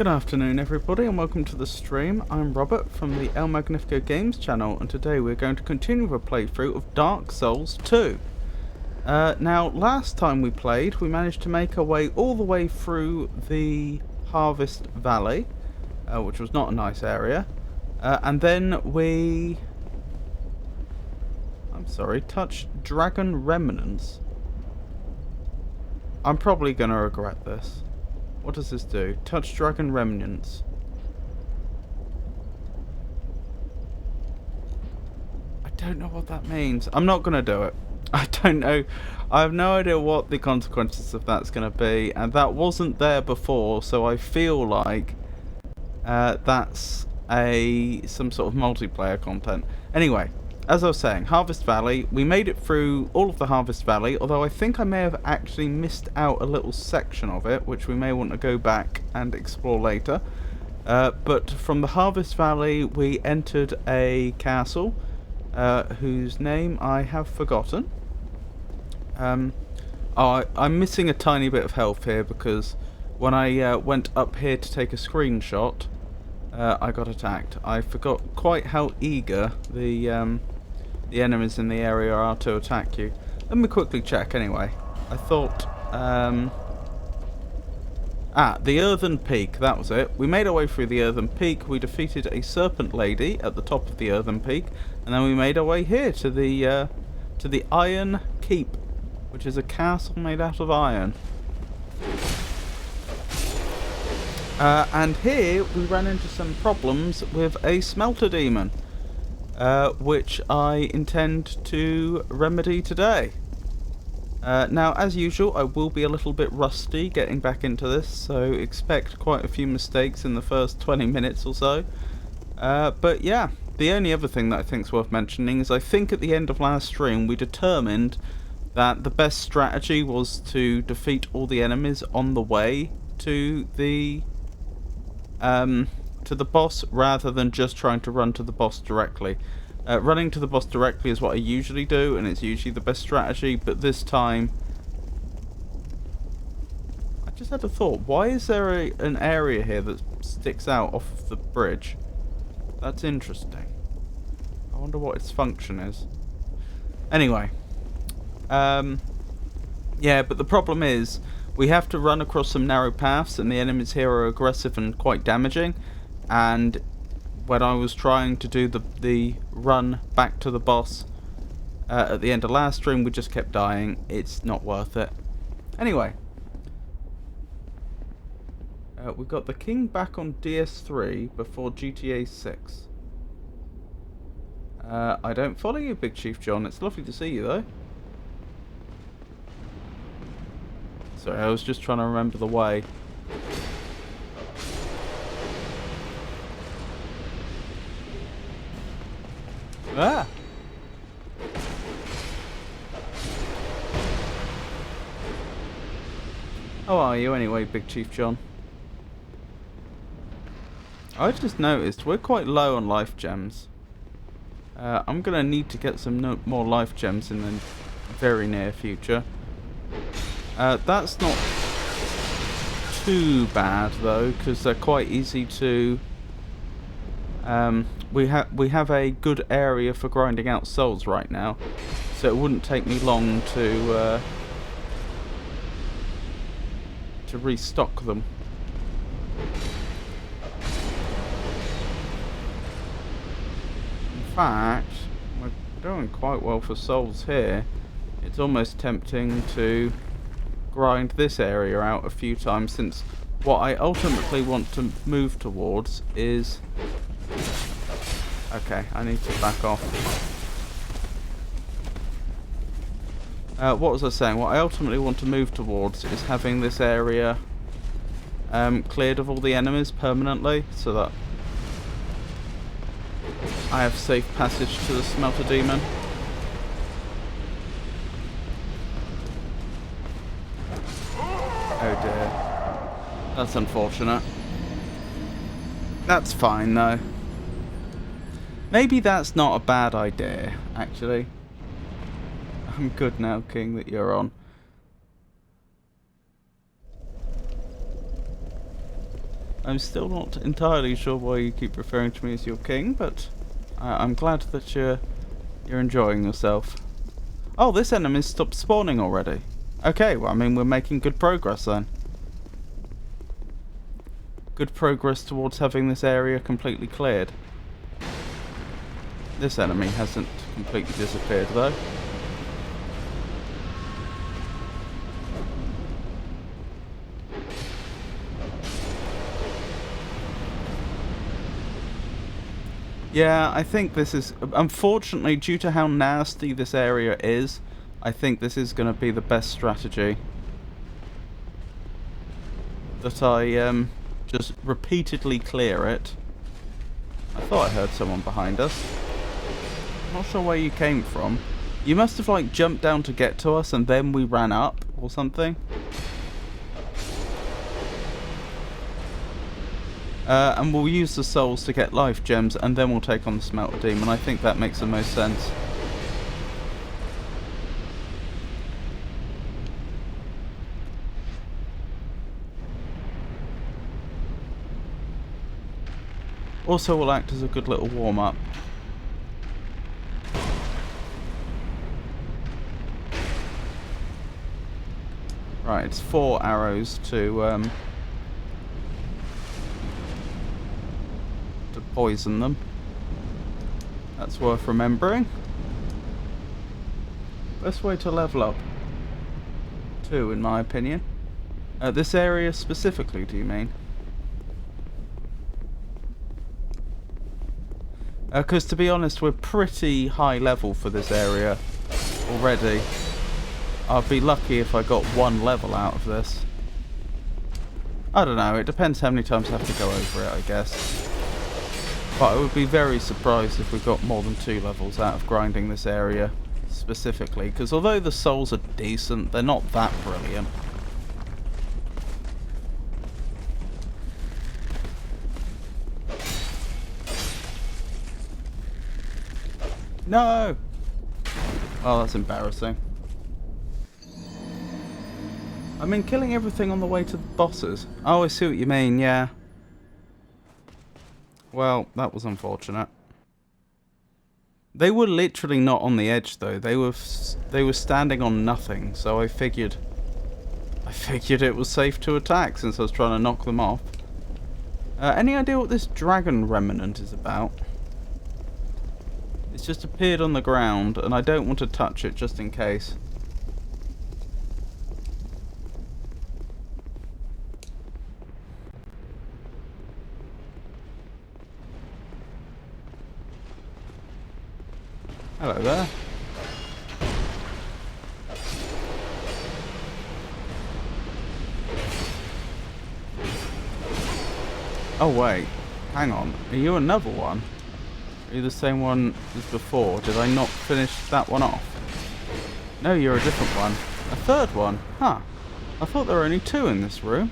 Good afternoon everybody and welcome to the stream. I'm Robert from the El Magnifico Games channel, and today we're going to continue with a playthrough of Dark Souls 2. Now, last time we played, we managed to make our way all the way through the Harvest Valley, which was not a nice area, and then we... touched Dragon Remnants. I'm probably going to regret this. What does this do? Touch Dragon Remnants. I don't know what that means. I'm not going to do it. I don't know. I have no idea what the consequences of that's going to be. And that wasn't there before, so I feel like that's some sort of multiplayer content. Anyway, as I was saying, Harvest Valley. We made it through all of the Harvest Valley, although I think I may have actually missed out a little section of it, which we may want to go back and explore later. But from the Harvest Valley, we entered a castle, whose name I have forgotten. I'm missing a tiny bit of health here, because when I went up here to take a screenshot, I got attacked. I forgot quite how eager the enemies in the area are to attack you. Let me quickly check anyway. I thought... the Earthen Peak, that was it. We made our way through the Earthen Peak, we defeated a Serpent Lady at the top of the Earthen Peak, and then we made our way here to the Iron Keep, which is a castle made out of iron. And here we ran into some problems with a Smelter Demon, which I intend to remedy today. Now, as usual, I will be a little bit rusty getting back into this, so expect quite a few mistakes in the first 20 minutes or so. But yeah, the only other thing that I think is worth mentioning is I think at the end of last stream we determined that the best strategy was to defeat all the enemies on the way to the boss, rather than just trying to run to the boss directly. Running to the boss directly is what I usually do, and it's usually the best strategy, but this time... I just had a thought. Why is there an area here that sticks out off of the bridge? That's interesting. I wonder what its function is. Anyway. Yeah, but the problem is, we have to run across some narrow paths, and the enemies here are aggressive and quite damaging, and when I was trying to do the run back to the boss at the end of last stream, we just kept dying. It's not worth it. Anyway, we got the King back on DS3 before GTA 6. I don't follow you, Big Chief John. It's lovely to see you, though. Sorry, I was just trying to remember the way. Ah! How are you anyway, Big Chief John? I just noticed we're quite low on life gems. I'm going to need to get some more life gems in the very near future. That's not too bad though, because they're quite easy to... we have a good area for grinding out souls right now, so it wouldn't take me long to restock them. In fact, we're doing quite well for souls here. It's almost tempting to grind this area out a few times, since what I ultimately want to move towards is... Okay, I need to back off. What was I saying? What I ultimately want to move towards is having this area cleared of all the enemies permanently, so that I have safe passage to the Smelter Demon. Oh dear. That's unfortunate. That's fine though. Maybe that's not a bad idea, actually. I'm good now, King, that you're on. I'm still not entirely sure why you keep referring to me as your king, but I'm glad that you're enjoying yourself. Oh, this enemy's stopped spawning already. Okay, well, I mean, we're making good progress then. Good progress towards having this area completely cleared. This enemy hasn't completely disappeared, though. Yeah, I think this is... Unfortunately, due to how nasty this area is, I think this is going to be the best strategy. That I just repeatedly clear it. I thought I heard someone behind us. Not sure where you came from. You must have, like, jumped down to get to us and then we ran up or something. And we'll use the souls to get life gems, and then we'll take on the Smelter Demon. I think that makes the most sense. Also will act as a good little warm-up. Right, it's 4 arrows to poison them. That's worth remembering. Best way to level up. 2, in my opinion. This area specifically, do you mean? Because to be honest, we're pretty high level for this area already. I'd be lucky if I got 1 level out of this. I don't know, it depends how many times I have to go over it, I guess. But I would be very surprised if we got more than 2 levels out of grinding this area specifically, because although the souls are decent, they're not that brilliant. No! Oh, that's embarrassing. I mean, killing everything on the way to the bosses. Oh, I see what you mean, yeah. Well, that was unfortunate. They were literally not on the edge, though. They were standing on nothing, so I figured it was safe to attack since I was trying to knock them off. Any idea what this dragon remnant is about? It's just appeared on the ground, and I don't want to touch it just in case. Hello there. Oh wait, hang on. Are you another one? Are you the same one as before? Did I not finish that one off? No, you're a different one. A third one? Huh. I thought there were only 2 in this room.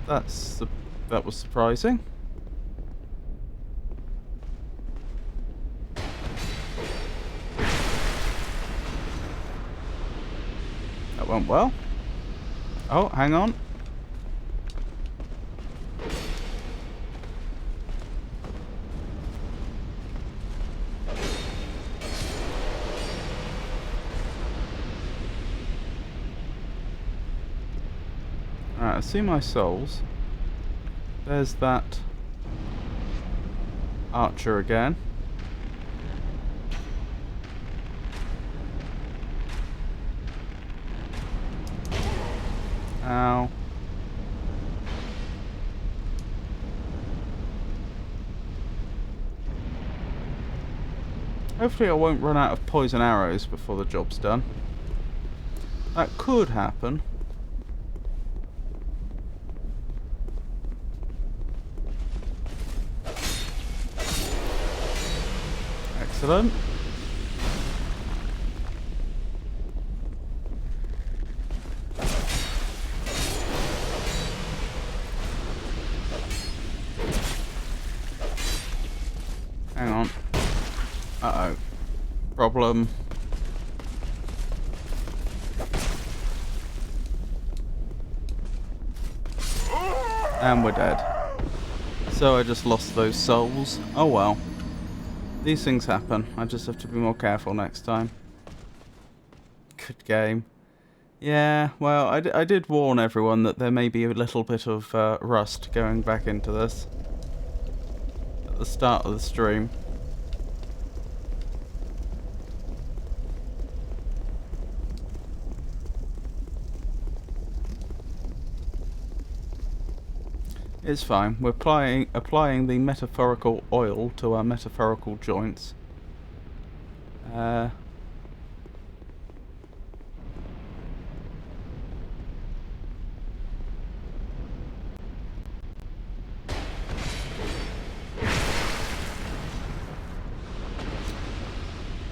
That was surprising. That went well. Oh, hang on. Alright, I see my souls. There's that archer again. Ow. Hopefully I won't run out of poison arrows before the job's done. That could happen. Excellent. Hang on. Uh-oh. Problem. And we're dead. So I just lost those souls. Oh well. These things happen. I just have to be more careful next time. Good game. Yeah, well, I did warn everyone that there may be a little bit of rust going back into this at the start of the stream. It's fine. We're applying the metaphorical oil to our metaphorical joints.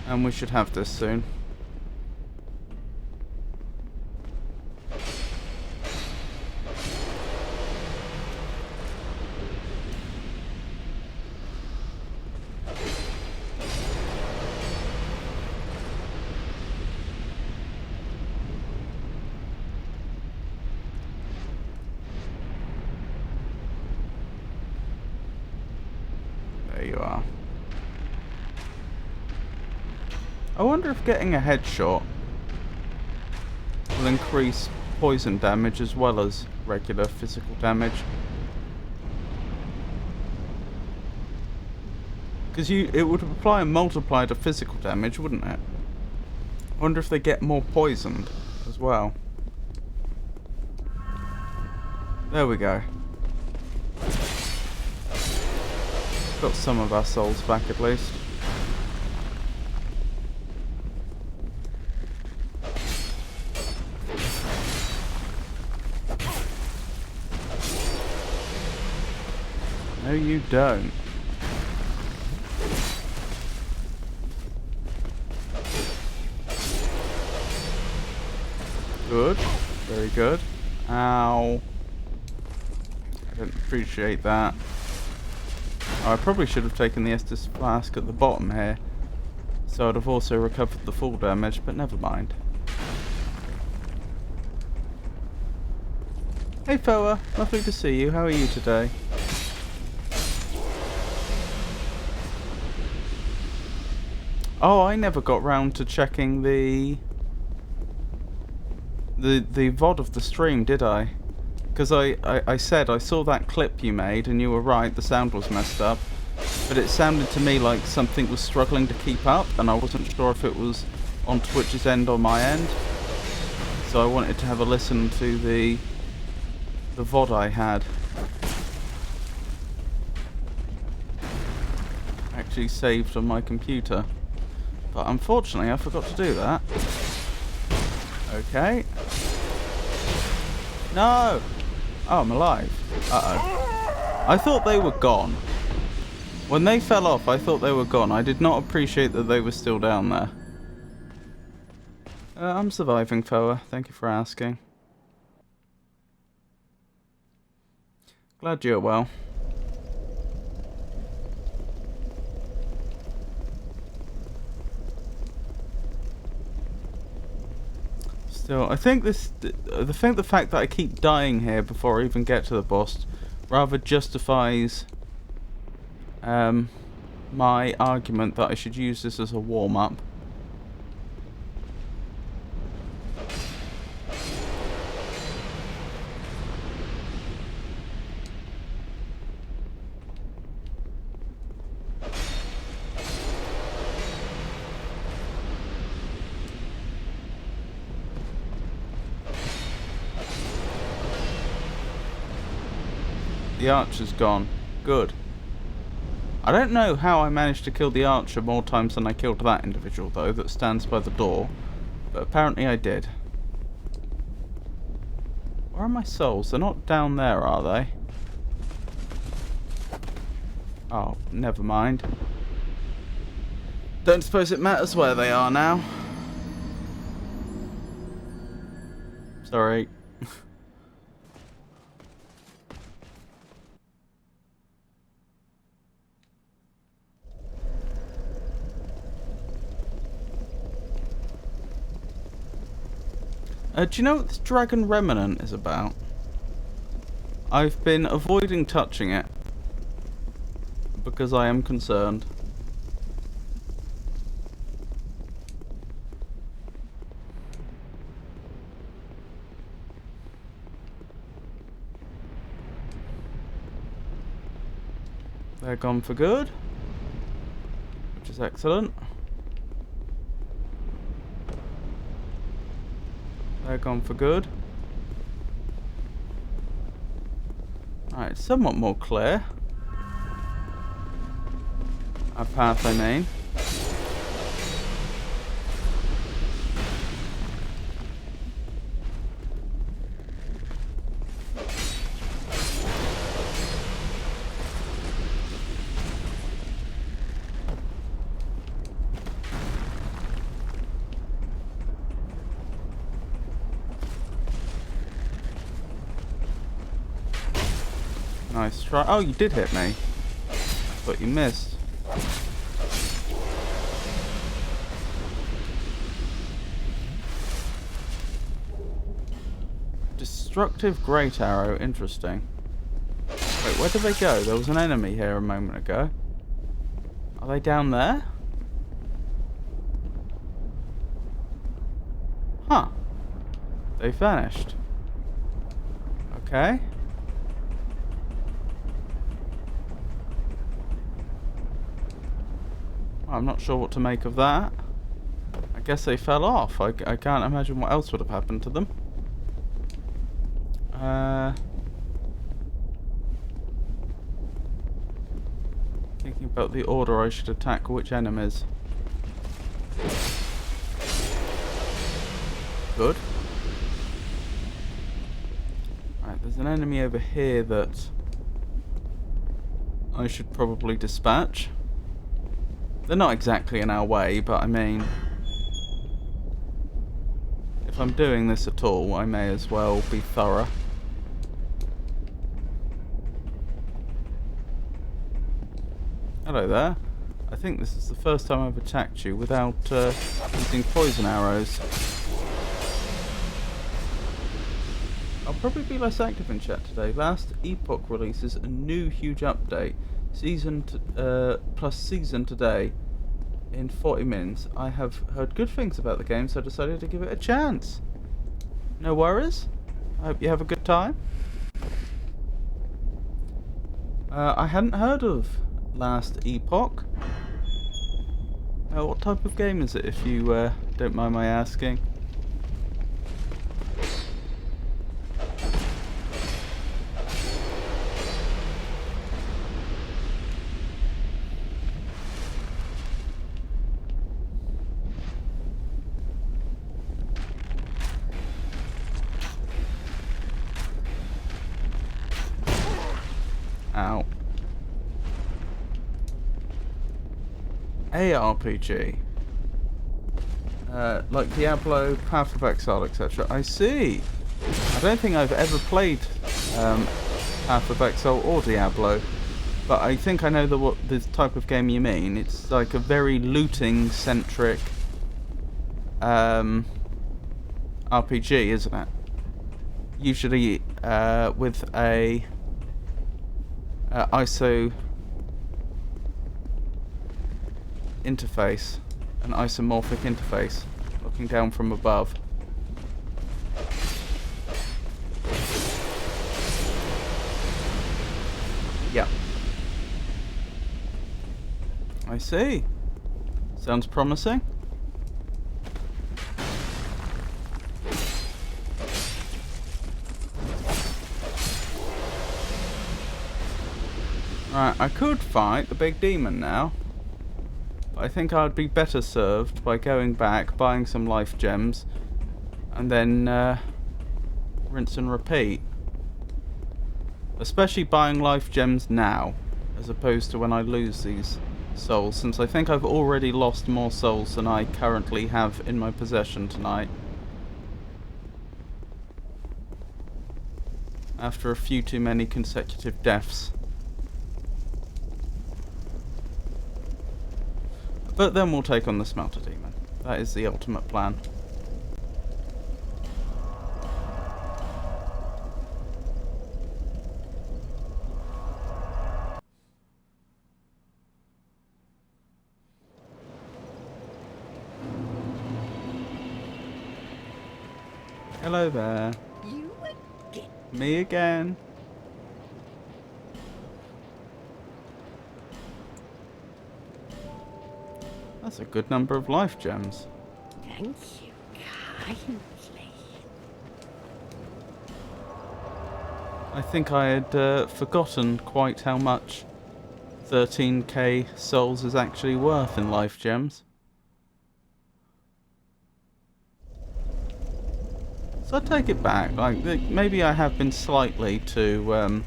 And we should have this soon. There you are. I wonder if getting a headshot will increase poison damage as well as regular physical damage. Because it would apply a multiplier to physical damage, wouldn't it? I wonder if they get more poisoned as well. There we go. Got some of our souls back at least. No, you don't. Good. Very good. Ow. I don't appreciate that. Oh, I probably should have taken the Estus flask at the bottom here. So I'd have also recovered the full damage, but never mind. Hey Foa, lovely to see you. How are you today? Oh, I never got round to checking the VOD of the stream, did I? Because I said I saw that clip you made, and you were right, the sound was messed up. But it sounded to me like something was struggling to keep up, and I wasn't sure if it was on Twitch's end or my end. So I wanted to have a listen to the VOD I had. Actually saved on my computer. But unfortunately I forgot to do that. Okay. No! Oh, I'm alive. Uh-oh. I thought they were gone. When they fell off, I thought they were gone. I did not appreciate that they were still down there. I'm surviving, Foa. Thank you for asking. Glad you're well. Still, I think the fact that I keep dying here before I even get to the boss rather justifies my argument that I should use this as a warm-up. The archer's gone. Good. I don't know how I managed to kill the archer more times than I killed that individual, though, that stands by the door. But apparently I did. Where are my souls? They're not down there, are they? Oh, never mind. Don't suppose it matters where they are now. Sorry. Do you know what this Dragon Remnant is about? I've been avoiding touching it because I am concerned. They're gone for good, which is excellent. They're gone for good. Alright, somewhat more clear. Our path, I mean. Nice try. Oh, you did hit me. But you missed. Destructive Great Arrow. Interesting. Wait, where did they go? There was an enemy here a moment ago. Are they down there? Huh. They vanished. Okay. I'm not sure what to make of that. I guess they fell off. I can't imagine what else would have happened to them. Thinking about the order I should attack which enemies. Good. Right, there's an enemy over here that I should probably dispatch. They're not exactly in our way, but I mean, if I'm doing this at all, I may as well be thorough. Hello there. I think this is the first time I've attacked you without using poison arrows. I'll probably be less active in chat today. Last Epoch releases a new huge update. Season plus season today in 40 minutes. I have heard good things about the game, so I decided to give it a chance. No worries. I hope you have a good time. I hadn't heard of Last Epoch. What type of game is it, if you don't mind my asking? Ow. ARPG. Like Diablo, Path of Exile, etc. I see. I don't think I've ever played Path of Exile or Diablo, but I think I know what the type of game you mean. It's like a very looting-centric RPG, isn't it? Usually with a ISO interface, an isomorphic interface, looking down from above. Yeah. I see. Sounds promising. Right, I could fight the big demon now. But I think I'd be better served by going back, buying some life gems, and then rinse and repeat. Especially buying life gems now, as opposed to when I lose these souls, since I think I've already lost more souls than I currently have in my possession tonight. After a few too many consecutive deaths. But then we'll take on the Smelter Demon. That is the ultimate plan. Hello there. You again. Me again. That's a good number of life gems. Thank you kindly. I think I had forgotten quite how much 13k souls is actually worth in life gems. So I take it back. Like, maybe I have been slightly too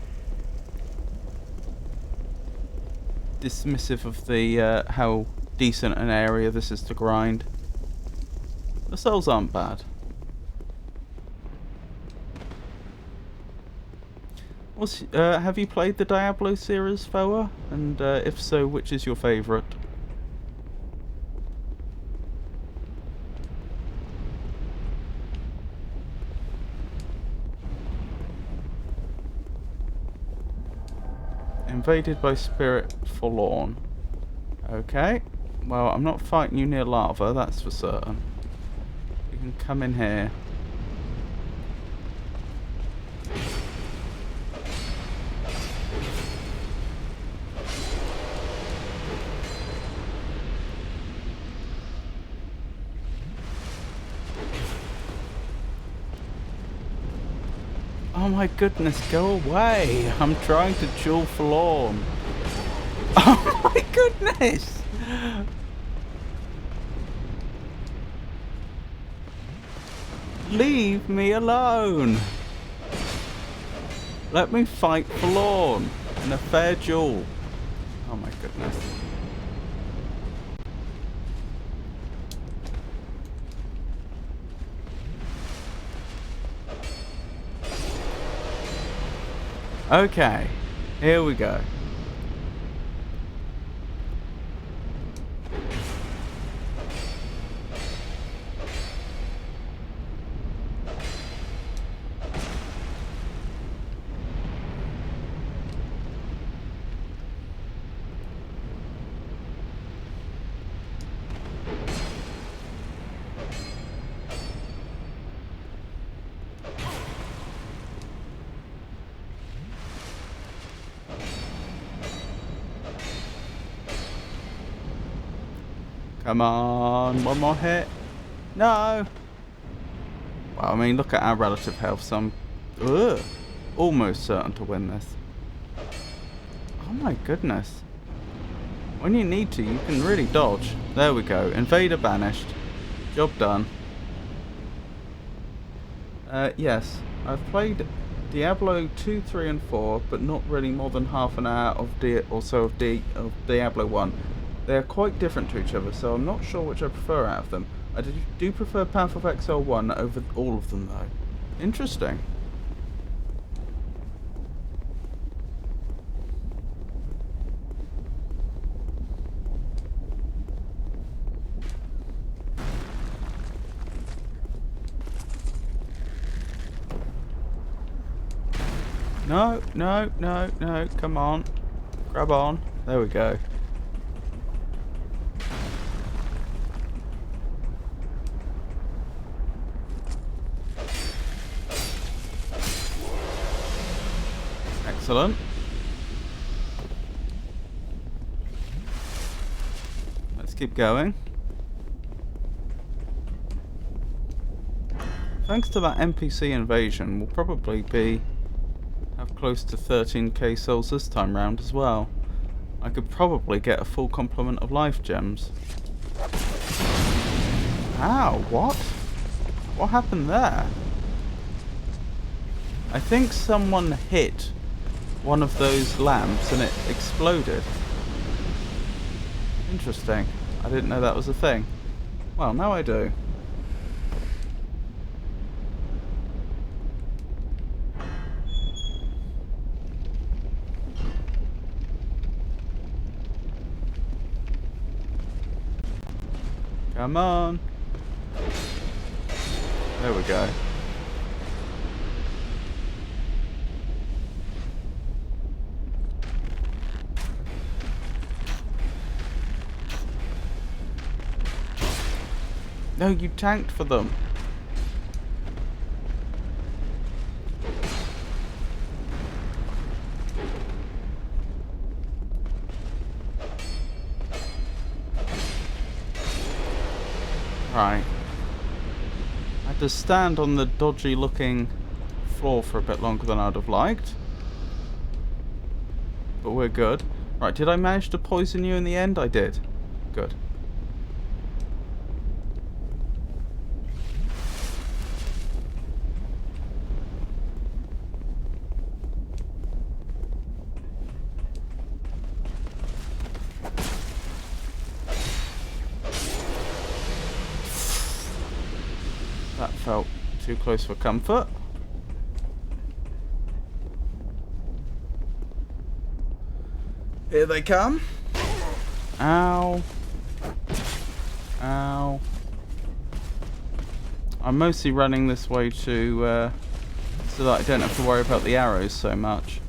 dismissive of the how decent an area this is to grind. The souls aren't bad. Have you played the Diablo series, Foa? And if so, which is your favourite? Invaded by Spirit Forlorn. Okay. Well, I'm not fighting you near lava, that's for certain. You can come in here. Oh my goodness, go away! I'm trying to duel Forlorn. Oh my goodness! Leave me alone! Let me fight Forlorn in a fair duel. Oh my goodness. Okay, here we go. Come on, one more hit. No. Well, I mean, look at our relative health, so I'm almost certain to win this. Oh my goodness. When you need to, you can really dodge. There we go. Invader banished. Job done. Yes, I've played Diablo 2, 3 and 4, but not really more than half an hour of of Diablo 1. They are quite different to each other, so I'm not sure which I prefer out of them. I do prefer Path of Exile 1 over all of them though. Interesting. No, no, no, no, come on. Grab on. There we go. Excellent. Let's keep going. Thanks to that NPC invasion, we'll probably have close to 13k souls this time round as well. I could probably get a full complement of life gems. Ow, what? What happened there? I think someone hit one of those lamps and it exploded. Interesting. I didn't know that was a thing. Well, now I do. Come on. There we go. No, you tanked for them. Right. I had to stand on the dodgy looking floor for a bit longer than I'd have liked. But we're good. Right, did I manage to poison you in the end? I did. Good. That felt too close for comfort. Here they come. Ow. Ow. I'm mostly running this way to so that I don't have to worry about the arrows so much.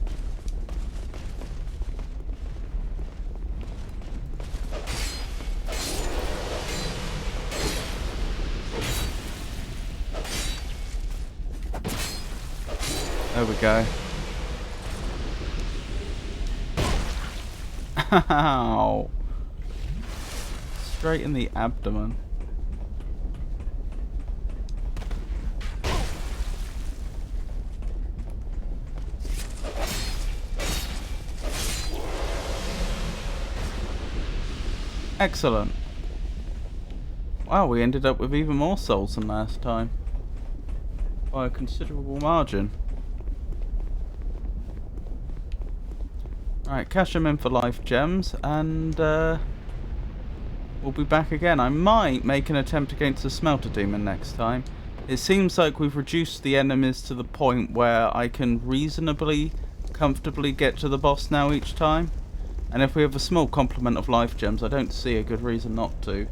There we go. Ow. Straight in the abdomen. Excellent. Wow, we ended up with even more souls than last time. By a considerable margin. Alright, cash them in for life gems, and we'll be back again. I might make an attempt against the smelter demon next time. It seems like we've reduced the enemies to the point where I can reasonably, comfortably get to the boss now each time. And if we have a small complement of life gems, I don't see a good reason not to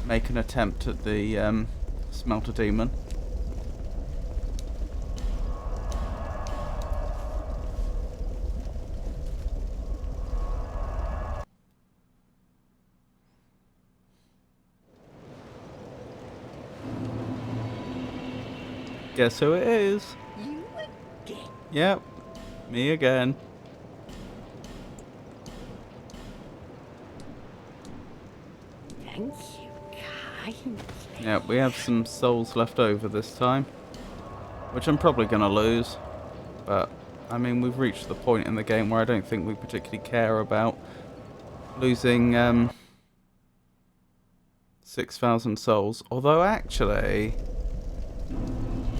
make an attempt at the smelter demon. Guess who it is? You again. Yep, me again. Thank you kindly. Yep, we have some souls left over this time, which I'm probably going to lose. But, I mean, we've reached the point in the game where I don't think we particularly care about losing 6,000 souls. Although, actually...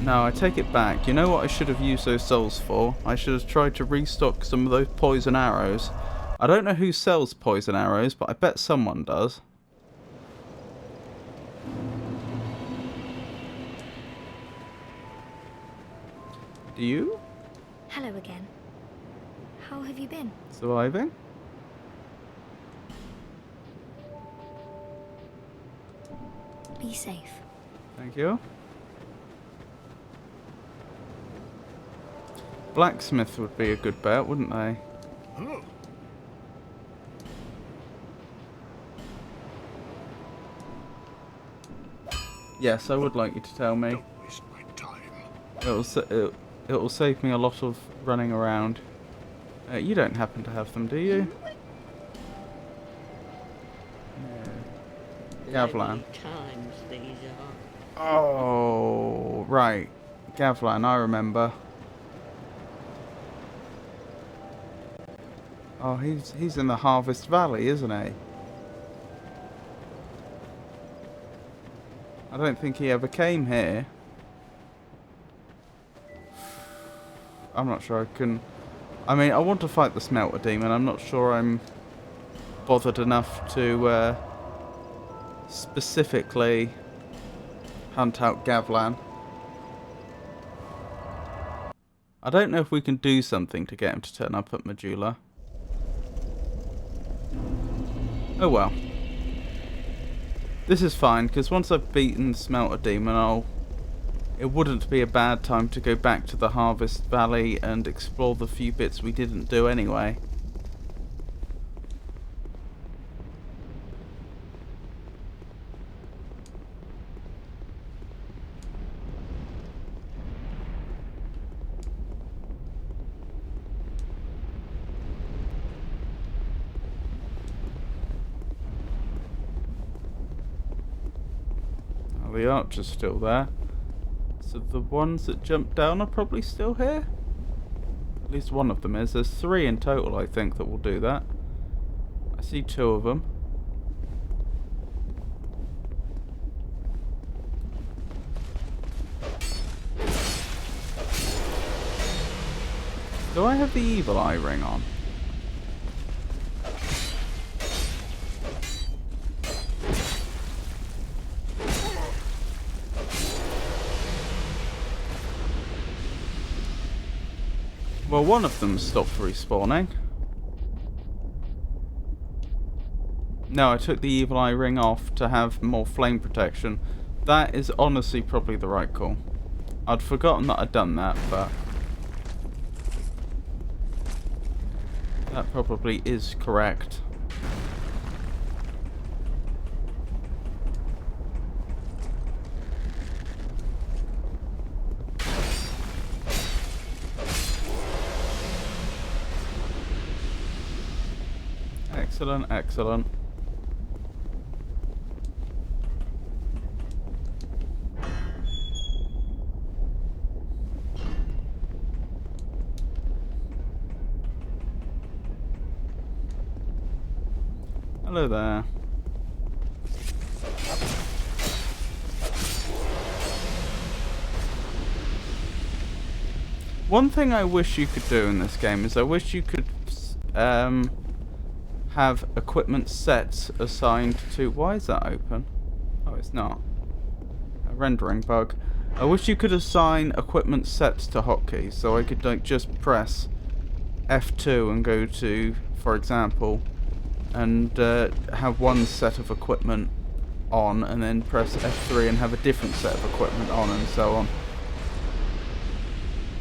No, I take it back. You know what I should have used those souls for? I should have tried to restock some of those poison arrows. I don't know who sells poison arrows, but I bet someone does. Do you? Hello again. How have you been? Surviving? Be safe. Thank you. Blacksmith would be a good bet, wouldn't they? Yes, I would like you to tell me. Don't waste my time. It'll save me a lot of running around. You don't happen to have them, do you? Yeah. Gavlan. Bloody times these are. Oh, right. Gavlan, I remember. Oh, he's in the Harvest Valley, isn't he? I don't think he ever came here. I'm not sure I can... I mean, I want to fight the Smelter Demon. I'm not sure I'm bothered enough to specifically hunt out Gavlan. I don't know if we can do something to get him to turn up at Majula. Oh well. This is fine, because once I've beaten Smelter Demon, it wouldn't be a bad time to go back to the Harvest Valley and explore the few bits we didn't do anyway. The archer's still there. So the ones that jumped down are probably still here? At least one of them is. There's 3 in total, I think, that will do that. I see 2 of them. Do I have the evil eye ring on? Well, one of them stopped respawning. No, I took the evil eye ring off to have more flame protection. That is honestly probably the right call. I'd forgotten that I'd done that, but that probably is correct. Excellent, excellent. Hello there. One thing I wish you could do in this game is I wish you could have equipment sets assigned to... Why is that open? Oh, it's not. A rendering bug. I wish you could assign equipment sets to hotkeys, so I could like just press F2 and go to, for example, and have one set of equipment on, and then press F3 and have a different set of equipment on, and so on.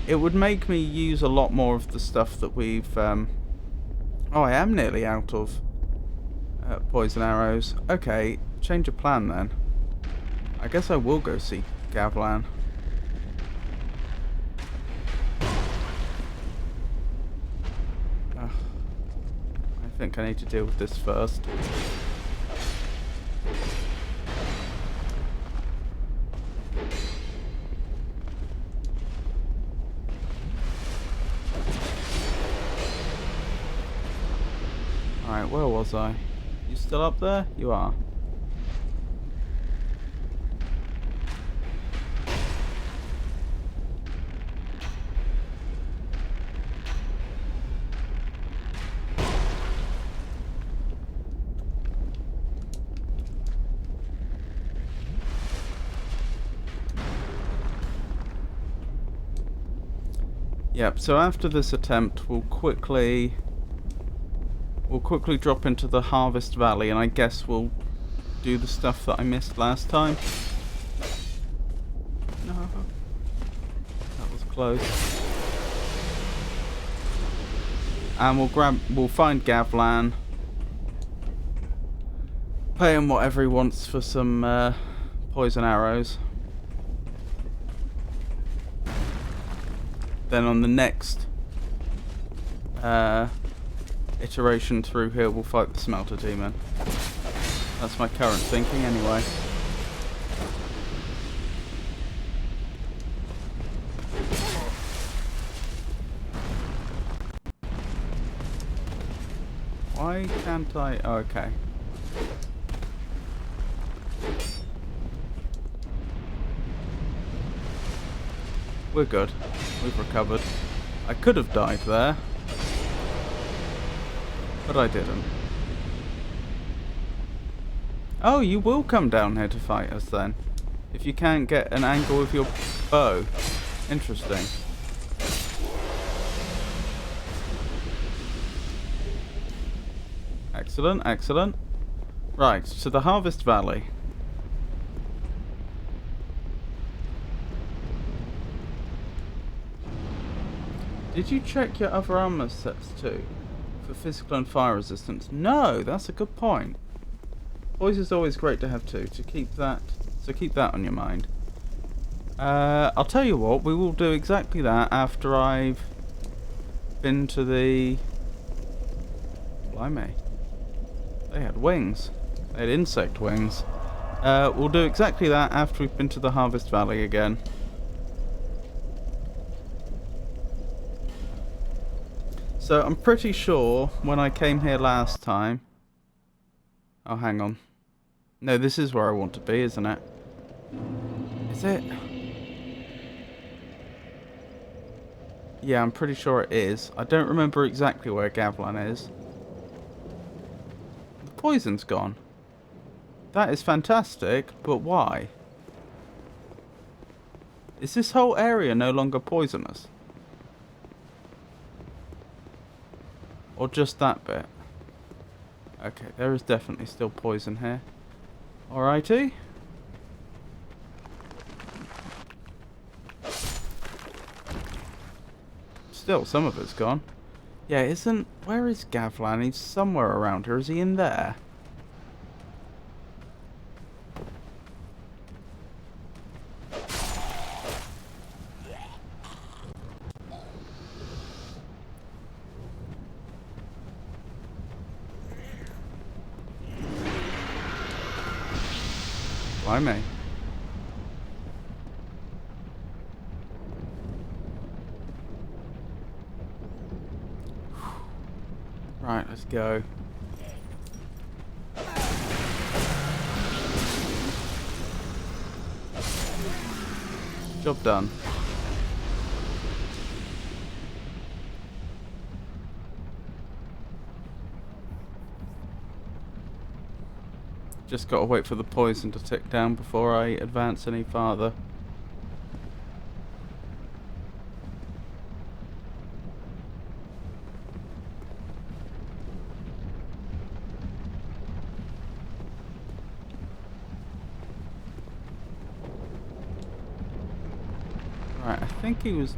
It would make me use a lot more of the stuff that we've... Oh, I am nearly out of poison arrows. Okay, change of plan then. I guess I will go see Gavlan. I think I need to deal with this first. Alright, where was I? You still up there? You are. Yep, so after this attempt we'll quickly drop into the Harvest Valley, and I guess we'll do the stuff that I missed last time. No. That was close. And we'll find Gavlan. Pay him whatever he wants for some poison arrows. Then on the next iteration through here, we'll fight the Smelter Demon. That's my current thinking anyway. Why can't I? Oh, okay. We're good. We've recovered. I could have died there, but I didn't. Oh, you will come down here to fight us then, if you can't get an angle with your bow. Interesting. Excellent, excellent. Right, to the Harvest Valley. Did you check your other armor sets too? For physical and fire resistance? No, that's a good point. Poise is always great to have too, to keep that on your mind. I'll tell you what, we will do exactly that after I've been to the... Blimey. They had wings. They had insect wings. We'll do exactly that after we've been to the Harvest Valley again. So I'm pretty sure when I came here last time... Oh, hang on. No, this is where I want to be, isn't it? Is it? Yeah, I'm pretty sure it is. I don't remember exactly where Gavlan is. The poison's gone. That is fantastic, but why? Is this whole area no longer poisonous? Or just that bit? Okay, there is definitely still poison here. Alrighty. Still, some of it's gone. Yeah, isn't... Where is Gavlan? He's somewhere around here. Is he in there? Blimey. Right, let's go. Job done. Just gotta wait for the poison to tick down before I advance any farther. Right, I think he was...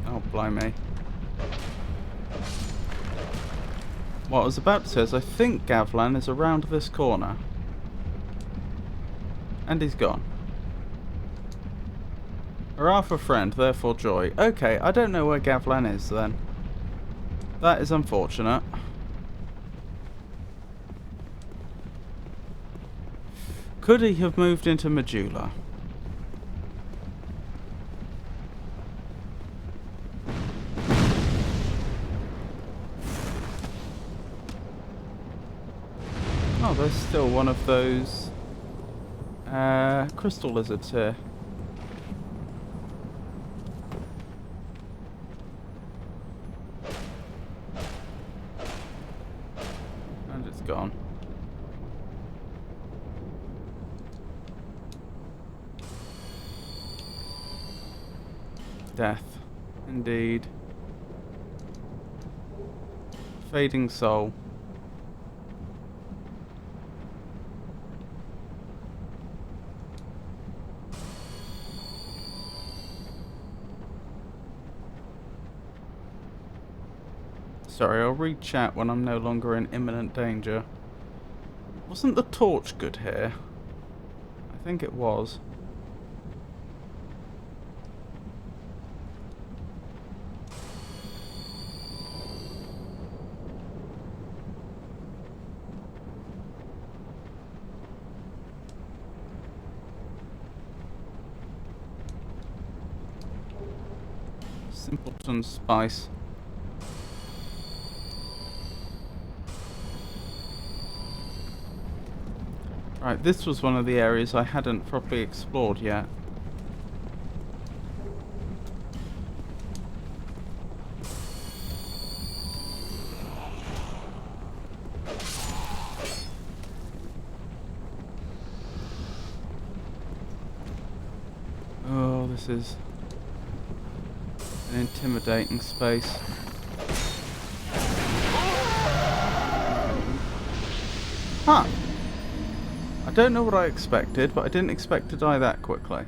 Oh, blimey. What I was about to say is I think Gavlan is around this corner. And he's gone. Hurrah for friend, therefore joy. Okay, I don't know where Gavlan is then. That is unfortunate. Could he have moved into Majula? Oh, there's still one of those crystal lizards here. And it's gone. Death, indeed. Fading soul. Sorry, I'll read chat when I'm no longer in imminent danger. Wasn't the torch good here? I think it was. Simpleton spice. Right, this was one of the areas I hadn't properly explored yet. Oh, this is an intimidating space. Huh. I don't know what I expected, but I didn't expect to die that quickly.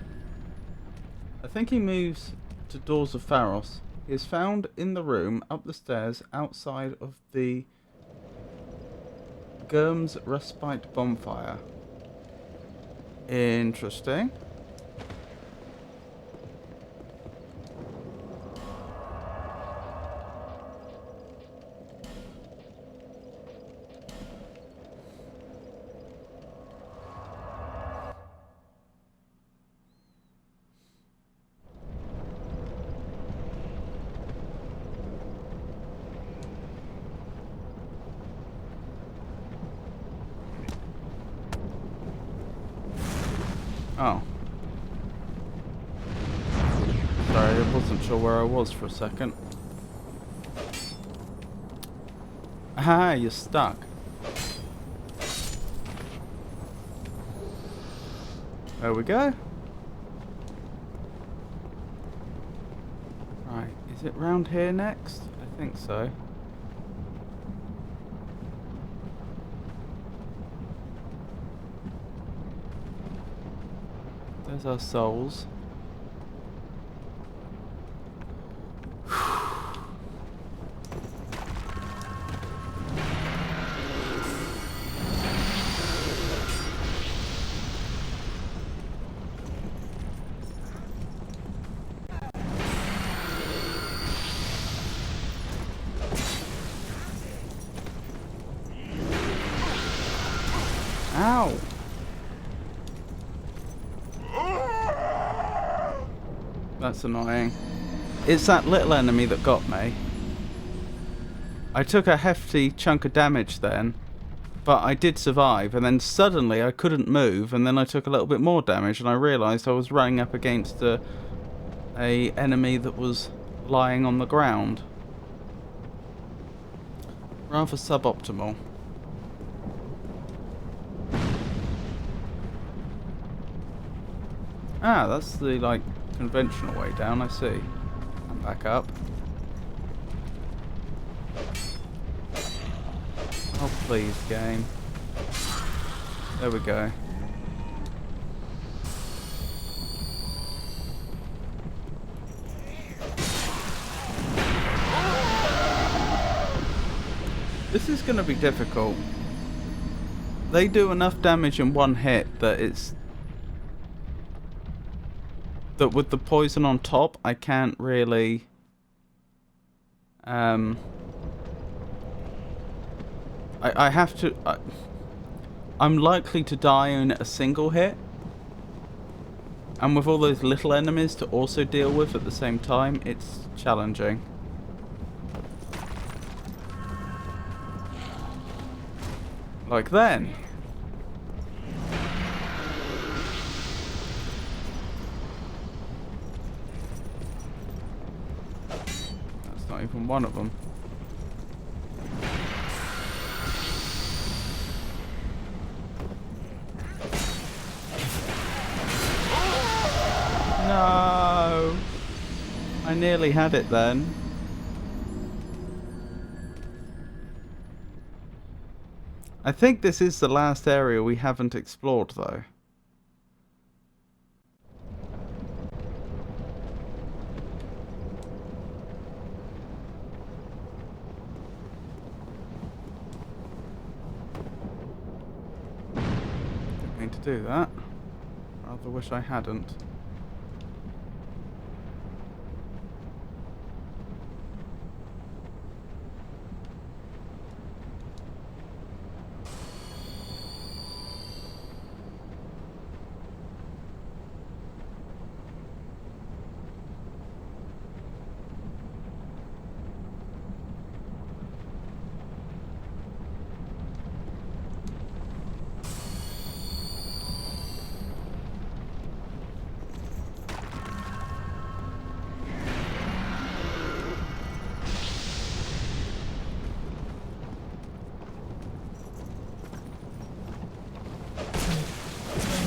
I think he moves to Doors of Pharos. He is found in the room up the stairs outside of the Gurm's Respite Bonfire. Interesting. Oh. Sorry, I wasn't sure where I was for a second. Ah, you're stuck. There we go. Right, is it round here next? I think so. There's our souls. Ow! That's annoying. It's that little enemy that got me. I took a hefty chunk of damage then, but I did survive, and then suddenly I couldn't move, and then I took a little bit more damage, and I realised I was running up against a enemy that was lying on the ground. Rather suboptimal. Ah, that's the, like, conventional way down, I see. And back up. Oh, please, game. There we go. This is going to be difficult. They do enough damage in one hit that it's... that with the poison on top, I can't really... I have to... I'm likely to die in a single hit. And with all those little enemies to also deal with at the same time, it's challenging. Like then. That's not even one of them. No! I nearly had it then. I think this is the last area we haven't explored, though. Didn't mean to do that. Rather wish I hadn't.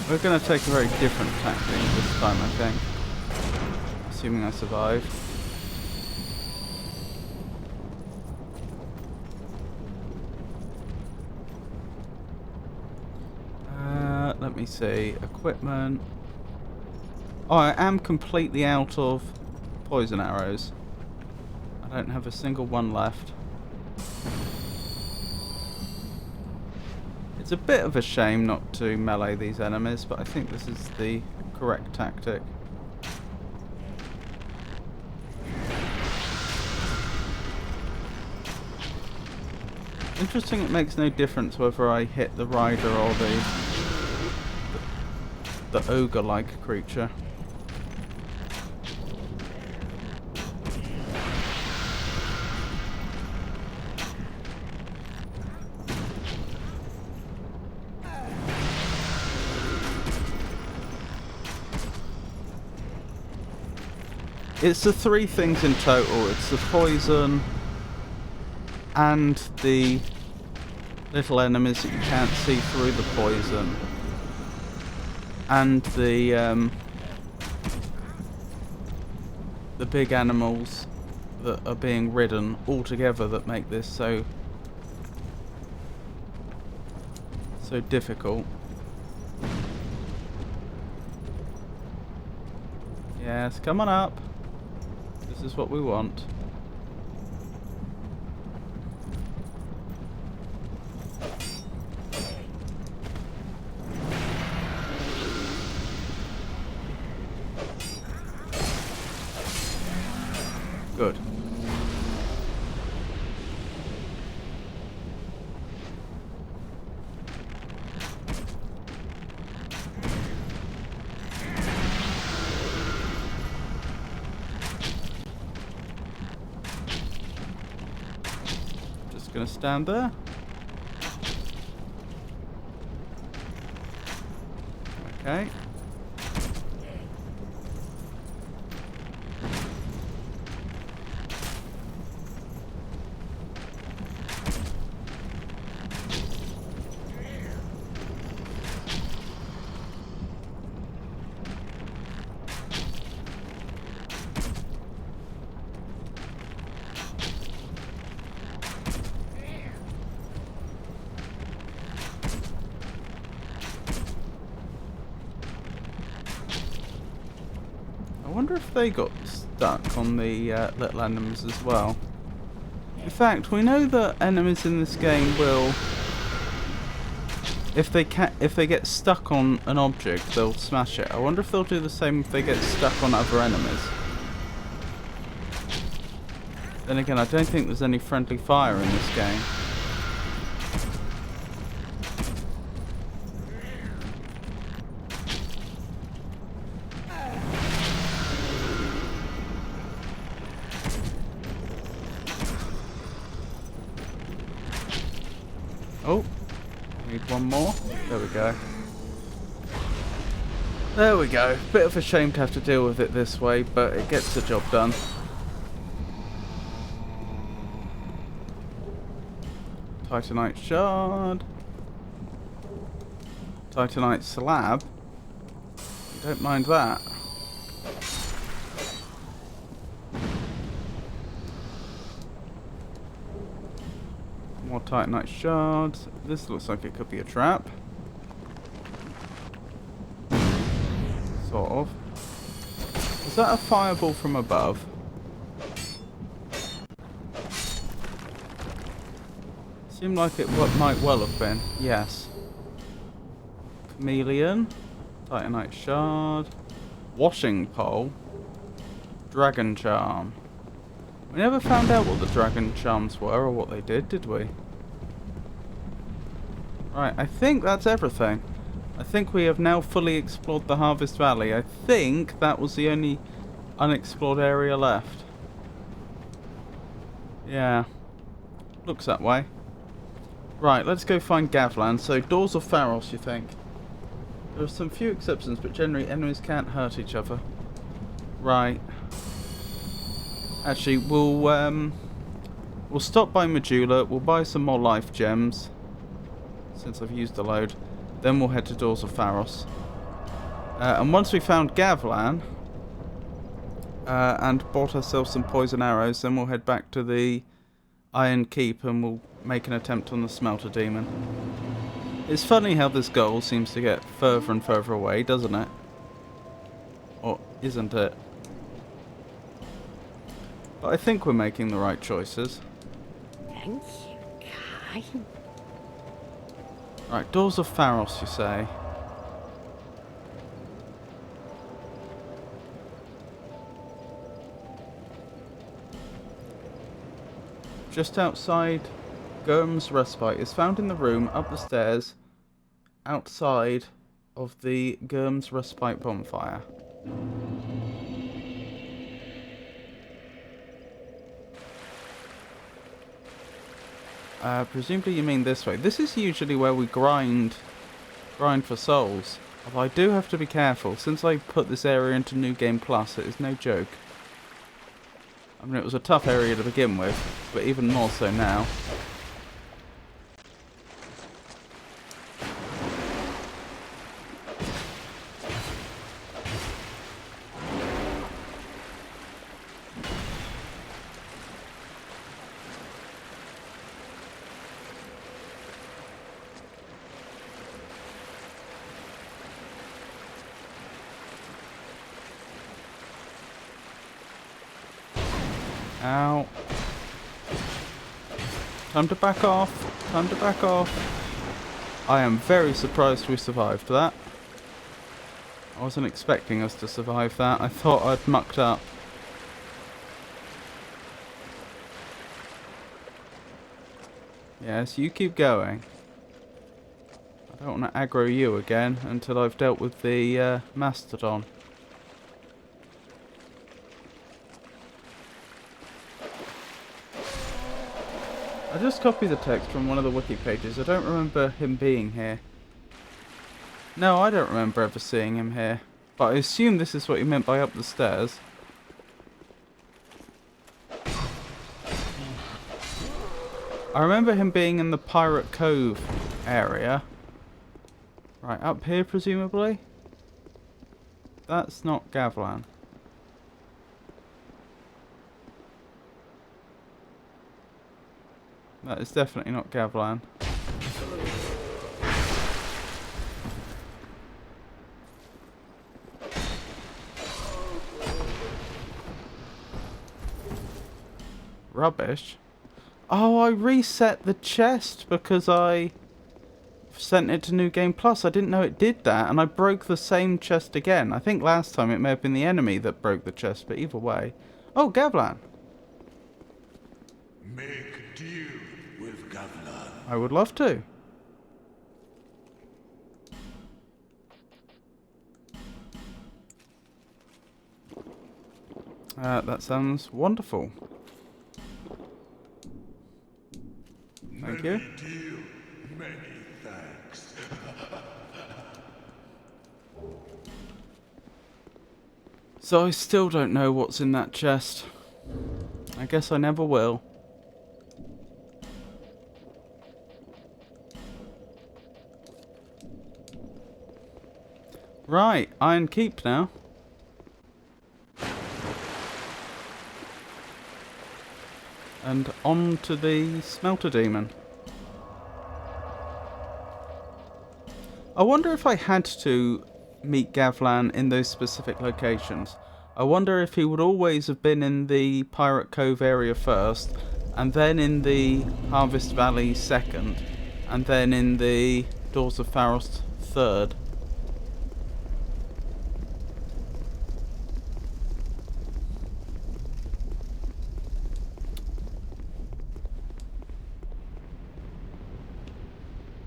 We're going to take a very different tactic this time, I think. Assuming I survive. Let me see. Equipment. Oh, I am completely out of poison arrows. I don't have a single one left. It's a bit of a shame not to melee these enemies, but I think this is the correct tactic. Interesting, it makes no difference whether I hit the rider or the ogre-like creature. It's the three things in total. It's the poison and the little enemies that you can't see through the poison and the big animals that are being ridden all together that make this so difficult. Yes, come on up. This is what we want. Good. Just gonna stand there. Okay. I wonder if they got stuck on the little enemies as well. In fact, we know that enemies in this game will, if they get stuck on an object, they'll smash it. I wonder if they'll do the same if they get stuck on other enemies. Then again, I don't think there's any friendly fire in this game. Oh, need one more. There we go. There we go. Bit of a shame to have to deal with it this way, but it gets the job done. Titanite shard. Titanite slab. Don't mind that. More Titanite shards. This looks like it could be a trap. Sort of. Is that a fireball from above? Seemed like it might well have been. Yes. Chameleon. Titanite shard. Washing pole. Dragon charm. We never found out what the dragon charms were or what they did we? Right, I think that's everything. I think we have now fully explored the Harvest Valley. I think that was the only unexplored area left. Yeah. Looks that way. Right, let's go find Gavlan. So, Doors of Pharos, you think? There are some few exceptions, but generally enemies can't hurt each other. Right. Actually, we'll stop by Majula. We'll buy some more life gems, since I've used a load. Then we'll head to Doors of Pharos. And once we found Gavlan, and bought ourselves some poison arrows, then we'll head back to the Iron Keep and we'll make an attempt on the Smelter Demon. It's funny how this goal seems to get further and further away, doesn't it? Or isn't it? But I think we're making the right choices. Thank you, kind. Right, Doors of Pharos, you say? Just outside Gurm's Respite is found in the room up the stairs outside of the Gurm's Respite bonfire. Presumably you mean this way. This is usually where we grind for souls. Although I do have to be careful. Since I put this area into New Game Plus, it is no joke. I mean, it was a tough area to begin with, but even more so now. Ow. Time to back off. Time to back off. I am very surprised we survived that. I wasn't expecting us to survive that. I thought I'd mucked up. Yes, you keep going. I don't want to aggro you again until I've dealt with the Mastodon. I just copied the text from one of the wiki pages. I don't remember him being here. No, I don't remember ever seeing him here. But I assume this is what he meant by up the stairs. I remember him being in the Pirate Cove area. Right, up here presumably? That's not Gavlan. That is definitely not Gavlan. Rubbish. Oh, I reset the chest because I sent it to New Game Plus. I didn't know it did that, and I broke the same chest again. I think last time it may have been the enemy that broke the chest, but either way. Oh, Gavlan. Make deal with Gavlan. I would love to. That sounds wonderful. Thank you. Deal. Many thanks. So I still don't know what's in that chest. I guess I never will. Right, Iron Keep now. And on to the Smelter Demon. I wonder if I had to meet Gavlan in those specific locations. I wonder if he would always have been in the Pirate Cove area first, and then in the Harvest Valley second, and then in the Doors of Pharos third.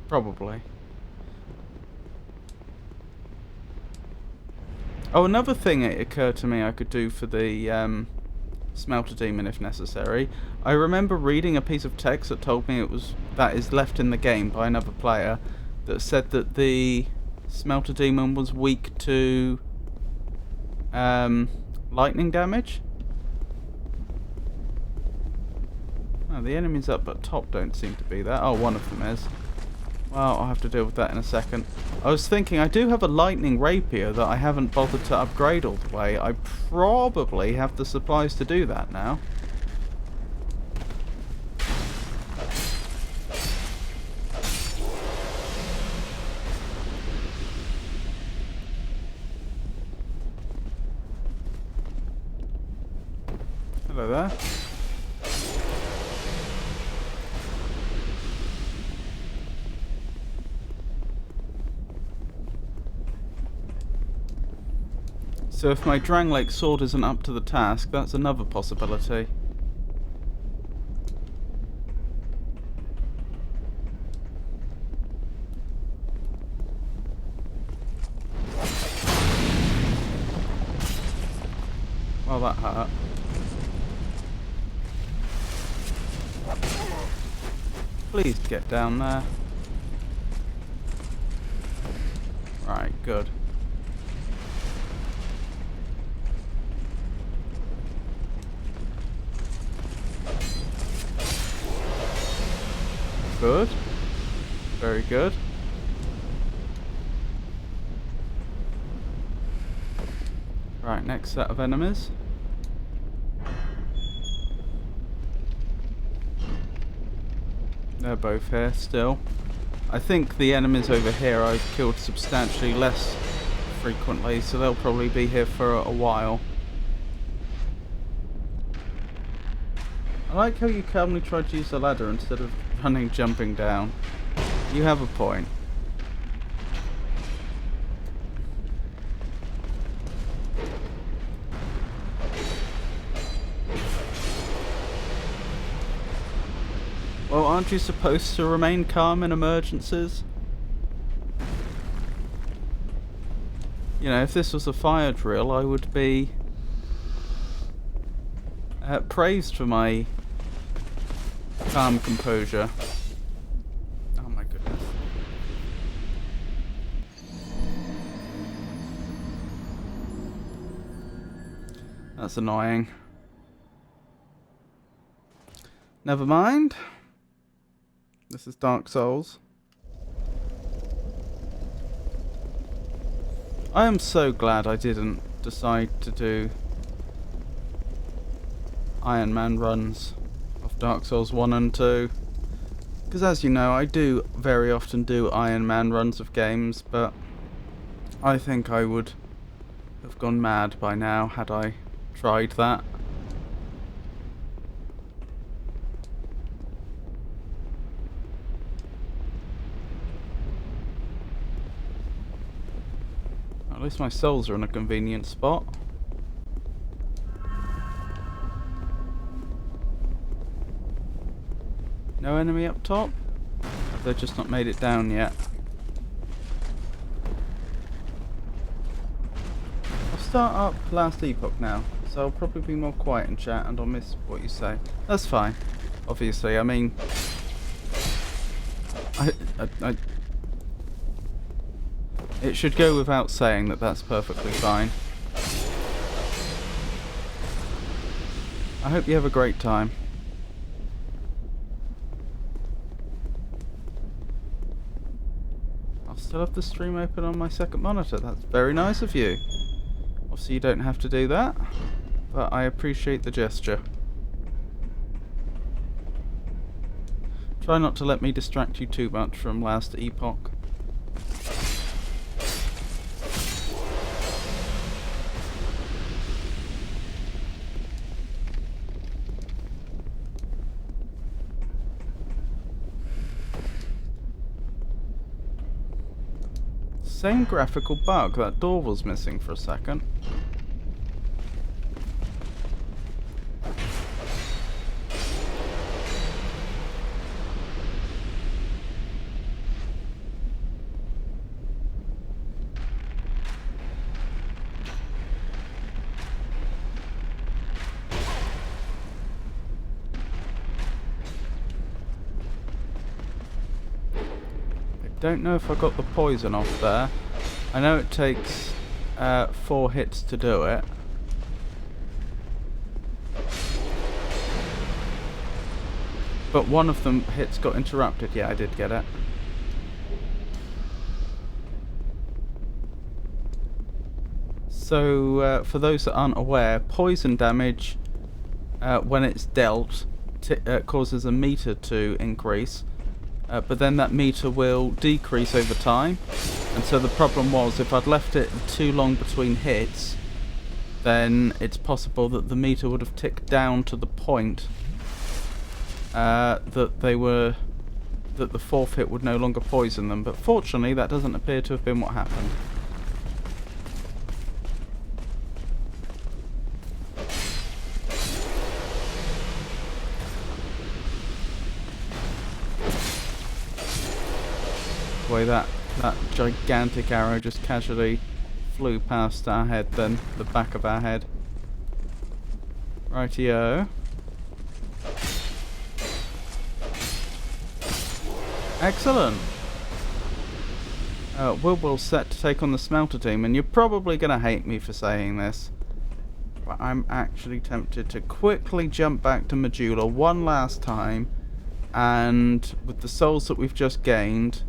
Probably. Oh, another thing it occurred to me I could do for the Smelter Demon if necessary. I remember reading a piece of text that told me that is left in the game by another player that said that the Smelter Demon was weak to lightning damage. Oh, the enemies up at top don't seem to be that. Oh, one of them is. Well, I'll have to deal with that in a second. I was thinking, I do have a lightning rapier that I haven't bothered to upgrade all the way. I probably have the supplies to do that now. Hello there. So if my Dranglake sword isn't up to the task, that's another possibility. Well, that hurt. Please get down there. Right, good. good. Very good. Right, next set of enemies. They're both here still. I think the enemies over here I've killed substantially less frequently, so they'll probably be here for a while. I like how you calmly tried to use the ladder instead of running jumping down. You have a point. Well, aren't you supposed to remain calm in emergencies? You know, if this was a fire drill, I would be praised for my calm composure. Oh my goodness. That's annoying. Never mind. This is Dark Souls. I am so glad I didn't decide to do Iron Man runs of Dark Souls 1 and 2. Because as you know, I do very often do Iron Man runs of games, but I think I would have gone mad by now had I tried that. At least my souls are in a convenient spot. No enemy up top? Have they just not made it down yet? I'll start up Last Epoch now, so I'll probably be more quiet in chat and I'll miss what you say. That's fine. Obviously, I mean... It should go without saying that that's perfectly fine. I hope you have a great time. I'll still have the stream open on my second monitor. That's very nice of you. Obviously you don't have to do that, but I appreciate the gesture. Try not to let me distract you too much from Last Epoch. Same graphical bug. That door was missing for a second. Don't know if I got the poison off there. I know it takes 4 hits to do it. But one of them hits got interrupted. Yeah, I did get it. So, for those that aren't aware, poison damage, when it's dealt, causes a meter to increase. But then that meter will decrease over time, and so the problem was if I'd left it too long between hits, then it's possible that the meter would have ticked down to the point that the 4th hit would no longer poison them. But fortunately that doesn't appear to have been what happened. Way that gigantic arrow just casually flew past our head, then the back of our head. Rightio. Excellent. Wilbur's set to take on the Smelter team, and you're probably going to hate me for saying this, but I'm actually tempted to quickly jump back to Majula one last time and with the souls that we've just gained,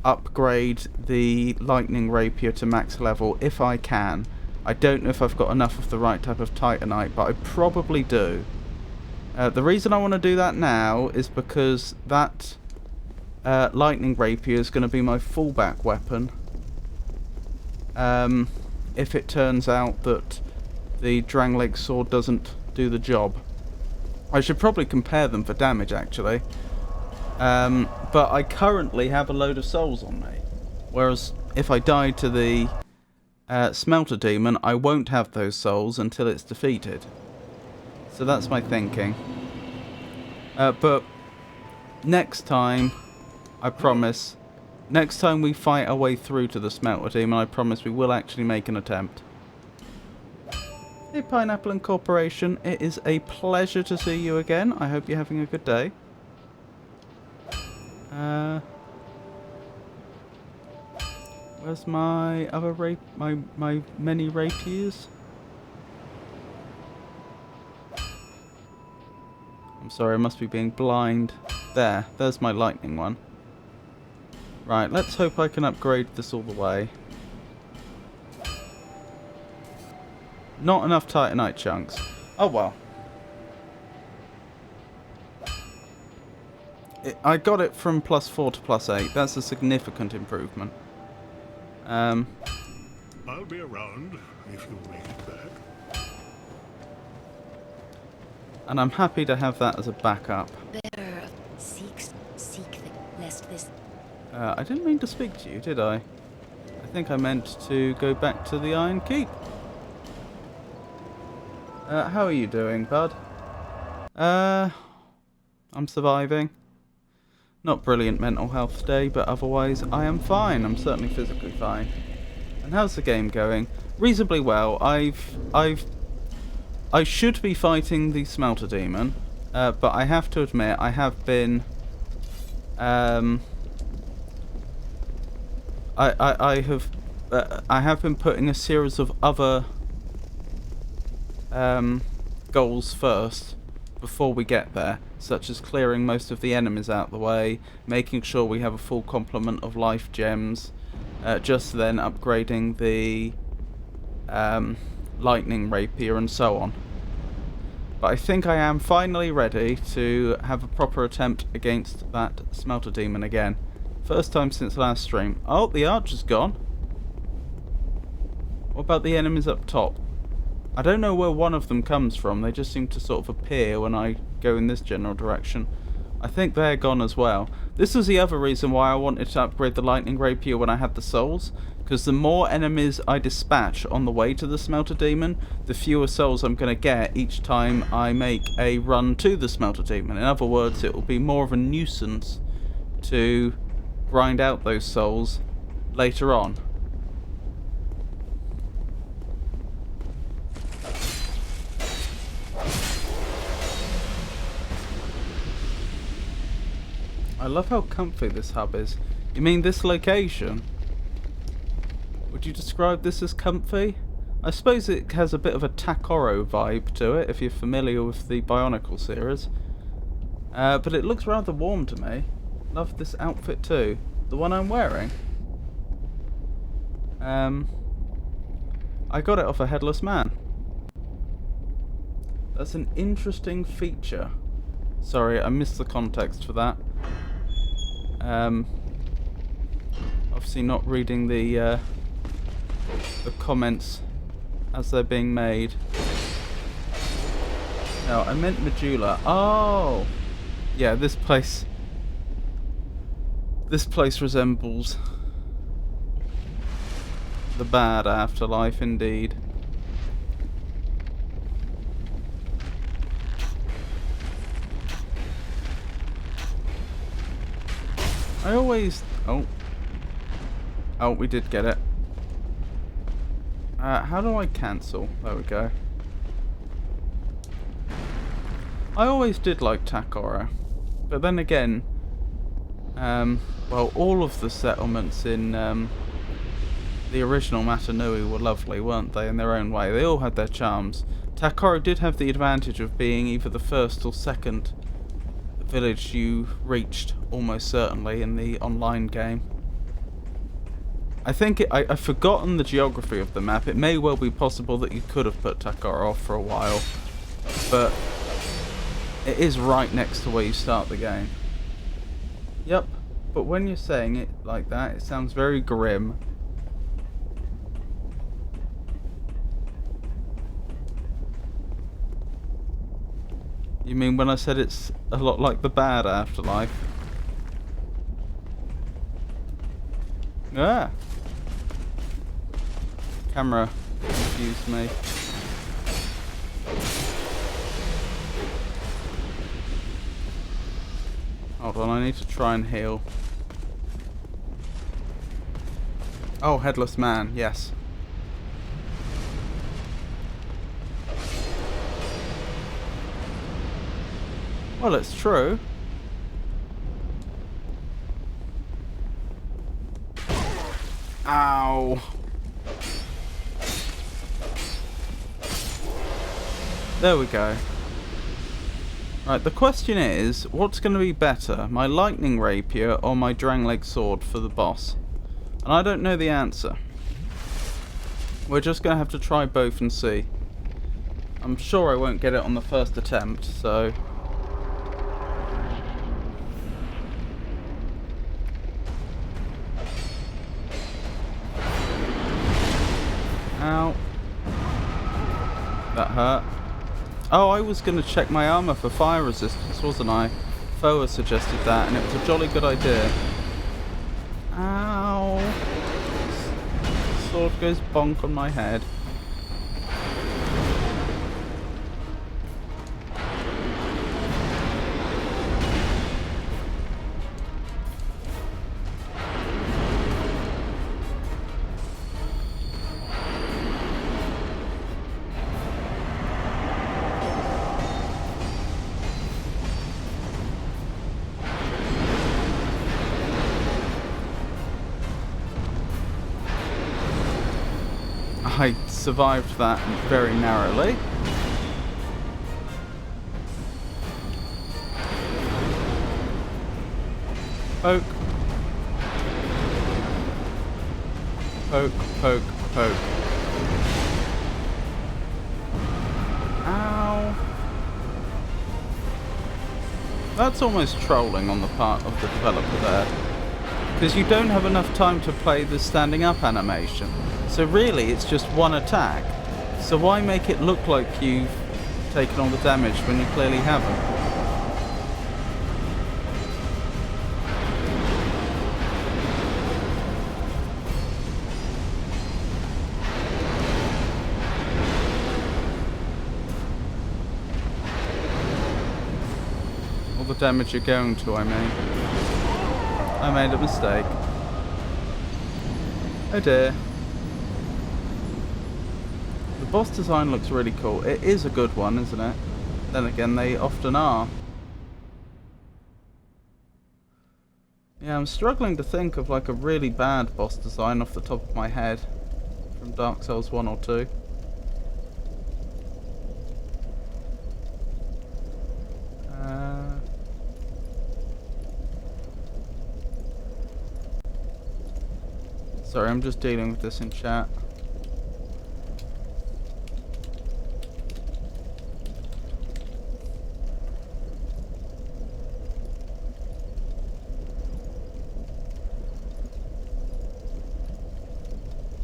upgrade the lightning rapier to max level if I can. I don't know if I've got enough of the right type of titanite, but I probably do. The reason I want to do that now is because that lightning rapier is going to be my fallback weapon. If it turns out that the Drangleic sword doesn't do the job. I should probably compare them for damage, actually. But I currently have a load of souls on me. Whereas if I die to the Smelter Demon, I won't have those souls until it's defeated. So that's my thinking. But next time, I promise, next time we fight our way through to the Smelter Demon, I promise we will actually make an attempt. Hey Pineapple Incorporation, it is a pleasure to see you again. I hope you're having a good day. Where's my other my many rapiers? I'm sorry, I must be being blind. There's my lightning one. Right, let's hope I can upgrade this all the way. Not enough titanite chunks. Oh well. I got it from +4 to +8. That's a significant improvement. I'll be around if you make it back. And I'm happy to have that as a backup. Better seek lest this. I didn't mean to speak to you, did I? I think I meant to go back to the Iron Keep. How are you doing, bud? I'm surviving. Not brilliant mental health today, but otherwise I am fine. I'm certainly physically fine. And how's the game going? Reasonably well. I should be fighting the Smelter Demon, but I have to admit I have been I have been putting a series of other goals first before we get there, such as clearing most of the enemies out the way, making sure we have a full complement of life gems, just then upgrading the lightning rapier and so on. But I think I am finally ready to have a proper attempt against that Smelter Demon again. First time since last stream. Oh, the archer's gone. What about the enemies up top? I don't know where one of them comes from. They just seem to sort of appear when I go in this general direction. I think they're gone as well. This was the other reason why I wanted to upgrade the lightning rapier when I had the souls, because the more enemies I dispatch on the way to the Smelter Demon, the fewer souls I'm going to get each time I make a run to the Smelter Demon. In other words, it will be more of a nuisance to grind out those souls later on. I love how comfy this hub is. You mean this location? Would you describe this as comfy? I suppose it has a bit of a Takoro vibe to it, if you're familiar with the Bionicle series. But it looks rather warm to me. Love this outfit too. The one I'm wearing. I got it off a Headless Man. That's an interesting feature. Sorry, I missed the context for that. Obviously not reading the comments as they're being made. No, I meant Majula. Oh! Yeah, this place resembles the bad afterlife indeed. I always... Oh, we did get it. How do I cancel? There we go. I always did like Takora. But then again... well, all of the settlements in the original Matanui were lovely, weren't they, in their own way? They all had their charms. Takora did have the advantage of being either the first or second village you reached almost certainly in the online game. I think I've forgotten the geography of the map. It may well be possible that you could have put Takara off for a while, but it is right next to where you start the game. Yep, but when you're saying it like that, it sounds very grim. You mean when I said it's a lot like the bad Afterlife? Ah! Camera confused me. Hold on, I need to try and heal. Oh, Headless Man, yes. Well, it's true. Ow. There we go. Right, the question is, what's going to be better, my lightning rapier or my Drangleic sword for the boss? And I don't know the answer. We're just going to have to try both and see. I'm sure I won't get it on the first attempt, so... Ow. That hurt. Oh, I was going to check my armor for fire resistance, wasn't I? Foa suggested that, and it was a jolly good idea. Ow. Sword goes bonk on my head. I survived that very narrowly. Poke. Poke, poke, poke. Ow. That's almost trolling on the part of the developer there. Because you don't have enough time to play the standing up animation. So really, it's just one attack. So why make it look like you've taken all the damage when you clearly haven't? All the damage you're going to, I mean. I made a mistake. Oh dear. The boss design looks really cool. It is a good one, isn't it? Then again, they often are. Yeah, I'm struggling to think of like a really bad boss design off the top of my head from Dark Souls 1 or 2. Sorry, I'm just dealing with this in chat.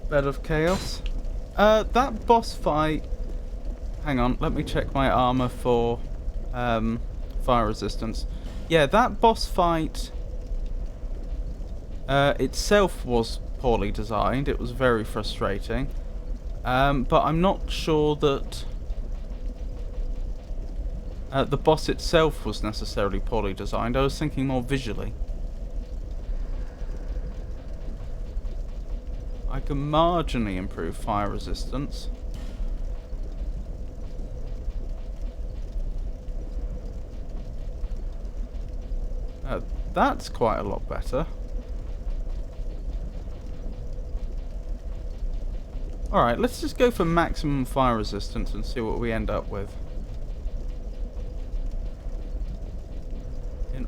Bed of Chaos. That boss fight... Hang on, let me check my armor for fire resistance. Yeah, that boss fight itself was poorly designed. It was very frustrating. But I'm not sure that the boss itself was necessarily poorly designed. I was thinking more visually. I can marginally improve fire resistance. That's quite a lot better. Alright, let's just go for maximum fire resistance and see what we end up with.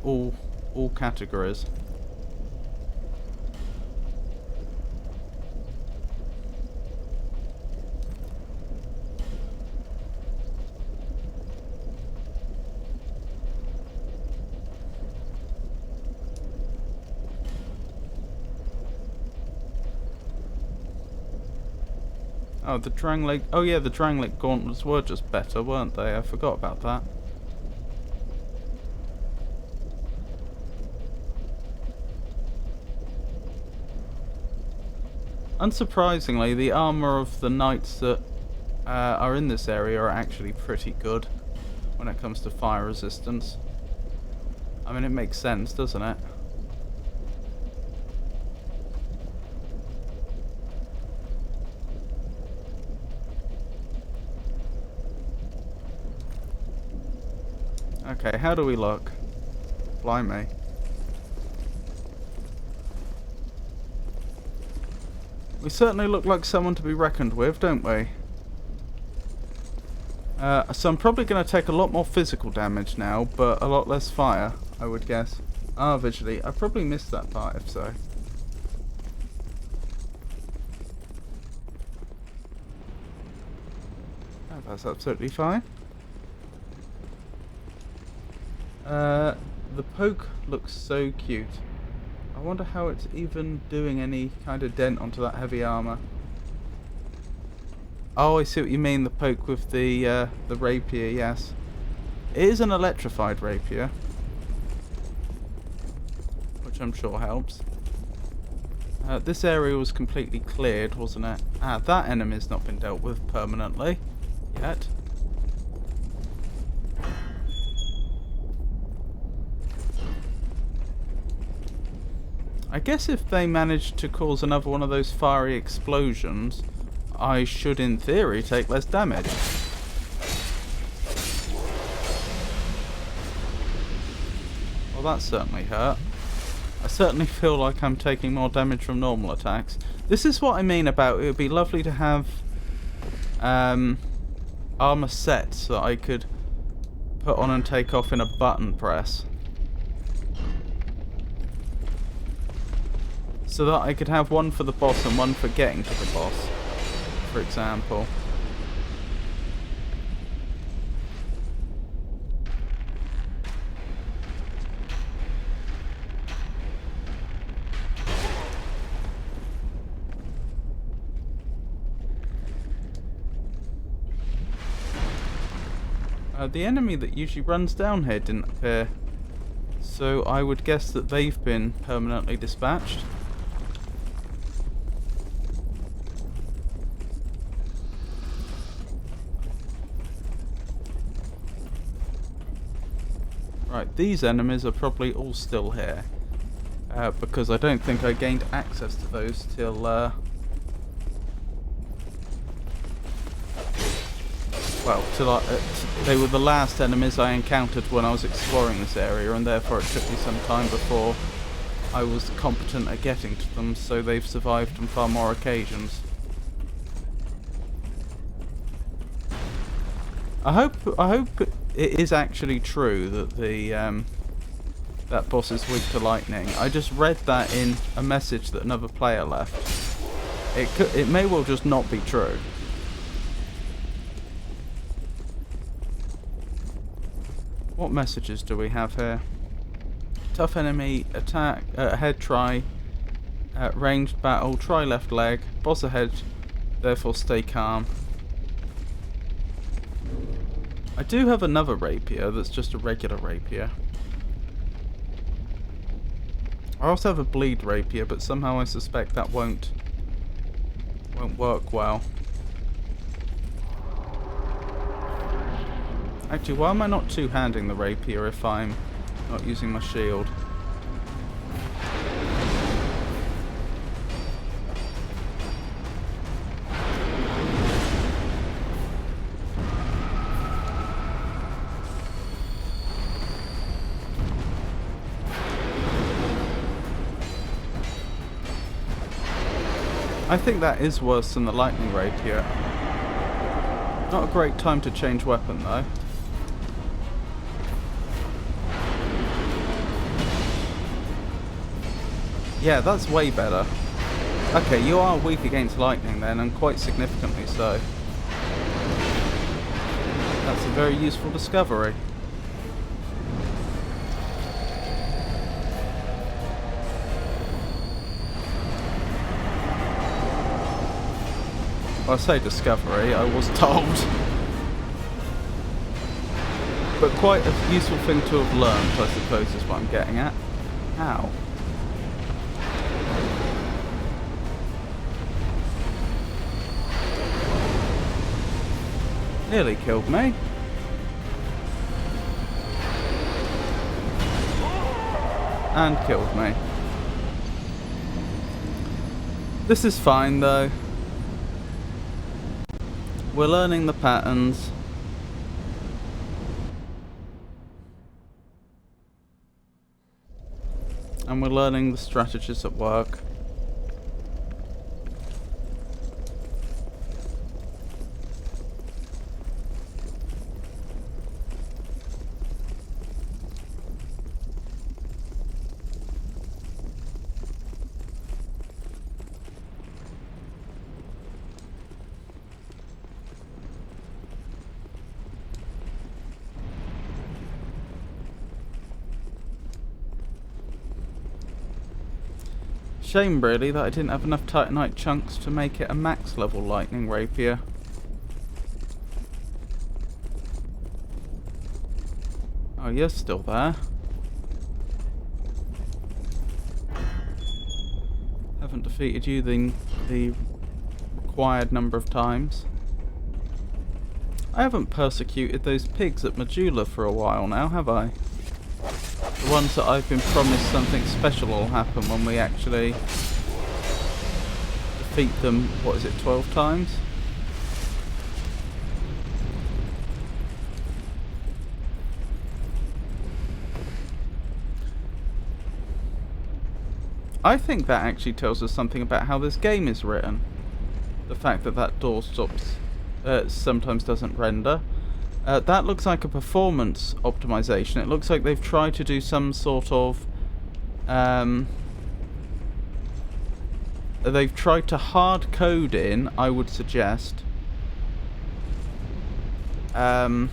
all categories. Oh, the Drangleic... Oh yeah, the Drangleic gauntlets were just better, weren't they? I forgot about that. Unsurprisingly, the armour of the knights that are in this area are actually pretty good when it comes to fire resistance. I mean, it makes sense, doesn't it? Okay, how do we look? Blimey. We certainly look like someone to be reckoned with, don't we? So I'm probably going to take a lot more physical damage now, but a lot less fire, I would guess. Ah, visually. I probably missed that part, if so. Oh, that's absolutely fine. The poke looks so cute. I wonder how it's even doing any kind of dent onto that heavy armor. Oh, I see what you mean, the poke with the rapier, yes. It is an electrified rapier, which I'm sure helps. This area was completely cleared, wasn't it? Ah, that enemy's not been dealt with permanently yet. I guess if they manage to cause another one of those fiery explosions, I should in theory take less damage. Well, that certainly hurt. I certainly feel like I'm taking more damage from normal attacks. This is what I mean about it would be lovely to have armor sets that I could put on and take off in a button press. So that I could have one for the boss and one for getting to the boss, for example. The enemy that usually runs down here didn't appear, so I would guess that they've been permanently dispatched. Right, these enemies are probably all still here, because I don't think I gained access to those till they were the last enemies I encountered when I was exploring this area, and therefore it took me some time before I was competent at getting to them, so they've survived on far more occasions. I hope it is actually true that the that boss is weak to lightning. I just read that in a message that another player left. It may well just not be true. What messages do we have here? Tough enemy, attack, ahead try, ranged battle, try left leg, boss ahead, therefore stay calm. I do have another rapier that's just a regular rapier. I also have a bleed rapier, but somehow I suspect that won't work well. Actually, why am I not two-handing the rapier if I'm not using my shield? I think that is worse than the lightning rapier. Not a great time to change weapon though. Yeah, that's way better. Okay, you are weak against lightning then, and quite significantly so. That's a very useful discovery. Well, I say discovery, I was told. But quite a useful thing to have learned, I suppose, is what I'm getting at. How? Nearly killed me. And killed me. This is fine though. We're learning the patterns. And we're learning the strategies at work. Shame really that I didn't have enough Titanite chunks to make it a max level lightning rapier. Oh, you're still there. Haven't defeated you the required number of times. I haven't persecuted those pigs at Majula for a while now, have I? The ones that I've been promised something special will happen when we actually defeat them, what is it, 12 times? I think that actually tells us something about how this game is written. The fact that that door stops, sometimes doesn't render. That looks like a performance optimization. It looks like they've tried to do some sort of... they've tried to hard code in, I would suggest, a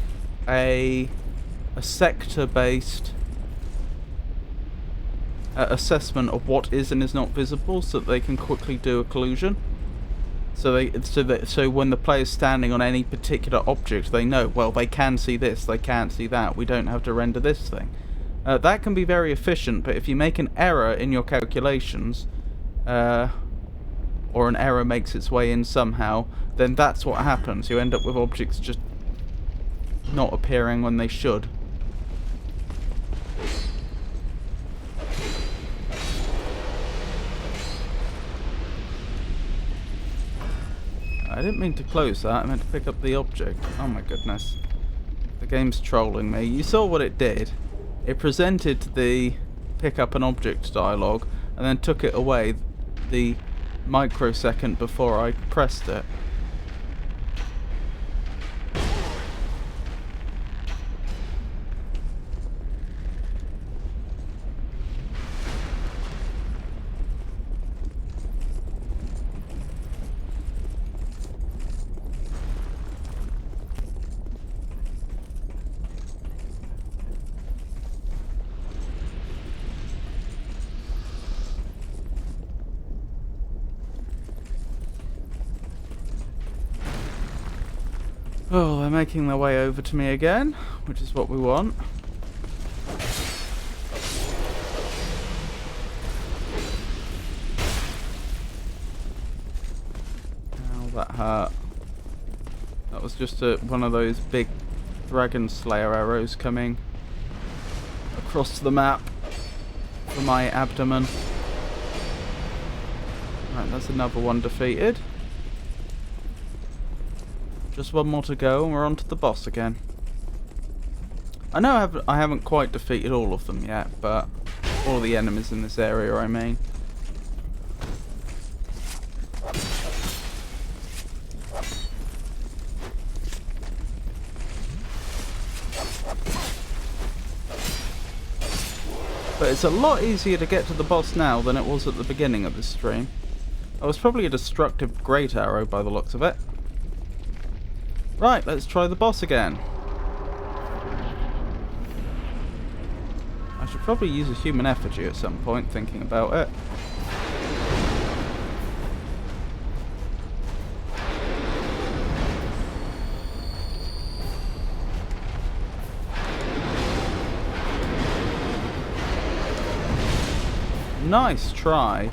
sector-based assessment of what is and is not visible, so that they can quickly do occlusion. So when the player's standing on any particular object, they know, well, they can see this, they can't see that, we don't have to render this thing. That can be very efficient, but if you make an error in your calculations, or an error makes its way in somehow, then that's what happens. You end up with objects just not appearing when they should. I didn't mean to close that, I meant to pick up the object. Oh my goodness. The game's trolling me. You saw what it did. It presented the pick up an object dialogue and then took it away the microsecond before I pressed it. Oh, they're making their way over to me again, which is what we want. Ow, that hurt. That was just one of those big Dragon Slayer arrows coming across the map for my abdomen. Right, that's another one defeated. Just one more to go and we're on to the boss again. I know I haven't quite defeated all of them yet, but all the enemies in this area, I mean. But it's a lot easier to get to the boss now than it was at the beginning of this stream. It was probably a destructive great arrow by the looks of it. Right, let's try the boss again. I should probably use a human effigy at some point, thinking about it. Nice try.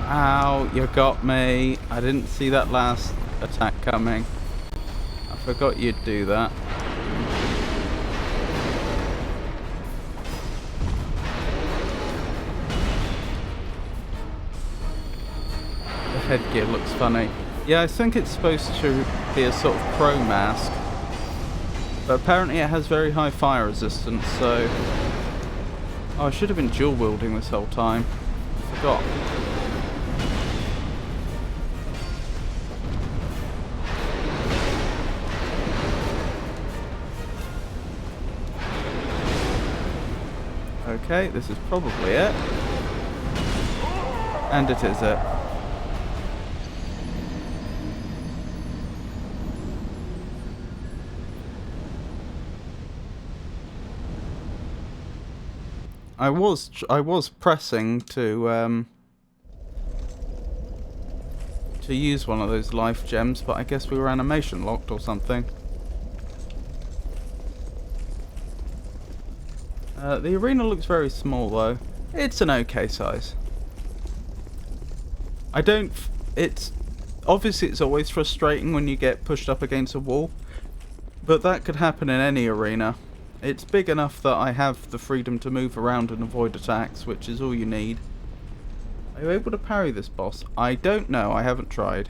Ow, you got me. I didn't see that last attack coming. I forgot you'd do that. The headgear looks funny. Yeah, I think it's supposed to be a sort of pro mask. But apparently it has very high fire resistance, so... Oh, I should have been dual wielding this whole time. I forgot. Okay, this is probably it. And it is it. I was pressing to use one of those life gems, but I guess we were animation locked or something. The arena looks very small though. It's an okay size. It's obviously it's always frustrating when you get pushed up against a wall, but that could happen in any arena. It's big enough that I have the freedom to move around and avoid attacks, which is all you need. Are you able to parry this boss? I don't know, I haven't tried.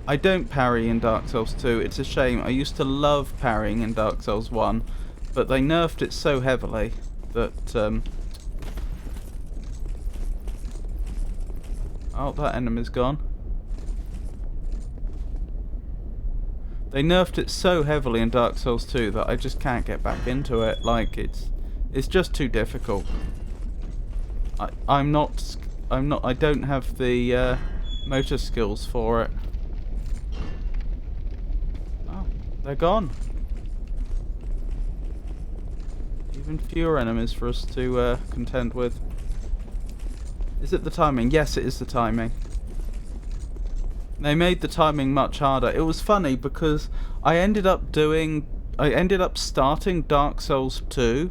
I don't parry in Dark Souls 2, it's a shame. I used to love parrying in Dark Souls 1, but they nerfed it so heavily that... Oh, that enemy's gone. They nerfed it so heavily in Dark Souls 2 that I just can't get back into it. Like, it's just too difficult. I don't have the motor skills for it. Oh, they're gone. Even fewer enemies for us to contend with. Is it the timing? Yes, it is the timing. They made the timing much harder. It was funny because I ended up starting Dark Souls 2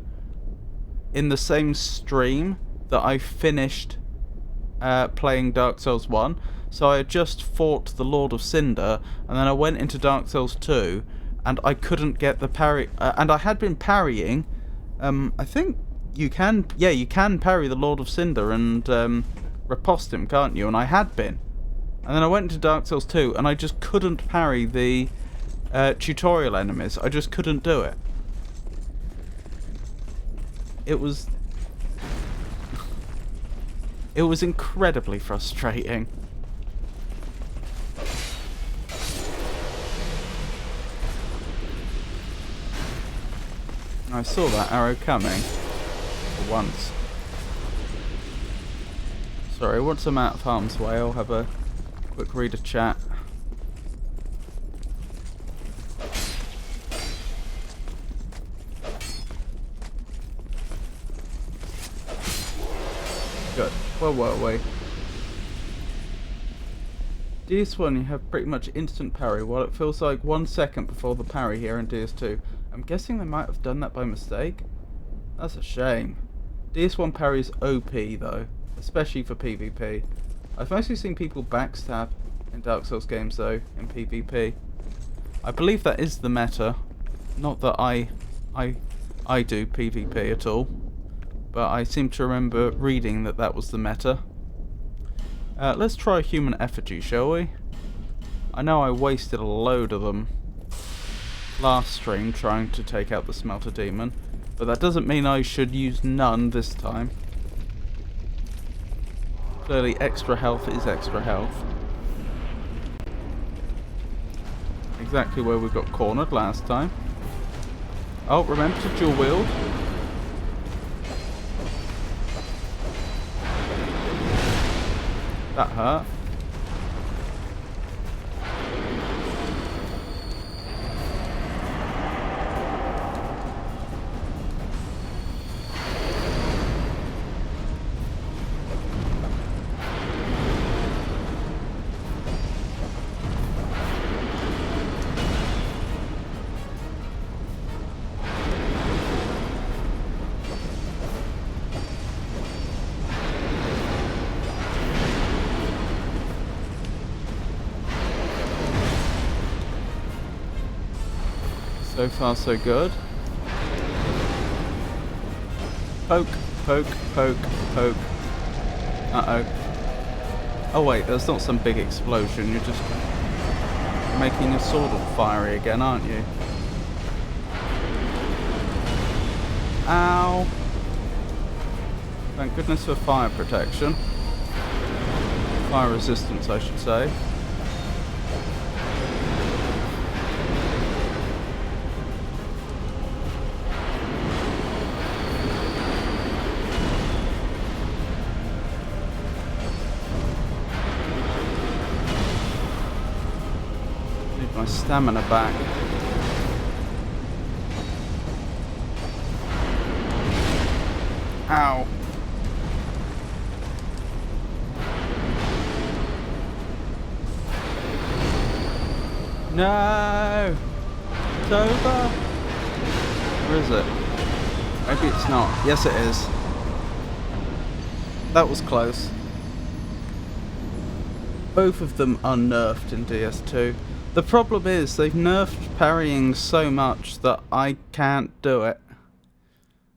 in the same stream that I finished playing Dark Souls 1. So I had just fought the Lord of Cinder, and then I went into Dark Souls 2, and I couldn't get the parry. And I had been parrying. I think you can parry the Lord of Cinder and riposte him, can't you? And I had been. And then I went into Dark Souls 2 and I just couldn't parry the tutorial enemies. I just couldn't do it. It was incredibly frustrating. I saw that arrow coming for once. Sorry, once I'm out of harm's way, I'll have a quick read of chat. Good. Where were we? DS1, you have pretty much instant parry, while it feels like 1 second before the parry here in DS2. I'm guessing they might have done that by mistake. That's a shame. DS1 parry's OP though, especially for PvP. I've mostly seen people backstab in Dark Souls games though, in PvP. I believe that is the meta. Not that I do PvP at all, but I seem to remember reading that that was the meta. Let's try human effigy, shall we? I know I wasted a load of them last stream trying to take out the smelter demon, but that doesn't mean I should use none this time. Clearly extra health is extra health. Exactly where we got cornered last time. Oh, remember to dual wield. That hurt. So far, so good. Poke, poke, poke, poke. Uh-oh. Oh wait, there's not some big explosion. You're just making your sword all fiery again, aren't you? Ow. Thank goodness for fire protection. Fire resistance, I should say. My stamina back. Ow. No! It's over! Where is it? Maybe it's not. Yes, it is. That was close. Both of them are nerfed in DS2. The problem is they've nerfed parrying so much that I can't do it.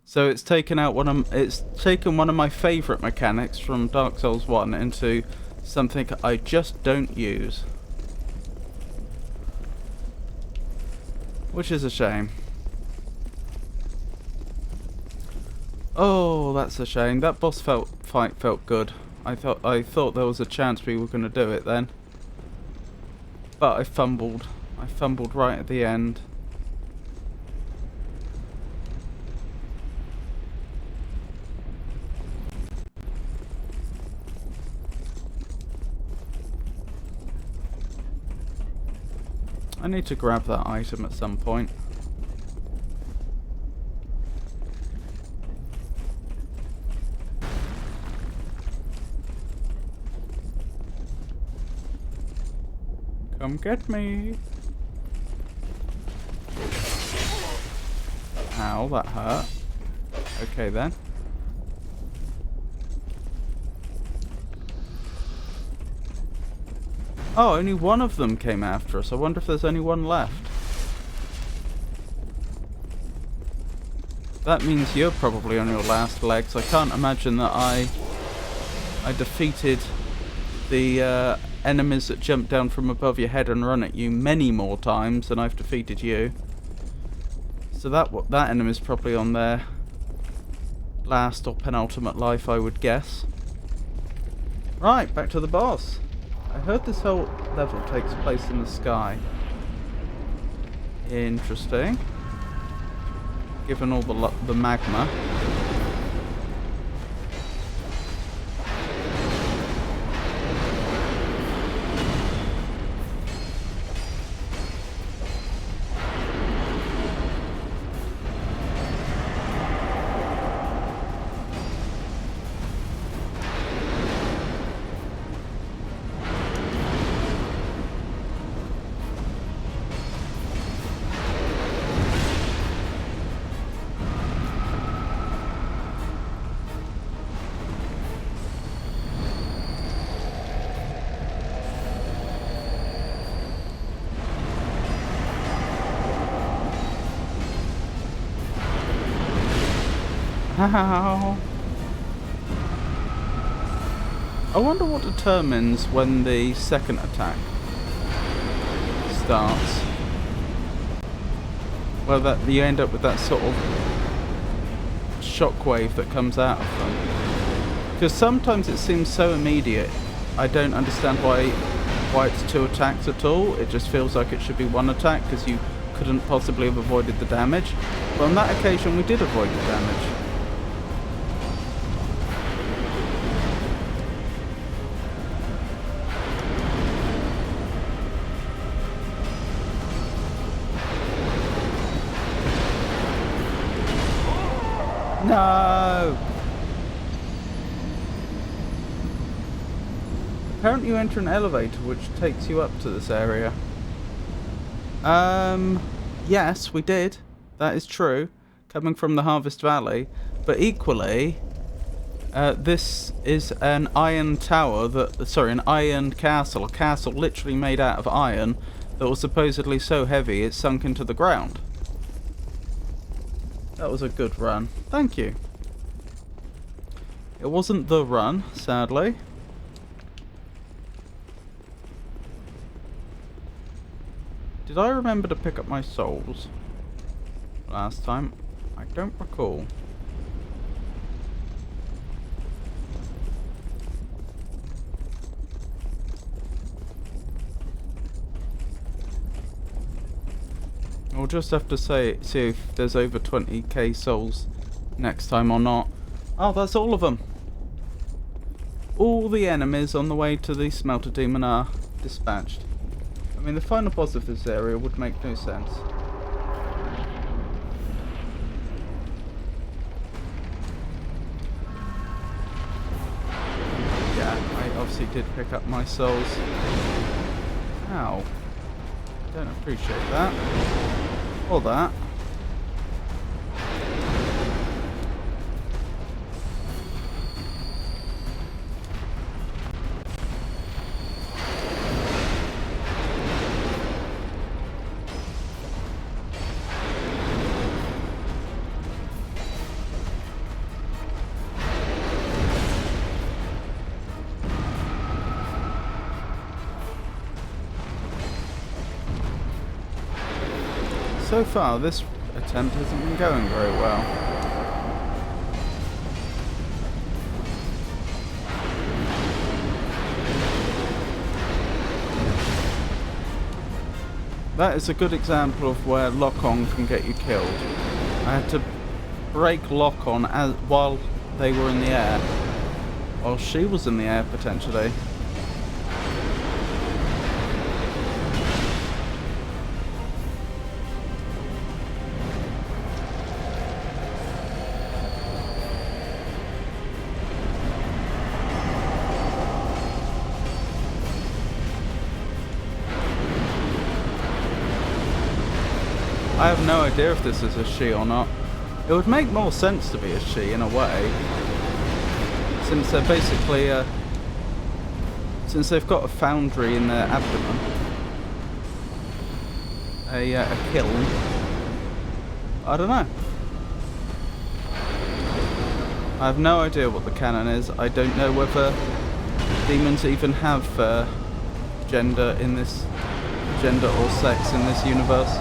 So it's taken out one of my favourite mechanics from Dark Souls 1 into something I just don't use. Which is a shame. Oh, that's a shame. That boss fight felt good. I thought there was a chance we were going to do it then. But I fumbled. I fumbled right at the end. I need to grab that item at some point. Come get me. Ow, that hurt. Okay then. Oh, only one of them came after us. I wonder if there's only one left. That means you're probably on your last legs. I can't imagine that I defeated the enemies that jump down from above your head and run at you many more times than I've defeated you. So that enemy's probably on their last or penultimate life, I would guess. Right, back to the boss. I heard this whole level takes place in the sky. Interesting. Given all the magma. Ow. I wonder what determines when the second attack starts. Well, that you end up with that sort of shockwave that comes out of them. Because sometimes it seems so immediate. I don't understand why it's two attacks at all. It just feels like it should be one attack because you couldn't possibly have avoided the damage. But on that occasion, we did avoid the damage. No! Apparently you enter an elevator which takes you up to this area. Yes, we did. That is true. Coming from the Harvest Valley. But equally, this is an iron tower an iron castle. A castle literally made out of iron that was supposedly so heavy it sunk into the ground. That was a good run. Thank you. It wasn't the run, sadly. Did I remember to pick up my souls last time? I don't recall. We'll just have to see if there's over 20k souls next time or not. Oh, that's all of them. All the enemies on the way to the Smelter Demon are dispatched. I mean, the final boss of this area would make no sense. Yeah, I obviously did pick up my souls. Ow. Don't appreciate that. Or that. So far, this attempt hasn't been going very well. That is a good example of where lock-on can get you killed. I had to break lock-on while they were in the air. While she was in the air, potentially. I have no idea if this is a she or not. It would make more sense to be a she in a way, since they're basically since they've got a foundry in their abdomen, a kiln. I don't know. I have no idea what the canon is. I don't know whether demons even have gender or sex in this universe.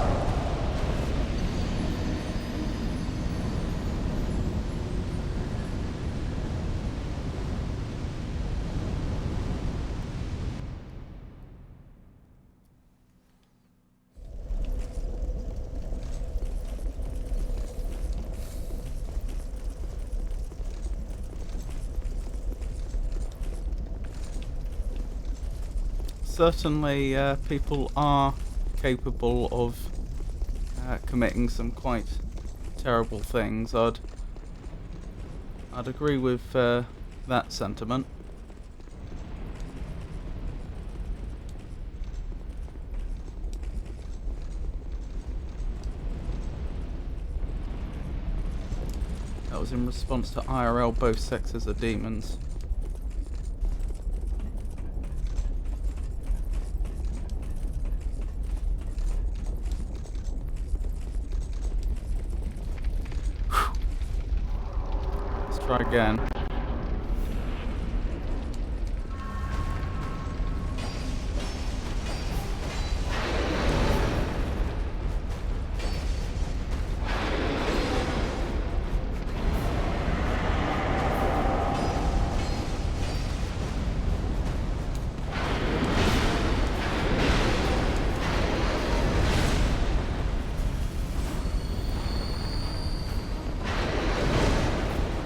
Certainly, people are capable of committing some quite terrible things. I'd agree with that sentiment. That was in response to IRL, both sexes are demons. Try again.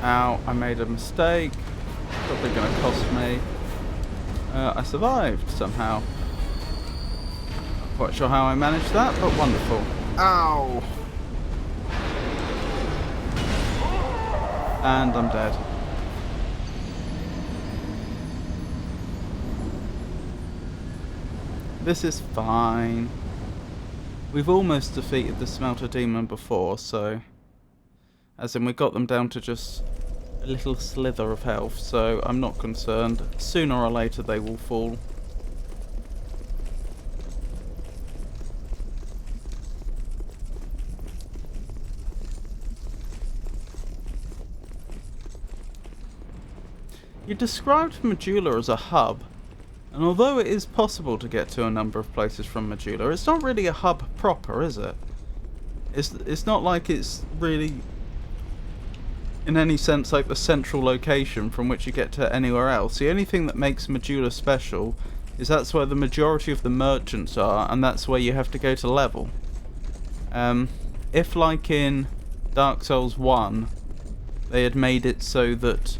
Ow, I made a mistake. Probably going to cost me. I survived somehow. Not quite sure how I managed that, but wonderful. Ow! And I'm dead. This is fine. We've almost defeated the Smelter Demon before, so... As in, we got them down to just a little slither of health, so I'm not concerned. Sooner or later they will fall. You described Majula as a hub, and although it is possible to get to a number of places from Majula, it's not really a hub proper, is it? It's not like it's really, in any sense, like the central location from which you get to anywhere else. The only thing that makes Majula special is that's where the majority of the merchants are, and that's where you have to go to level. If, like in Dark Souls 1, they had made it so that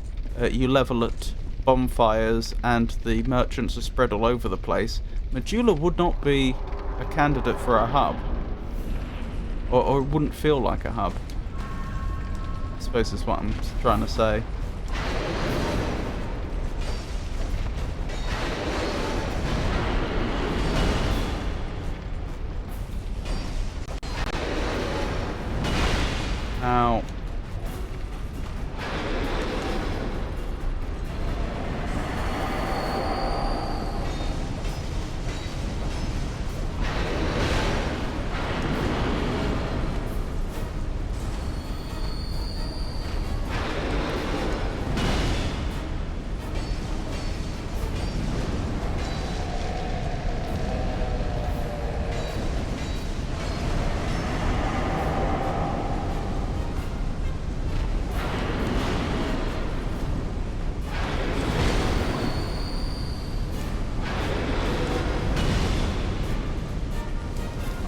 you level at bonfires and the merchants are spread all over the place, Majula would not be a candidate for a hub. Or it wouldn't feel like a hub. I suppose that's what I'm trying to say. Ow.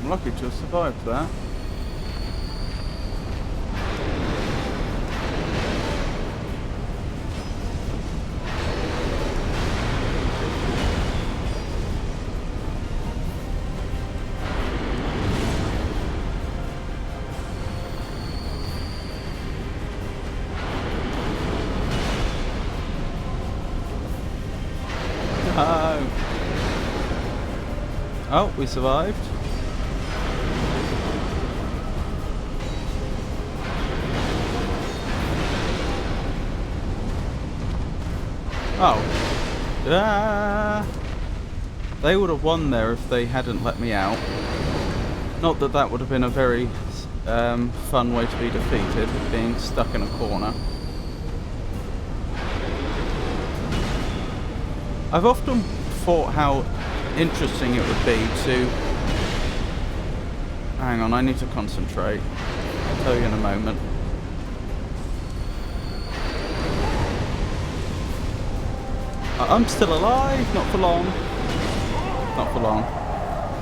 I'm lucky to have survived that. No. Oh, we survived. Oh. Ah. They would have won there if they hadn't let me out. Not that that would have been a very fun way to be defeated, being stuck in a corner. I've often thought how interesting it would be to... Hang on, I need to concentrate. I'll tell you in a moment. I'm still alive, not for long. Not for long.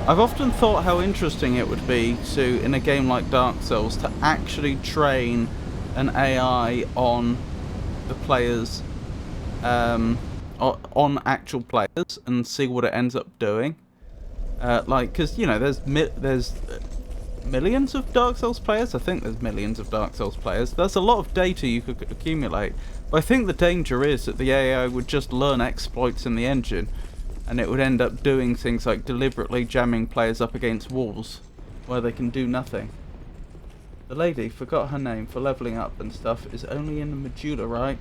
I've often thought how interesting it would be to, in a game like Dark Souls, to actually train an AI on the players, on actual players, and see what it ends up doing. Like, because, you know, there's millions of Dark Souls players. I think there's millions of Dark Souls players. There's a lot of data you could accumulate. But I think the danger is that the AI would just learn exploits in the engine, and it would end up doing things like deliberately jamming players up against walls where they can do nothing. The lady, forgot her name, for leveling up and stuff, is only in the Majula, right?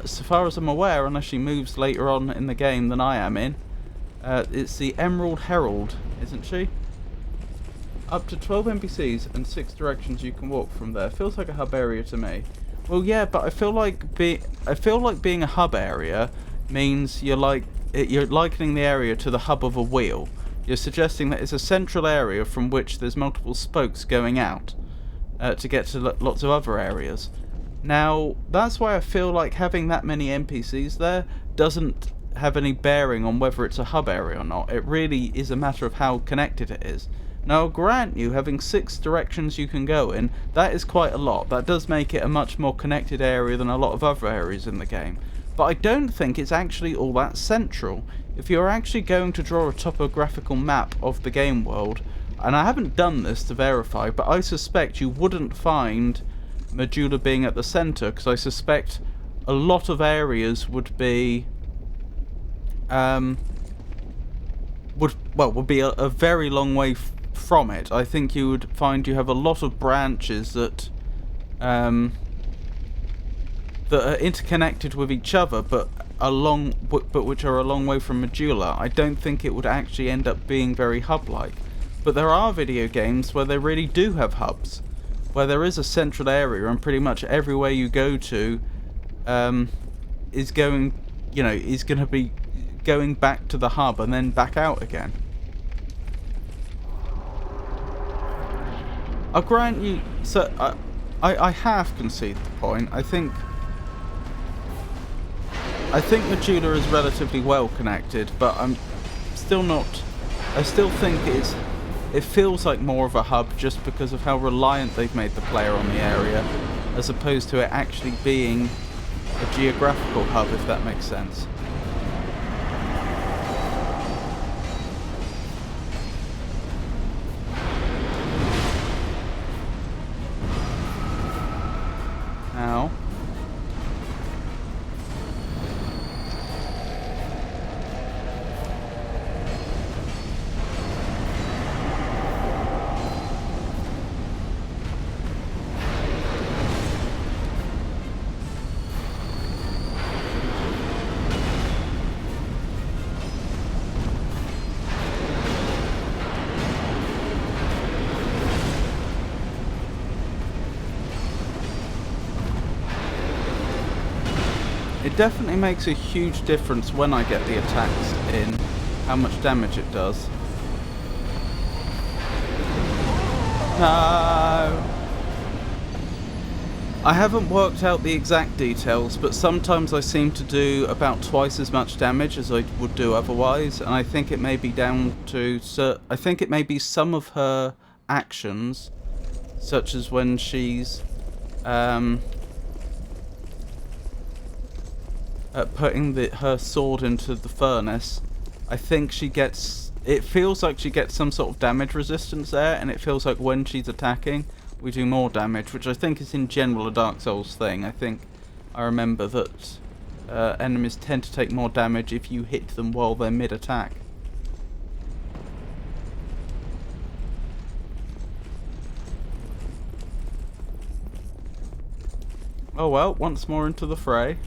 So far as I'm aware, unless she moves later on in the game than I am in, it's the Emerald Herald, isn't she? Up to 12 NPCs and 6 directions you can walk from there. Feels like a hub area to me. Well, yeah, but I feel like being a hub area means you're likening the area to the hub of a wheel. You're suggesting that it's a central area from which there's multiple spokes going out to get to lots of other areas. Now, that's why I feel like having that many NPCs there doesn't have any bearing on whether it's a hub area or not. It really is a matter of how connected it is. Now, I'll grant you, having 6 directions you can go in, that is quite a lot. That does make it a much more connected area than a lot of other areas in the game. But I don't think it's actually all that central. If you're actually going to draw a topographical map of the game world, and I haven't done this to verify, but I suspect you wouldn't find Medulla being at the centre, because I suspect a lot of areas would be would be a very long way from it. I think you would find you have a lot of branches that that are interconnected with each other, but which are a long way from Medulla. I don't think it would actually end up being very hub-like. But there are video games where they really do have hubs, where there is a central area and pretty much everywhere you go to is going to be going back to the hub and then back out again. I'll grant you, so I have conceded the point. I think Medulla is relatively well connected, but I'm still not. I still think it feels like more of a hub just because of how reliant they've made the player on the area, as opposed to it actually being a geographical hub, if that makes sense. Now, it definitely makes a huge difference when I get the attacks in, how much damage it does. No! I haven't worked out the exact details, but sometimes I seem to do about twice as much damage as I would do otherwise, and I think it may be down to... I think it may be some of her actions, such as when she's... putting her sword into the furnace. I think she gets... It feels like she gets some sort of damage resistance there, and it feels like when she's attacking, we do more damage, which I think is in general a Dark Souls thing. I think I remember that enemies tend to take more damage if you hit them while they're mid-attack. Oh well, once more into the fray.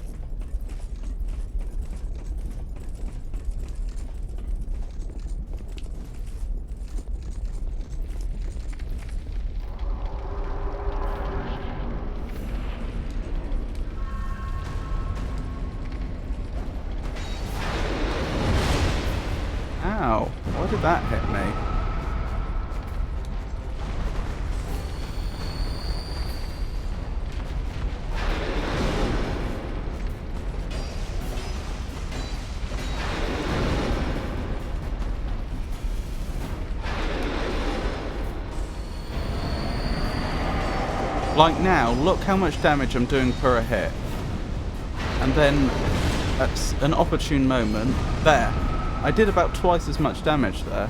Ow, why did that hit me? Like now, look how much damage I'm doing per hit. And then, at an opportune moment, there. I did about twice as much damage there.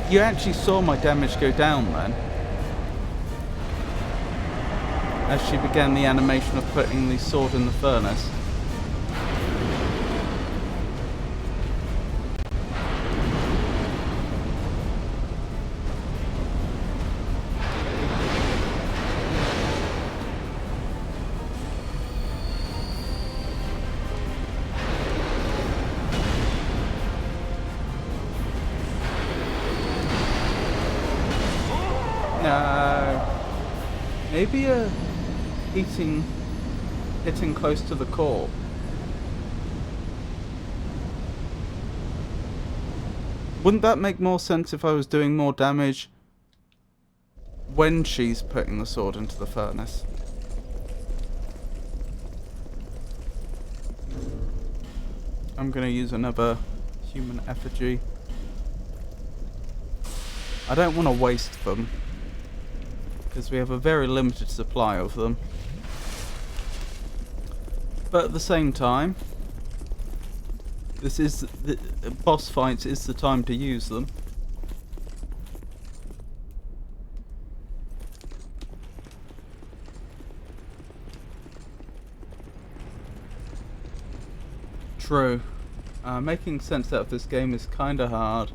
You actually saw my damage go down then, as she began the animation of putting the sword in the furnace. No. Maybe hitting close to the core. Wouldn't that make more sense if I was doing more damage when she's putting the sword into the furnace? I'm gonna use another human effigy. I don't want to waste them, because we have a very limited supply of them. But at the same time, This is the boss fights is the time to use them. True. Making sense out of this game is kind of hard.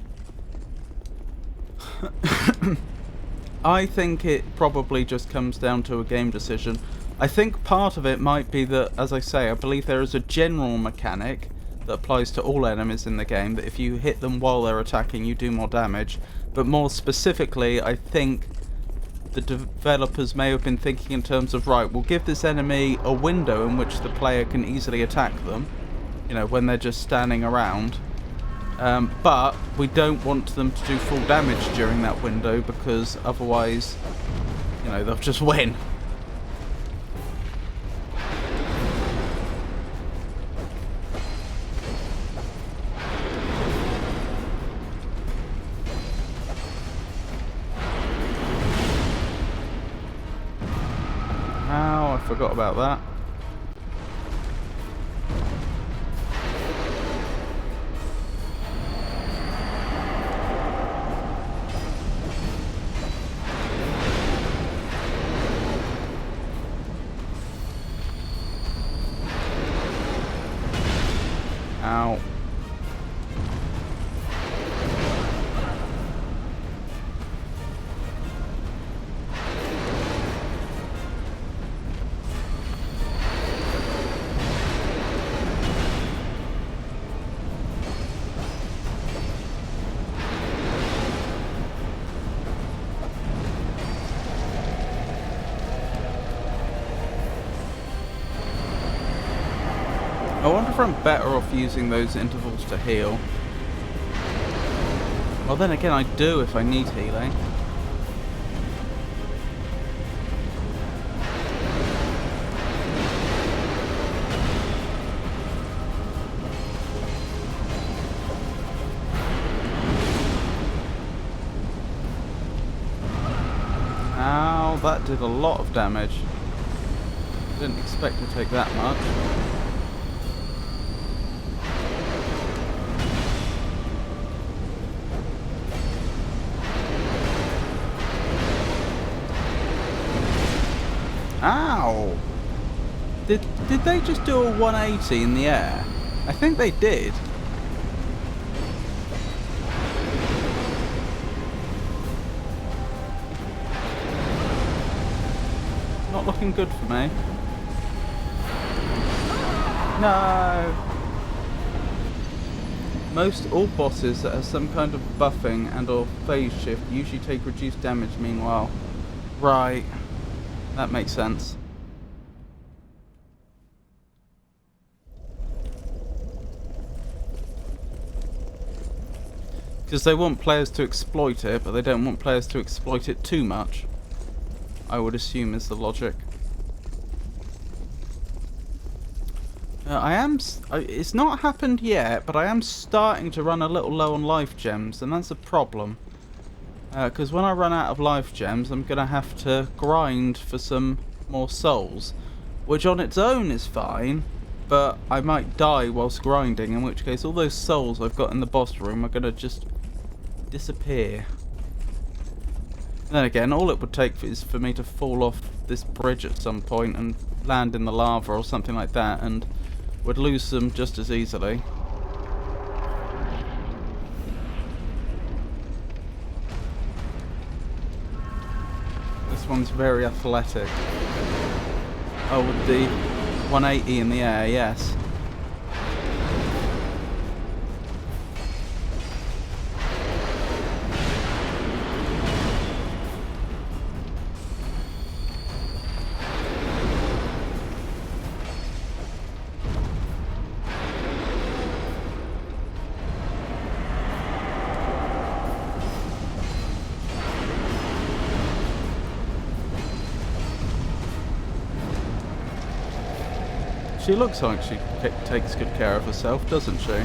I think it probably just comes down to a game decision. I think part of it might be that, as I say, I believe there is a general mechanic that applies to all enemies in the game, that if you hit them while they're attacking, you do more damage. But more specifically, I think the developers may have been thinking in terms of, right, we'll give this enemy a window in which the player can easily attack them, you know, when they're just standing around. But we don't want them to do full damage during that window, because otherwise, you know, they'll just win. Ow, I forgot about that. Ow. I wonder if I'm better off using those intervals to heal. Well, then again, I do if I need healing. Ow, that did a lot of damage. Didn't expect to take that much. Ow! Did they just do a 180 in the air? I think they did. Not looking good for me. No! Most all bosses that have some kind of buffing and or phase shift usually take reduced damage meanwhile. Right. That makes sense. Because they want players to exploit it, but they don't want players to exploit it too much, I would assume is the logic. It's not happened yet, but I am starting to run a little low on life gems, and that's a problem. Because when I run out of life gems, I'm going to have to grind for some more souls, which on its own is fine, but I might die whilst grinding, in which case all those souls I've got in the boss room are going to just disappear. And then again, all it would take is for me to fall off this bridge at some point and land in the lava or something like that, and would lose them just as easily. This one's very athletic. Oh, with the 180 in the air, yes. She looks like she takes good care of herself, doesn't she?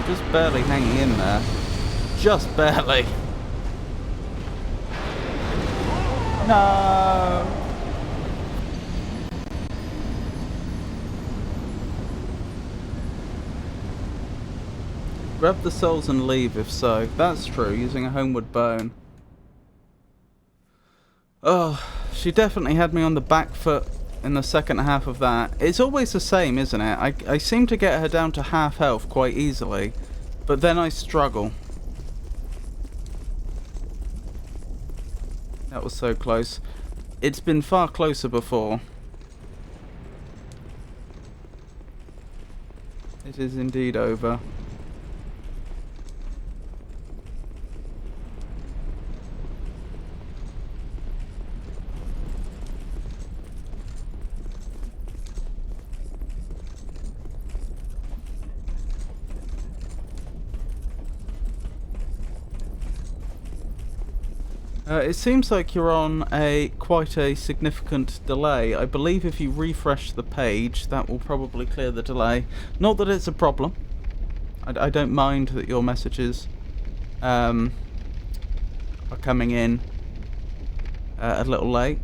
I'm just barely hanging in there. Just barely. No! Grab the souls and leave if so. That's true, using a homeward bone. Oh, she definitely had me on the back foot in the second half of that. It's always the same, isn't it? I seem to get her down to half health quite easily, but then I struggle. That was so close. It's been far closer before. It is indeed over. It seems like you're on quite a significant delay. I believe if you refresh the page, that will probably clear the delay. Not that it's a problem. I don't mind that your messages are coming in a little late.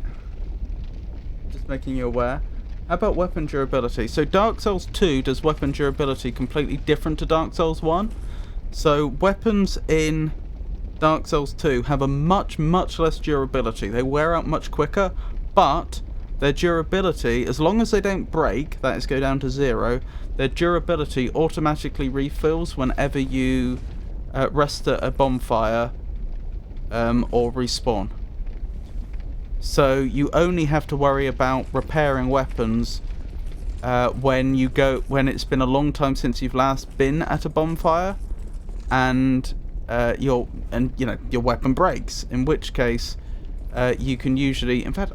Just making you aware. How about weapon durability? So Dark Souls 2 does weapon durability completely different to Dark Souls 1. So weapons in Dark Souls 2 have a much less durability. They wear out much quicker, but their durability, as long as they don't break, that is go down to 0, their durability automatically refills whenever you rest at a bonfire or respawn. So you only have to worry about repairing weapons when it's been a long time since you've last been at a bonfire, and your weapon breaks, in which case you can usually, in fact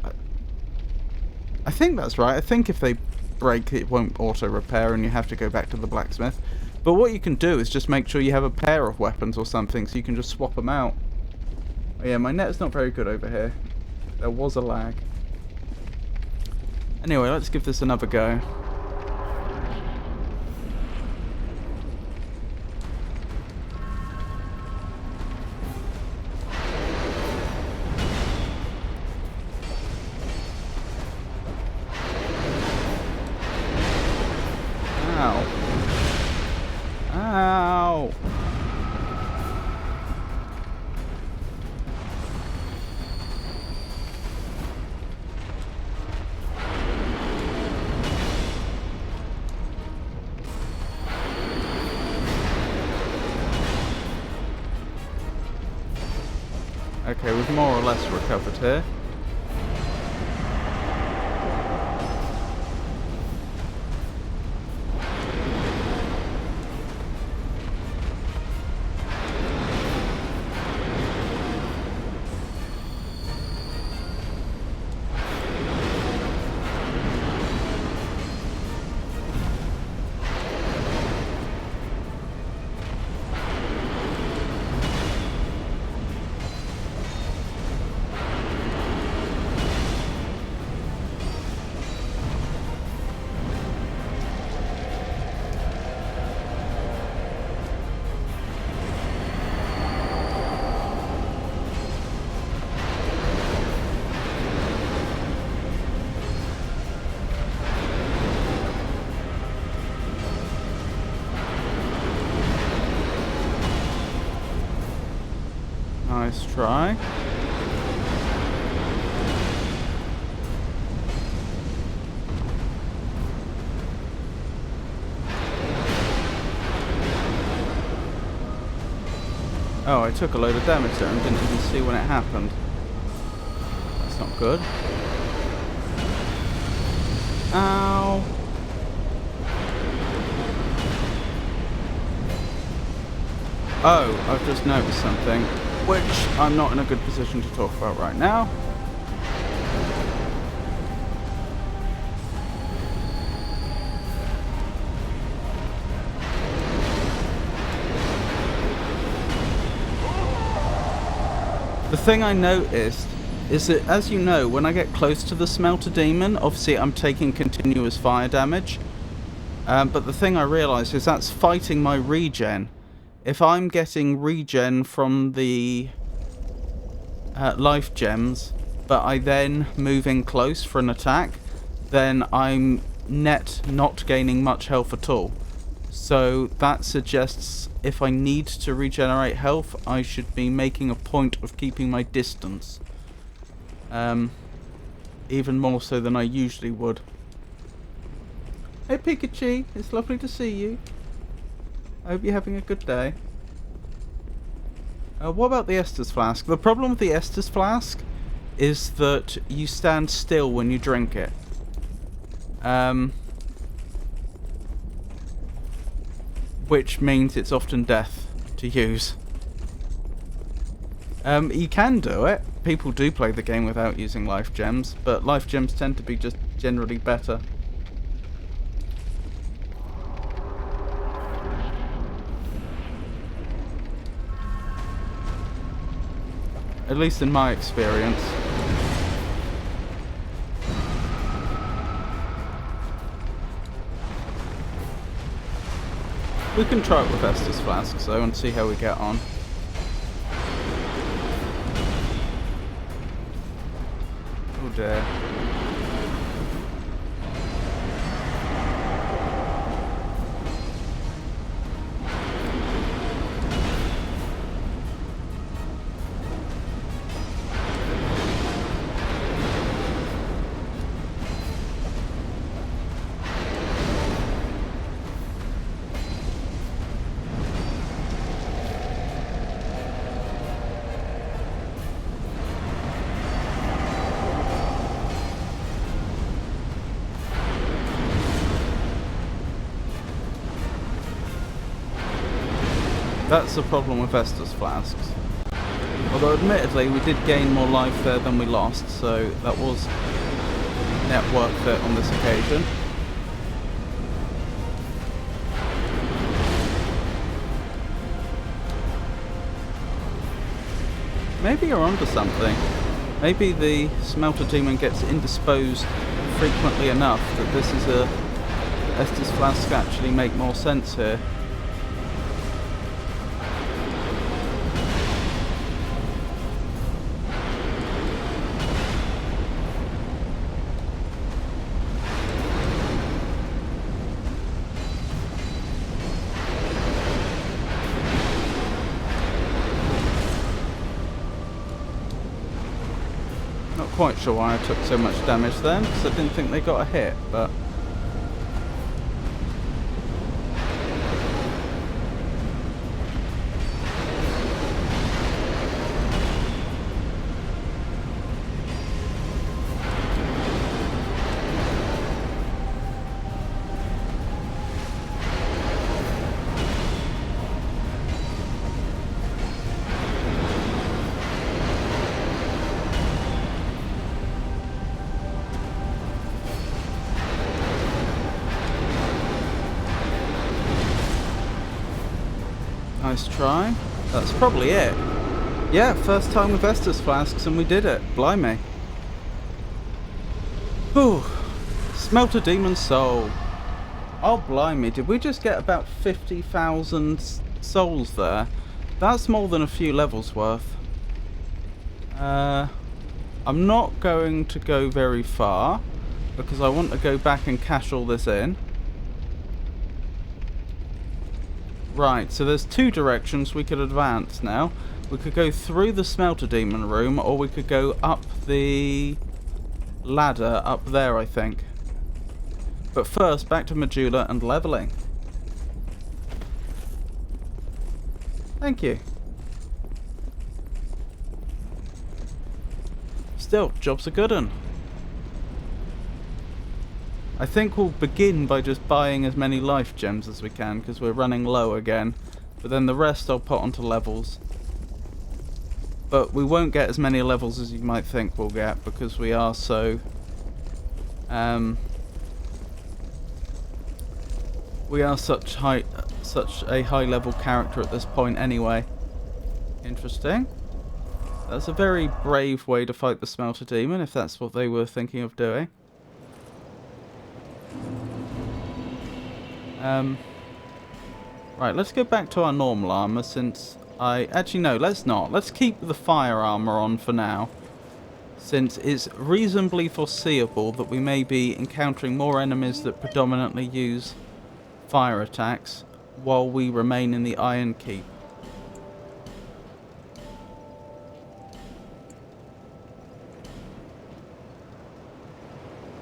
I think that's right, I think if they break it won't auto repair and you have to go back to the blacksmith. But what you can do is just make sure you have a pair of weapons or something so you can just swap them out. Oh yeah, my net's not very good over here. There was a lag. Anyway, let's give this another go. Ow. Okay, we've more or less recovered here. Nice try. Oh, I took a load of damage there and didn't even see when it happened. That's not good. Ow. Oh, I've just noticed something, which I'm not in a good position to talk about right now. The thing I noticed is that, as you know, when I get close to the Smelter Demon, obviously I'm taking continuous fire damage. But the thing I realised is that's fighting my regen. if I'm getting regen from the life gems, but I then move in close for an attack, then I'm net not gaining much health at all. So that suggests if I need to regenerate health, I should be making a point of keeping my distance. Even more so than I usually would. Hey Pikachu, it's lovely to see you. I hope you're having a good day. What about the Estus Flask? The problem with the Estus Flask is that you stand still when you drink it. Which means it's often death to use. You can do it. People do play the game without using life gems, but life gems tend to be just generally better. At least in my experience. We can try it with Estus Flasks though and see how we get on. Oh dear. That's the problem with Estus Flasks. Although admittedly we did gain more life there than we lost, so that was net worth it on this occasion. Maybe you're onto something. Maybe the Smelter Demon gets indisposed frequently enough that this is a Estus Flask actually make more sense here. Not quite sure why I took so much damage then, because I didn't think they got a hit, but... Nice try. That's probably it. Yeah, first time with Estus Flasks and we did it. Blimey. Whew. Smelter Demon Soul. Oh blimey, did we just get about 50,000 souls there? That's more than a few levels worth. I'm not going to go very far because I want to go back and cash all this in. Right, so there's two directions we could advance now. We could go through the Smelter Demon room, or we could go up the ladder up there, I think. But first, back to Majula and leveling. Thank you. Still, job's a good one. I think we'll begin by just buying as many life gems as we can, because we're running low again. But then the rest I'll put onto levels. But we won't get as many levels as you might think we'll get, because we are so... we are such a high level character at this point anyway. Interesting. That's a very brave way to fight the Smelter Demon, if that's what they were thinking of doing. Right, let's go back to our normal armor since actually, no, let's not. Let's keep the fire armor on for now, since it's reasonably foreseeable that we may be encountering more enemies that predominantly use fire attacks while we remain in the Iron Keep.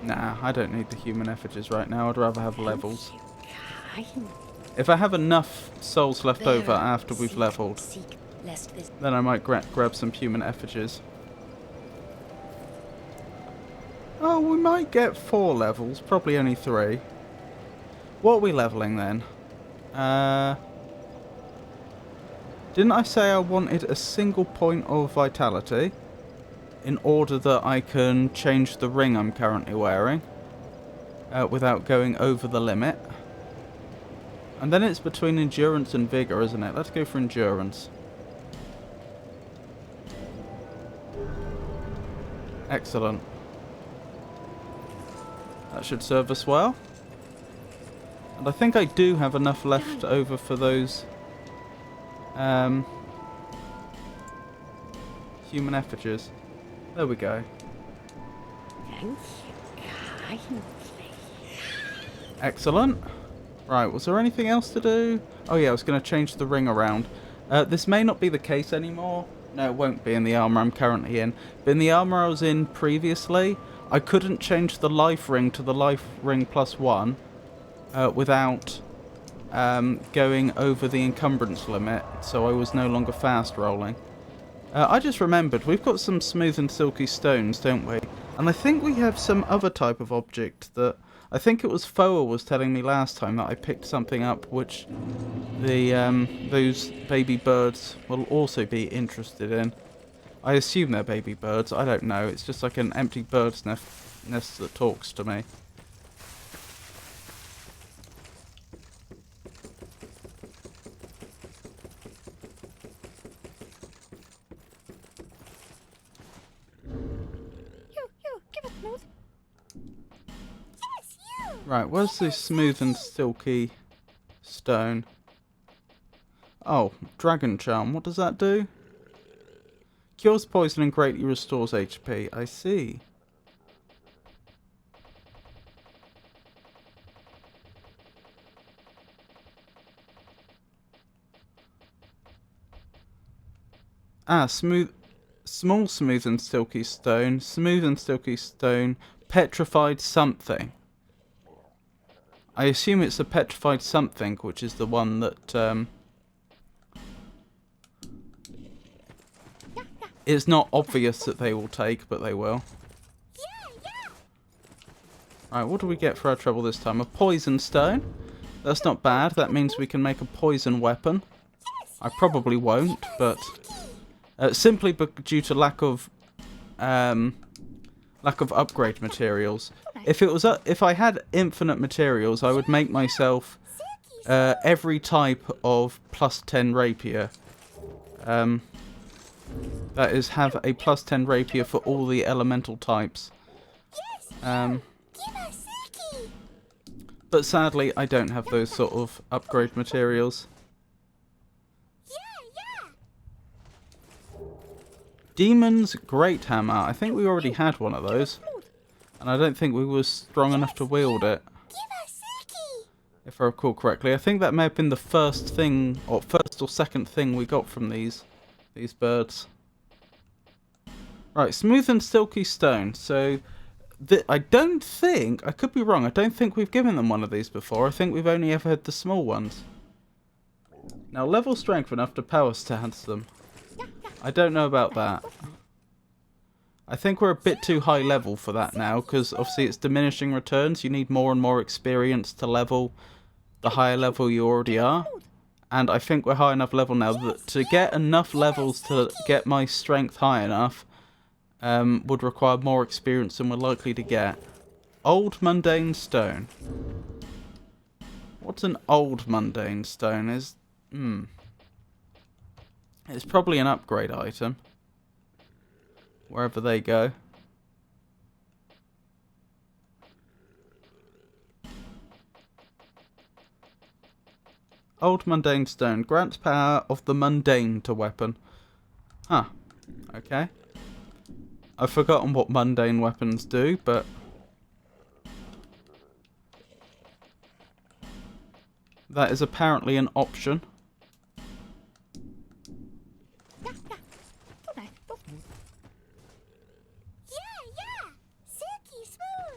Nah, I don't need the human effigies right now. I'd rather have levels. If I have enough souls left over after we've leveled, then I might grab some human effigies. Oh, we might get 4 levels. Probably only 3. What are we leveling then? Didn't I say I wanted a single point of vitality in order that I can change the ring I'm currently wearing without going over the limit? And then it's between endurance and vigor, isn't it? Let's go for endurance. Excellent. That should serve us well. And I think I do have enough left over for those human effigies. There we go. Excellent. Right, was there anything else to do? Oh yeah, I was going to change the ring around. This may not be the case anymore. No, it won't be in the armor I'm currently in. But in the armor I was in previously, I couldn't change the life ring to the life ring +1 without going over the encumbrance limit, so I was no longer fast rolling. I just remembered, we've got some smooth and silky stones, don't we? And I think we have some other type of object that... I think it was Foa was telling me last time that I picked something up which the those baby birds will also be interested in. I assume they're baby birds, I don't know, it's just like an empty bird's nest that talks to me. Right, where's the smooth and silky stone? Oh, dragon charm. What does that do? Cures poison and greatly restores HP. I see. Ah, small, smooth and silky stone. Smooth and silky stone. Petrified something. I assume it's a petrified something, which is the one that it's not obvious that they will take, but they will. Right, what do we get for our trouble this time? A poison stone. That's not bad. That means we can make a poison weapon. I probably won't, but simply due to lack of upgrade materials. If I had infinite materials, I would make myself every type of +10 rapier. That is, have a +10 rapier for all the elemental types. But sadly, I don't have those sort of upgrade materials. Demon's Great Hammer. I think we already had one of those. And I don't think we were strong enough to wield it. If I recall correctly. I think that may have been the first thing, or first or second thing we got from these birds. Right, smooth and silky stone. So, I don't think, I could be wrong, I don't think we've given them one of these before. I think we've only ever had the small ones. Now, level strength enough to power stance them. I don't know about that. I think we're a bit too high level for that now, because obviously it's diminishing returns. You need more and more experience to level the higher level you already are. And I think we're high enough level now that to get enough levels to get my strength high enough would require more experience than we're likely to get. Old Mundane Stone. What's an Old Mundane Stone? It's probably an upgrade item. Wherever they go. Old mundane stone. Grants power of the mundane to weapon. Huh. Okay. I've forgotten what mundane weapons do, but... that is apparently an option.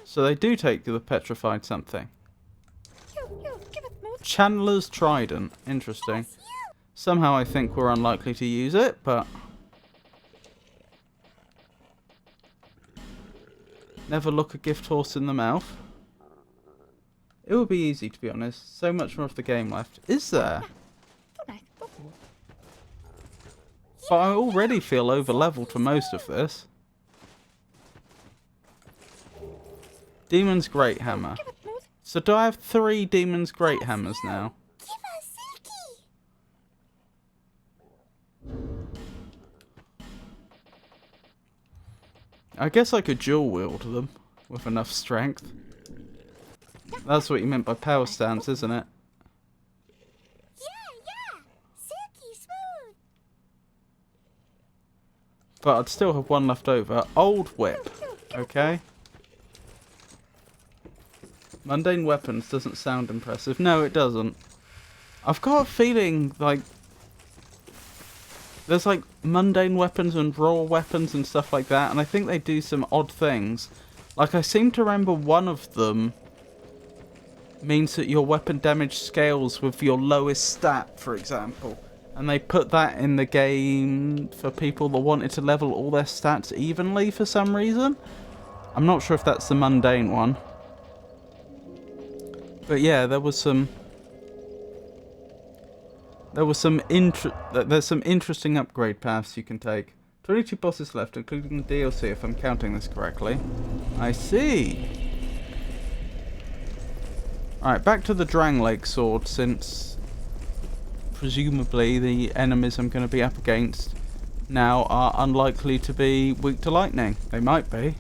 So they do take the petrified something. Chandler's Trident. Interesting. Somehow I think we're unlikely to use it, but... never look a gift horse in the mouth. It would be easy, to be honest. So much more of the game left. Is there? But I already feel over-leveled for most of this. Demon's Great Hammer. So do I have 3 Demon's Great Hammers now? I guess I could dual wield them with enough strength. That's what you meant by power stance, isn't it? But I'd still have one left over. Old Whip. Okay. Mundane weapons doesn't sound impressive. No, it doesn't. I've got a feeling like there's like mundane weapons and raw weapons and stuff like that, and I think they do some odd things. Like I seem to remember one of them means that your weapon damage scales with your lowest stat, for example. And they put that in the game for people that wanted to level all their stats evenly for some reason. I'm not sure if that's the mundane one. But yeah, there's some interesting upgrade paths you can take. 22 bosses left, including the DLC, if I'm counting this correctly. I see. Alright, back to the Drang Lake sword, since presumably the enemies I'm going to be up against now are unlikely to be weak to lightning. They might be.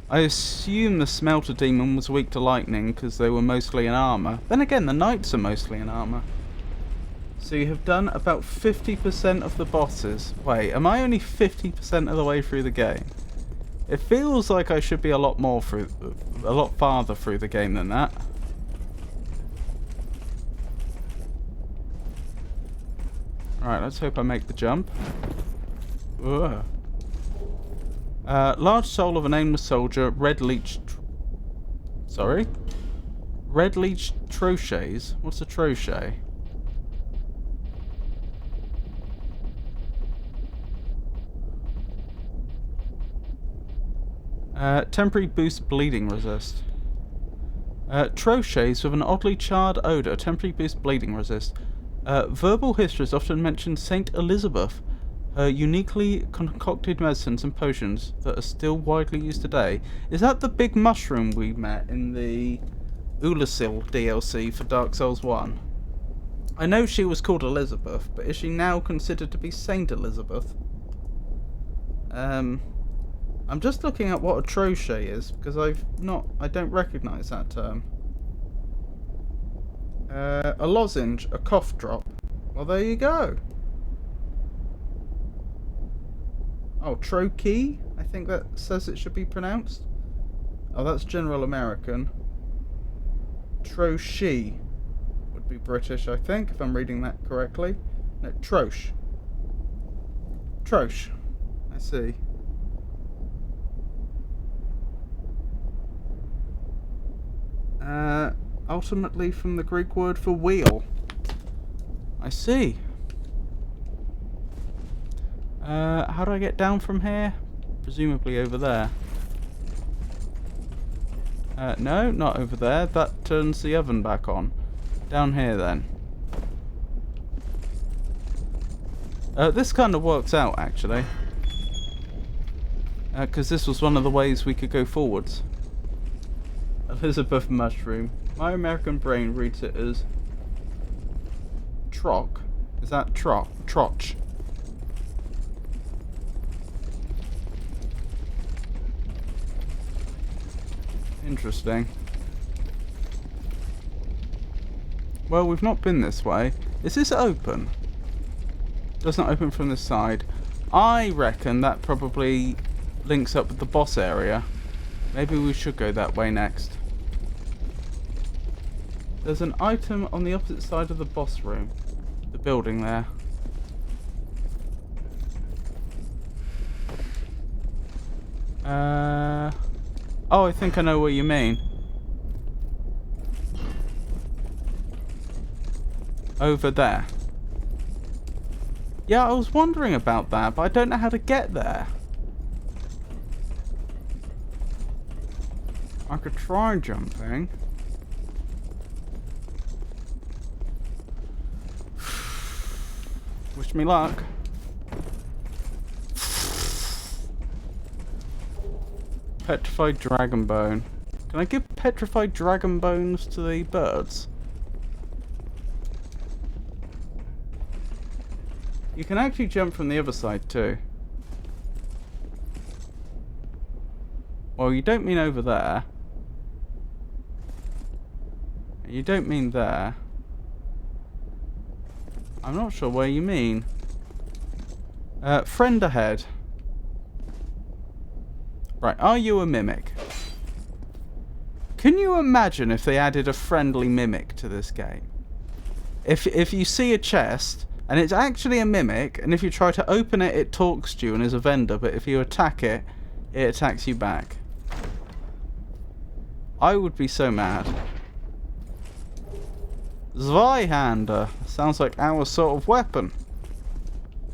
I assume the Smelter Demon was weak to lightning because they were mostly in armour. Then again, the Knights are mostly in armour. So you have done about 50% of the bosses. Wait, am I only 50% of the way through the game? It feels like I should be a lot farther through the game than that. Alright, let's hope I make the jump. Ugh. Large soul of a nameless soldier, Red Leech... Sorry? Red Leech Trochets? What's a Trochet? Temporary boost bleeding resist. Trochets with an oddly charred odour, temporary boost bleeding resist. Verbal histories often mention Saint Elizabeth. Her uniquely concocted medicines and potions that are still widely used today. Is that the big mushroom we met in the Ulasil DLC for Dark Souls 1? I know she was called Elizabeth, but is she now considered to be Saint Elizabeth? I'm just looking at what a Trochet is, because I don't recognise that term. A lozenge, a cough drop. Well, there you go. Oh, Trochee? I think that says it should be pronounced. Oh, that's General American. Trochee would be British, I think, if I'm reading that correctly. No, Troche. Troche. I see. Ultimately from the Greek word for wheel. I see. How do I get down from here? Presumably over there. No, not over there. That turns the oven back on. Down here then. This kind of works out actually. Because this was one of the ways we could go forwards. Elizabeth Mushroom. My American brain reads it as Troc. Is that Troch? Interesting. Well, we've not been this way. Is this open? Doesn't open from this side. I reckon that probably links up with the boss area. Maybe we should go that way next. There's an item on the opposite side of the boss room. The building there. Oh, I think I know what you mean. Over there. Yeah, I was wondering about that, but I don't know how to get there. I could try jumping. Wish me luck. Petrified dragon bone. Can I give petrified dragon bones to the birds? You can actually jump from the other side too. Well, you don't mean over there. You don't mean there. I'm not sure where you mean. Friend ahead. Right, are you a mimic? Can you imagine if they added a friendly mimic to this game? If you see a chest, and it's actually a mimic, and if you try to open it, it talks to you and is a vendor, but if you attack it, it attacks you back. I would be so mad. Zweihander. Sounds like our sort of weapon.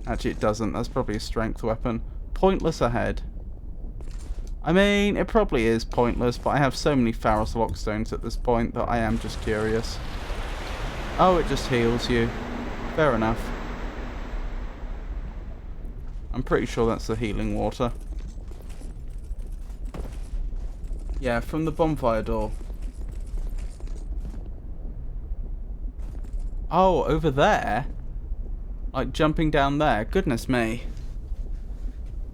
Actually, it doesn't. That's probably a strength weapon. Pointless ahead. I mean, it probably is pointless, but I have so many Pharos Lockstones at this point that I am just curious. Oh, it just heals you. Fair enough. I'm pretty sure that's the healing water. Yeah, from the bonfire door. Oh, over there? Like jumping down there? Goodness me.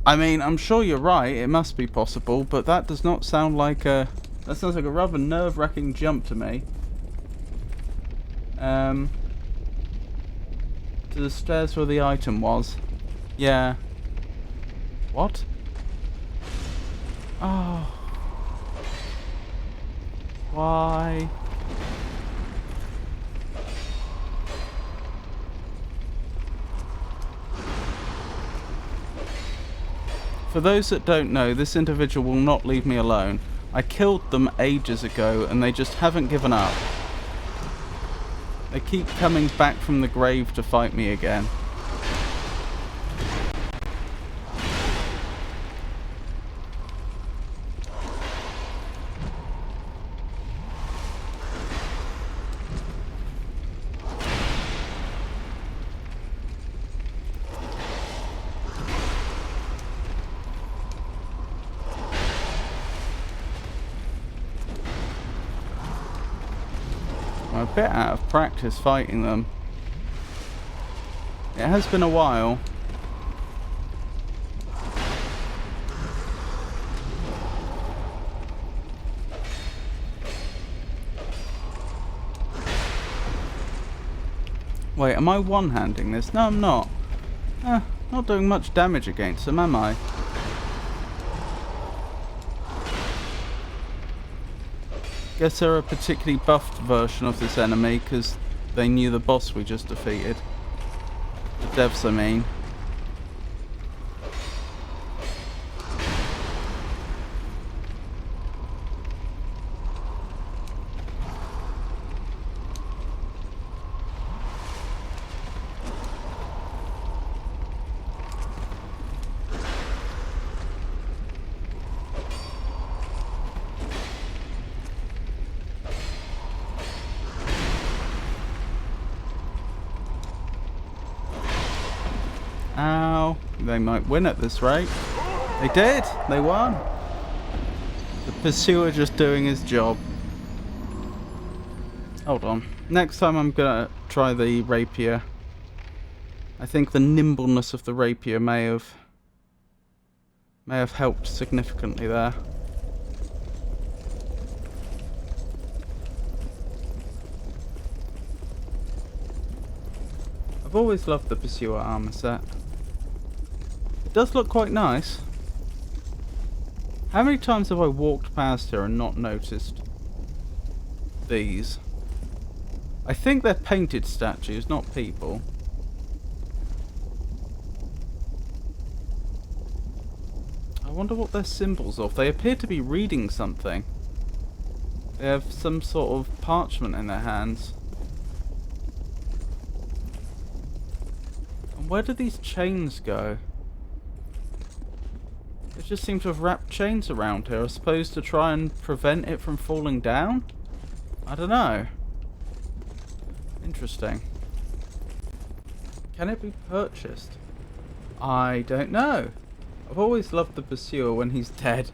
I mean, I'm sure you're right, it must be possible, but that does not sound like a... That sounds like a rather nerve-wracking jump to me. To the stairs where the item was. Yeah. What? Oh. Why? For those that don't know, this individual will not leave me alone. I killed them ages ago and they just haven't given up. They keep coming back from the grave to fight me again. I'm a bit out of practice fighting them. It has been a while. Wait, am I one-handing this? No, I'm not. Not doing much damage against them, am I? Guess they're a particularly buffed version of this enemy because they knew the boss we just defeated. The devs, I mean. Ow. They might win at this rate. They did. They won. The pursuer just doing his job. Hold on. Next time I'm gonna try the rapier. I think the nimbleness of the rapier may have helped significantly there. I've always loved the Pursuer armor set. It does look quite nice. How many times have I walked past here and not noticed these? I think they're painted statues, not people. I wonder what they're symbols of. They appear to be reading something. They have some sort of parchment in their hands. And where do these chains go? They just seem to have wrapped chains around here. I suppose to try and prevent it from falling down? I don't know. Interesting. Can it be purchased? I don't know. I've always loved the Pursuer when he's dead.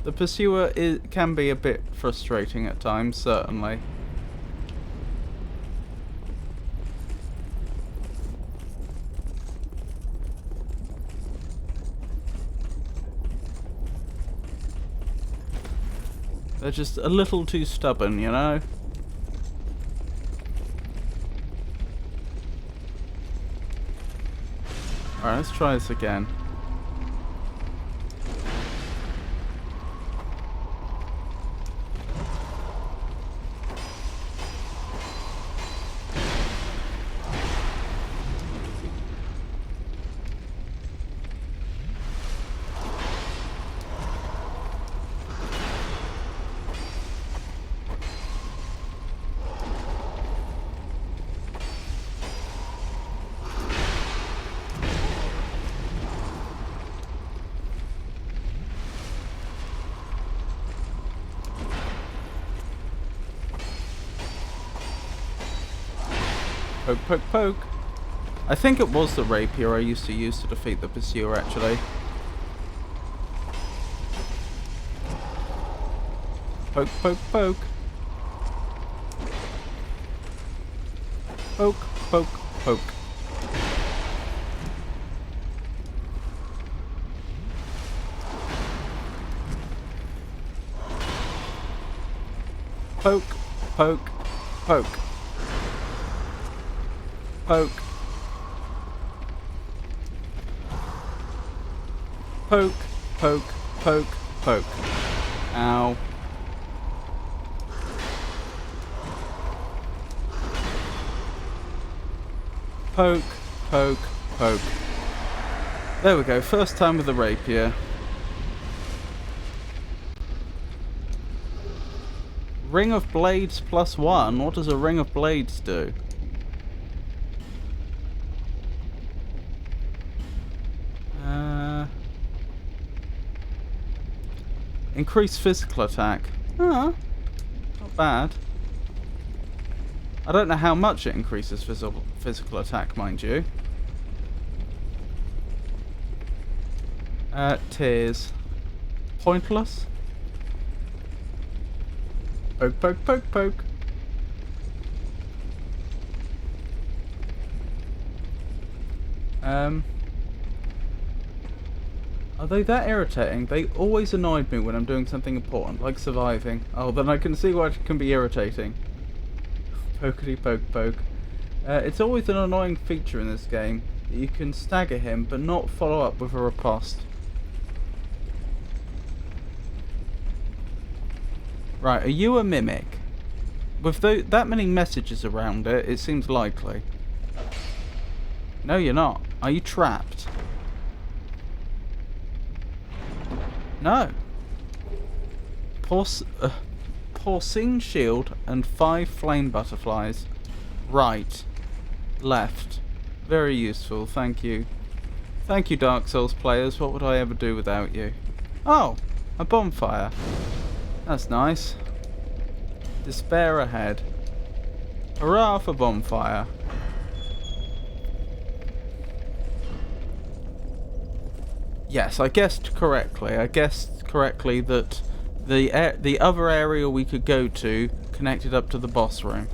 The Pursuer can be a bit frustrating at times, certainly. They're just a little too stubborn, you know? Alright, let's try this again. Poke, poke, poke. I think it was the rapier I used to use to defeat the Pursuer, actually. Poke, poke, poke. Poke, poke, poke. Poke, poke, poke. Poke. Poke, poke, poke, poke. Ow. Poke, poke, poke. There we go, first time with the rapier. Ring of Blades +1. What does a Ring of Blades do? Increase physical attack. Ah, not bad. I don't know how much it increases physical attack, mind you. Tears. Pointless. Poke, poke, poke, poke. Are they that irritating? They always annoyed me when I'm doing something important, like surviving. Oh, then I can see why it can be irritating. Pokety poke poke. It's always an annoying feature in this game that you can stagger him but not follow up with a riposte. Right, are you a mimic? With that many messages around it, it seems likely. No, you're not. Are you trapped? No. Porcine shield and 5 flame butterflies. Right. Left. Very useful, thank you. Thank you, Dark Souls players. What would I ever do without you? Oh, a bonfire. That's nice. Despair ahead. Hurrah for bonfire. Yes, I guessed correctly. I guessed correctly that the other area we could go to connected up to the boss room.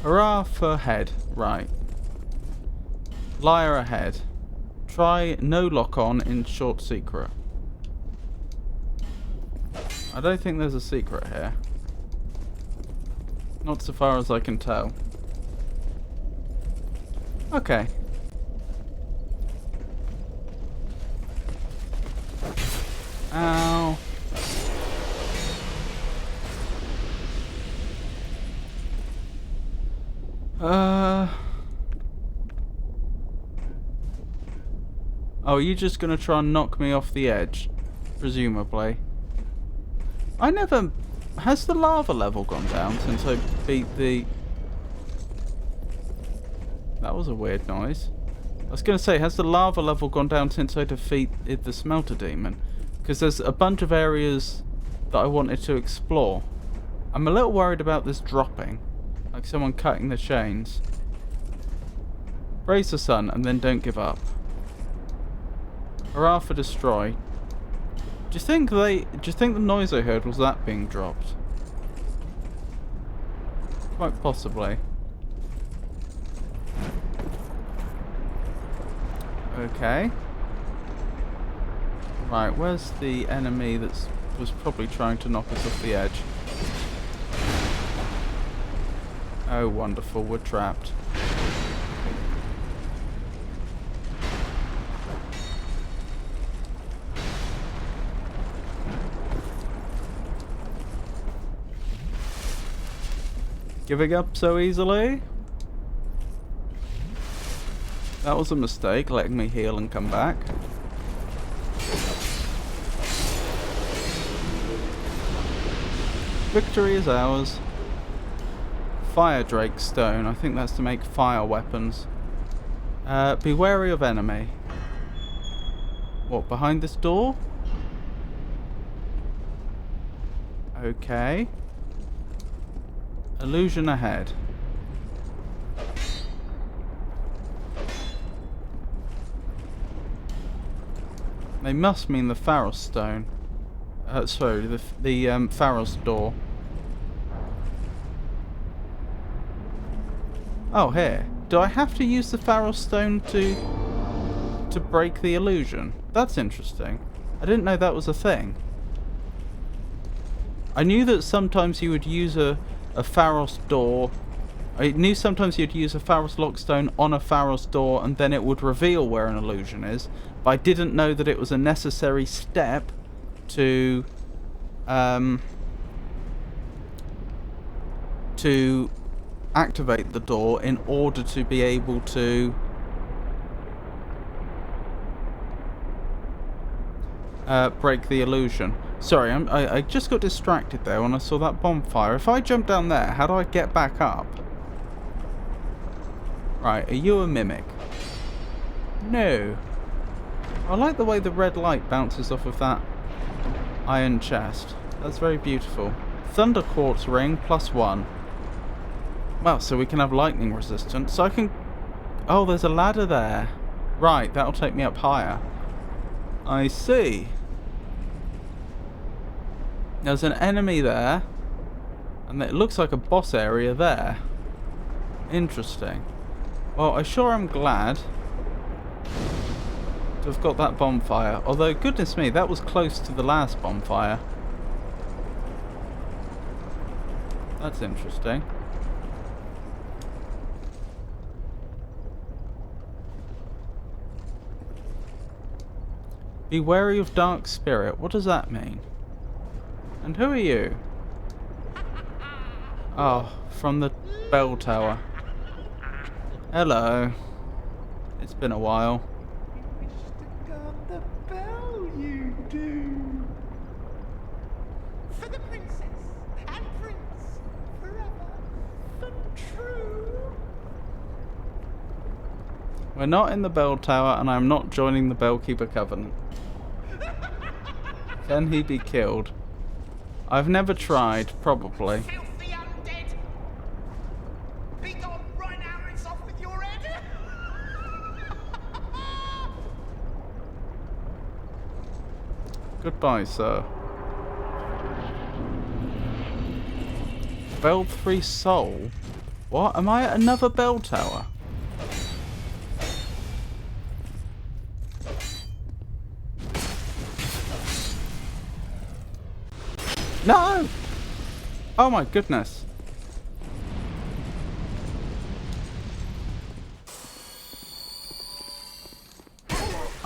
Hurrah for head. Right. Liar ahead. Try no lock-on in short secret. I don't think there's a secret here. Not so far as I can tell. Okay. Ow. Oh, you're just gonna try and knock me off the edge? Presumably. I never... Has the lava level gone down since I beat the... That was a weird noise. I was gonna say, has the lava level gone down since I defeated the smelter demon? Because there's a bunch of areas that I wanted to explore. I'm a little worried about this dropping. Like someone cutting the chains. Raise the sun and then don't give up. Hurrah for destroy. Do you think the noise I heard was that being dropped? Quite possibly. Okay. Right, where's the enemy that was probably trying to knock us off the edge? Oh, wonderful, we're trapped. Giving up so easily? That was a mistake, letting me heal and come back. Victory is ours. Fire Drake Stone. I think that's to make fire weapons. Be wary of enemy. What, behind this door? Okay. Illusion ahead. They must mean the Pharos Stone. Sorry, the Pharos door. Oh, here. Do I have to use the Pharos Stone to break the illusion? That's interesting. I didn't know that was a thing. I knew that sometimes you would use a Pharos door. I knew sometimes you'd use a Pharos Lockstone on a Pharos door and then it would reveal where an illusion is. But I didn't know that it was a necessary step to activate the door in order to be able to break the illusion. Sorry, I just got distracted there when I saw that bonfire. If I jump down there, how do I get back up? Right, are you a mimic? No. I like the way the red light bounces off of that iron chest. That's very beautiful. Thunder Quartz Ring +1. Well, so we can have lightning resistance. So I can... Oh, there's a ladder there. Right, that'll take me up higher. I see. There's an enemy there. And it looks like a boss area there. Interesting. Well, I sure am glad to have got that bonfire. Although, goodness me, that was close to the last bonfire. That's interesting. Be wary of Dark Spirit. What does that mean? And who are you? Oh, from the bell tower. Hello. It's been a while. You wish to guard the bell, you do. For the princess and prince, forever and true. We're not in the bell tower, and I'm not joining the Bellkeeper Covenant. Can he be killed? I've never tried, probably. Filthy undead. Be gone right now, it's off with your head. Goodbye, sir. Bell 3 Soul? What? Am I at another bell tower? No! Oh my goodness.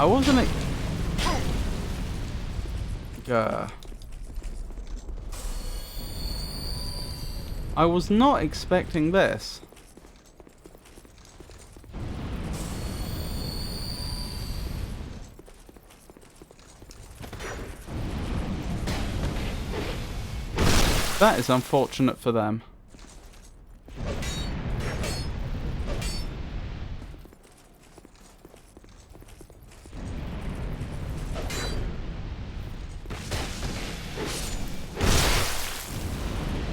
I wasn't... I was not expecting this. That is unfortunate for them.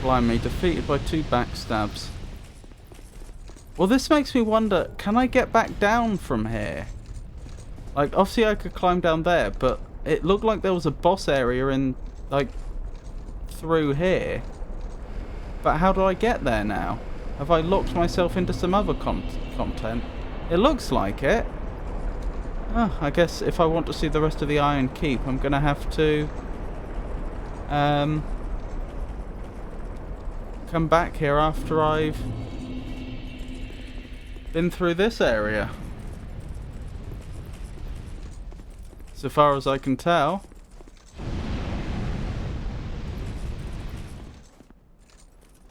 Blimey, defeated by 2 backstabs. Well, this makes me wonder, can I get back down from here? Like, obviously I could climb down there, but it looked like there was a boss area in, like, through here. But how do I get there now? Have I locked myself into some other content? It looks like it. Oh, I guess if I want to see the rest of the Iron Keep, I'm gonna have to come back here after I've been through this area. So far as I can tell.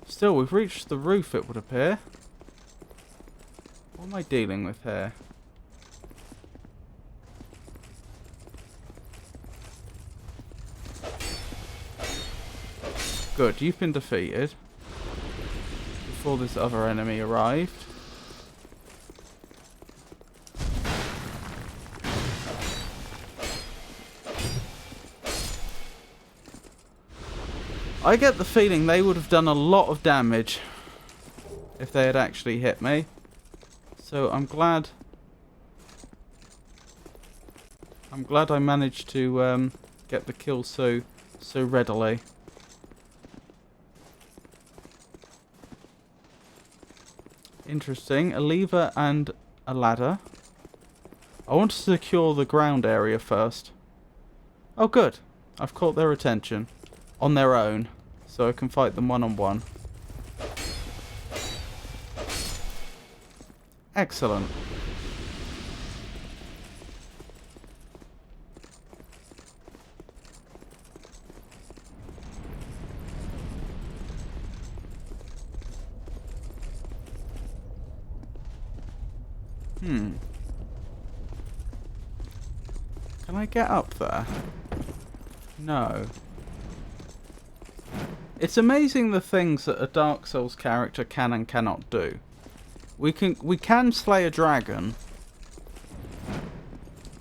Still, we've reached the roof, it would appear. What am I dealing with here? Good, you've been defeated before this other enemy arrived. I get the feeling they would have done a lot of damage if they had actually hit me. So I'm glad I managed to get the kill so readily. Interesting. A lever and a ladder. I want to secure the ground area first. Oh good. I've caught their attention. On their own. So I can fight them one-on-one. Excellent. Can I get up there? No. It's amazing the things that a Dark Souls character can and cannot do. We can slay a dragon,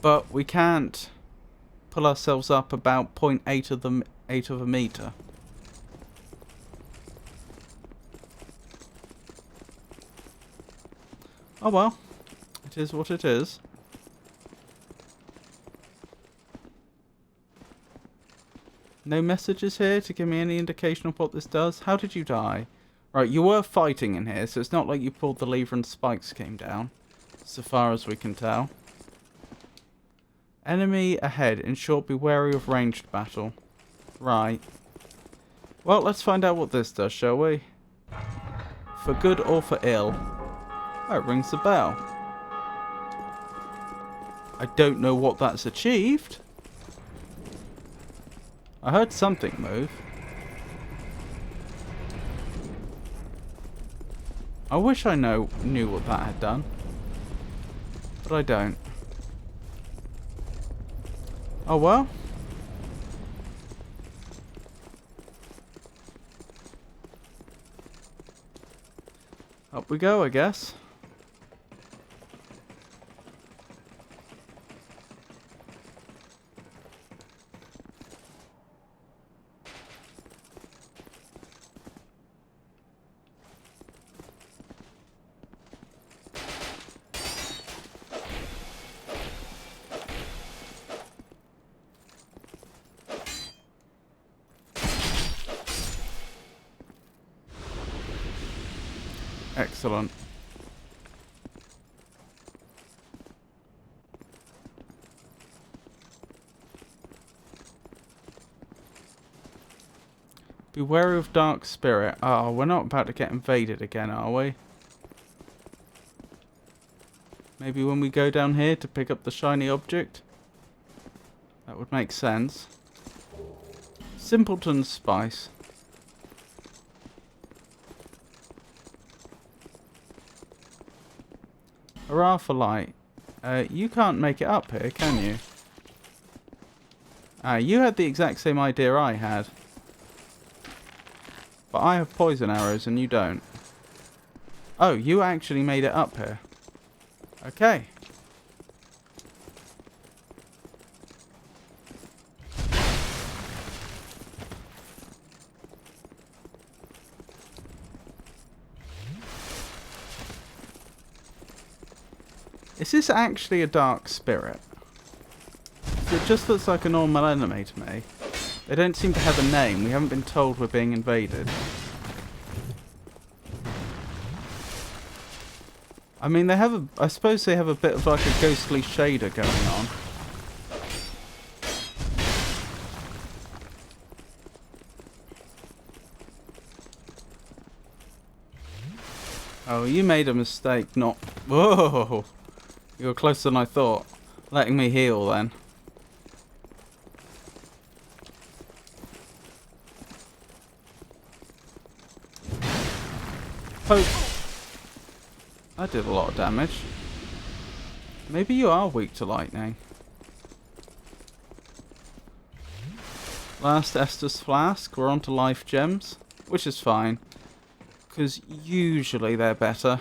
but we can't pull ourselves up about 0.8 of a meter. Oh well, it is what it is. No messages here to give me any indication of what this does. How did you die? Right, you were fighting in here, so it's not like you pulled the lever and spikes came down. So far as we can tell. Enemy ahead. In short, be wary of ranged battle. Right. Well, let's find out what this does, shall we? For good or for ill? Oh, it rings the bell. I don't know what that's achieved. I heard something move. I wish I knew what that had done. But I don't. Oh well. Up we go, I guess. Excellent. Be wary of Dark Spirit. Oh, we're not about to get invaded again, are we? Maybe when we go down here to pick up the shiny object? That would make sense. Simpleton Spice. Hurrah for light. You can't make it up here, can you? You had the exact same idea I had. But I have poison arrows and you don't. Oh, you actually made it up here. Okay. Is this actually a dark spirit? It just looks like a normal enemy to me. They don't seem to have a name. We haven't been told we're being invaded. I mean, they have a... I suppose they have a bit of like a ghostly shader going on. Oh, you made a mistake not... Whoa! You were closer than I thought. Letting me heal then. Poke. That did a lot of damage. Maybe you are weak to lightning. Last Estus Flask. We're on to life gems. Which is fine. Because usually they're better.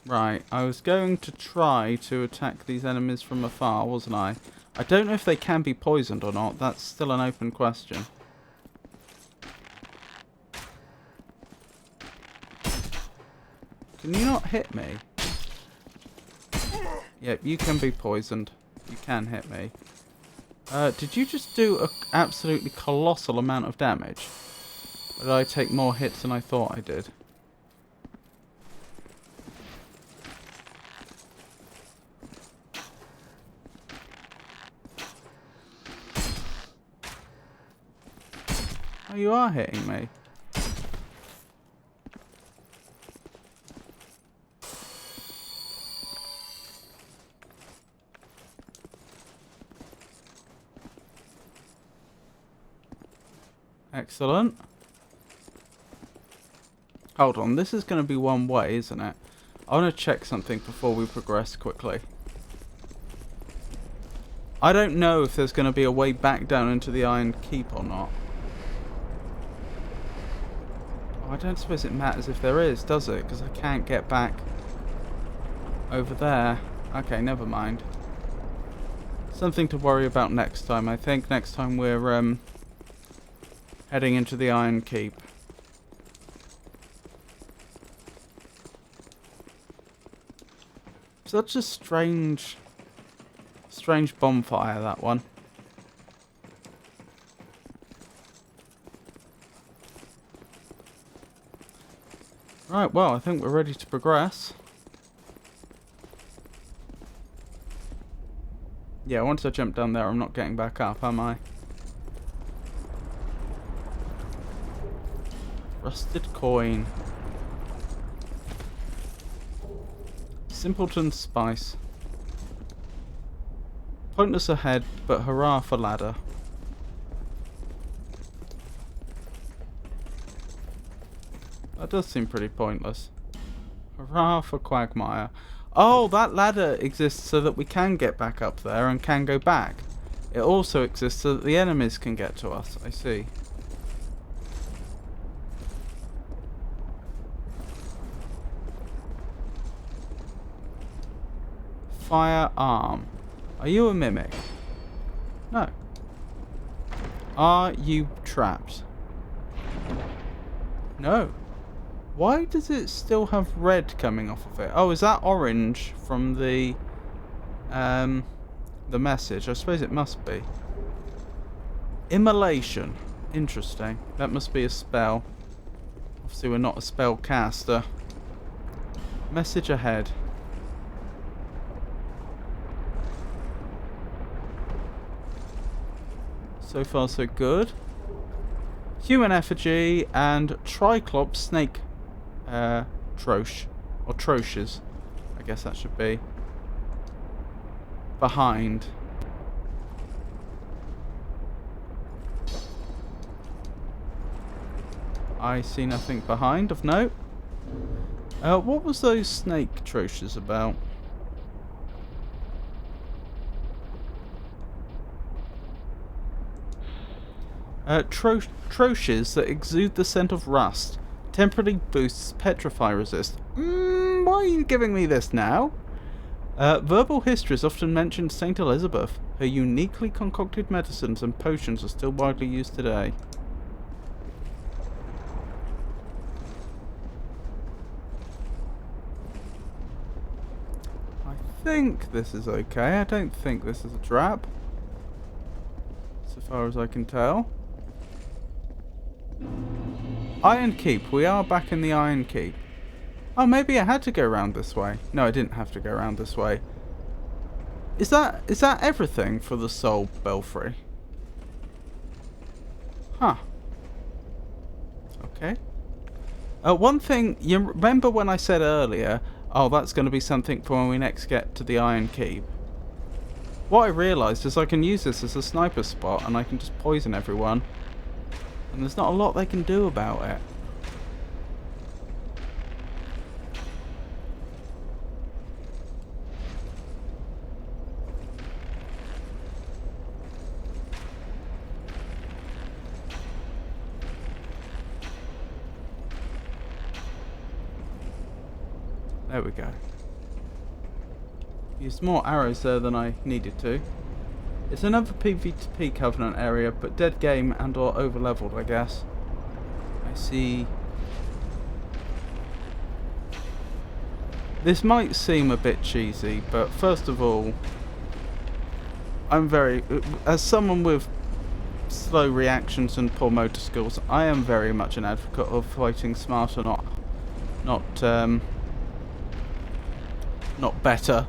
Right, I was going to try to attack these enemies from afar, wasn't I? I don't know if they can be poisoned or not. That's still an open question. Can you not hit me? Yep, you can be poisoned. You can hit me. Did you just do an absolutely colossal amount of damage? Or did I take more hits than I thought I did? Oh, you are hitting me. Excellent. Hold on, this is going to be one way, isn't it? I want to check something before we progress quickly. I don't know if there's going to be a way back down into the Iron Keep or not. I don't suppose it matters if there is, does it? Because I can't get back over there. Okay, never mind. Something to worry about next time. I think next time we're heading into the Iron Keep. Such a strange bonfire, that one. Right, well, I think we're ready to progress. Yeah, once I jump down there, I'm not getting back up, am I? Rusted coin. Simpleton Spice. Pointless ahead, but hurrah for ladder. That does seem pretty pointless. Hurrah for Quagmire. Oh, that ladder exists so that we can get back up there and can go back. It also exists so that the enemies can get to us. I see. Firearm. Are you a mimic? No. Are you trapped? No. Why does it still have red coming off of it? Oh, is that orange from the message? I suppose it must be. Immolation. Interesting. That must be a spell. Obviously, we're not a spell caster. Message ahead. So far, so good. human effigy and Triclops snake troche. Or troches. I guess that should be. Behind. I see nothing behind of note. What was those snake troches about? Troches that exude the scent of rust. Temporarily boosts petrify resist. Why are you giving me this now? Verbal histories often mention Saint Elizabeth. Her uniquely concocted medicines and potions are still widely used today. I think this is okay. I don't think this is a trap. So far as I can tell. Iron Keep. We are back in the Iron Keep. Oh, maybe I had to go around this way. No, I didn't have to go around this way. Is that everything for the Soul Belfry? Huh. Okay. One thing, you remember when I said earlier, oh, that's going to be something for when we next get to the Iron Keep. What I realised is I can use this as a sniper spot and I can just poison everyone. And there's not a lot they can do about it. There we go. Used more arrows there than I needed to. It's another PvP Covenant area, but dead game and or over leveled, I guess. I see. This might seem a bit cheesy, but first of all, I'm very, as someone with slow reactions and poor motor skills, I am very much an advocate of fighting smarter, not better.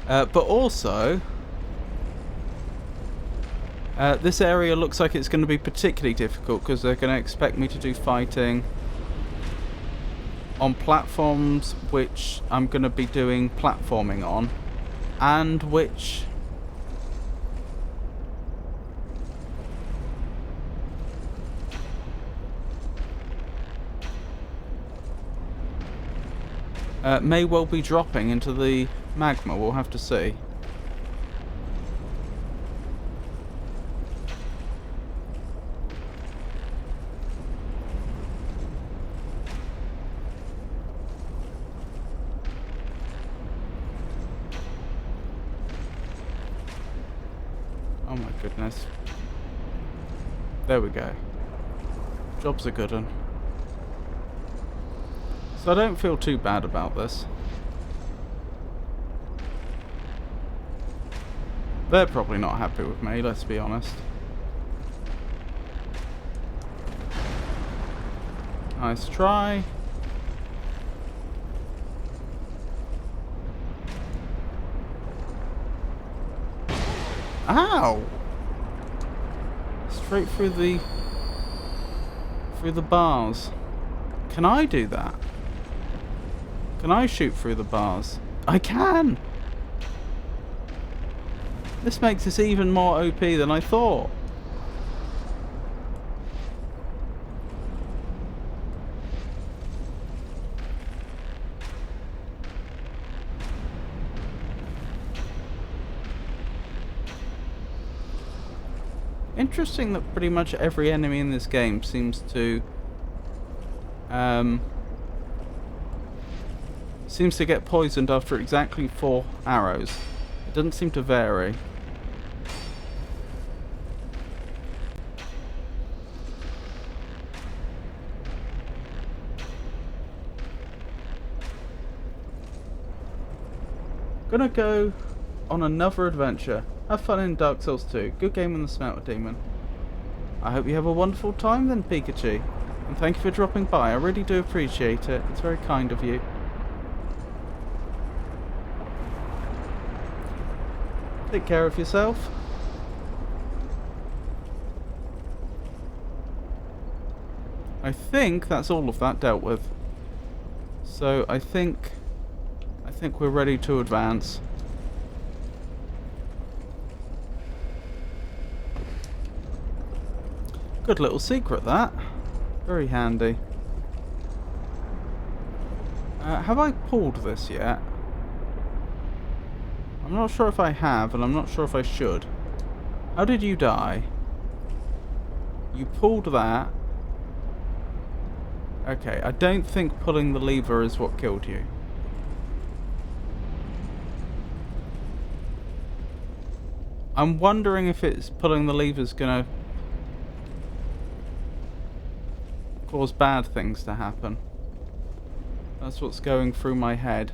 But also, this area looks like it's going to be particularly difficult because they're going to expect me to do fighting on platforms which I'm going to be doing platforming on, and which may well be dropping into the magma. We'll have to see. Oh my goodness. There we go. Job's a good one. So I don't feel too bad about this. They're probably not happy with me, let's be honest. Nice try. Ow! Straight through the bars. Can I do that? Can I shoot through the bars? I can! This makes this even more OP than I thought. Interesting that pretty much every enemy in this game seems to get poisoned after exactly 4 arrows. It doesn't seem to vary. Gonna go on another adventure. Have fun in Dark Souls 2. Good game on the Smelter Demon. I hope you have a wonderful time then, Pikachu. And thank you for dropping by. I really do appreciate it. It's very kind of you. Take care of yourself. I think that's all of that dealt with. So I think we're ready to advance. Good little secret, that. Very handy. Have I pulled this yet? I'm not sure if I have, and I'm not sure if I should. How did you die? You pulled that. Okay, I don't think pulling the lever is what killed you. I'm wondering if it's pulling the lever's gonna cause bad things to happen. That's what's going through my head.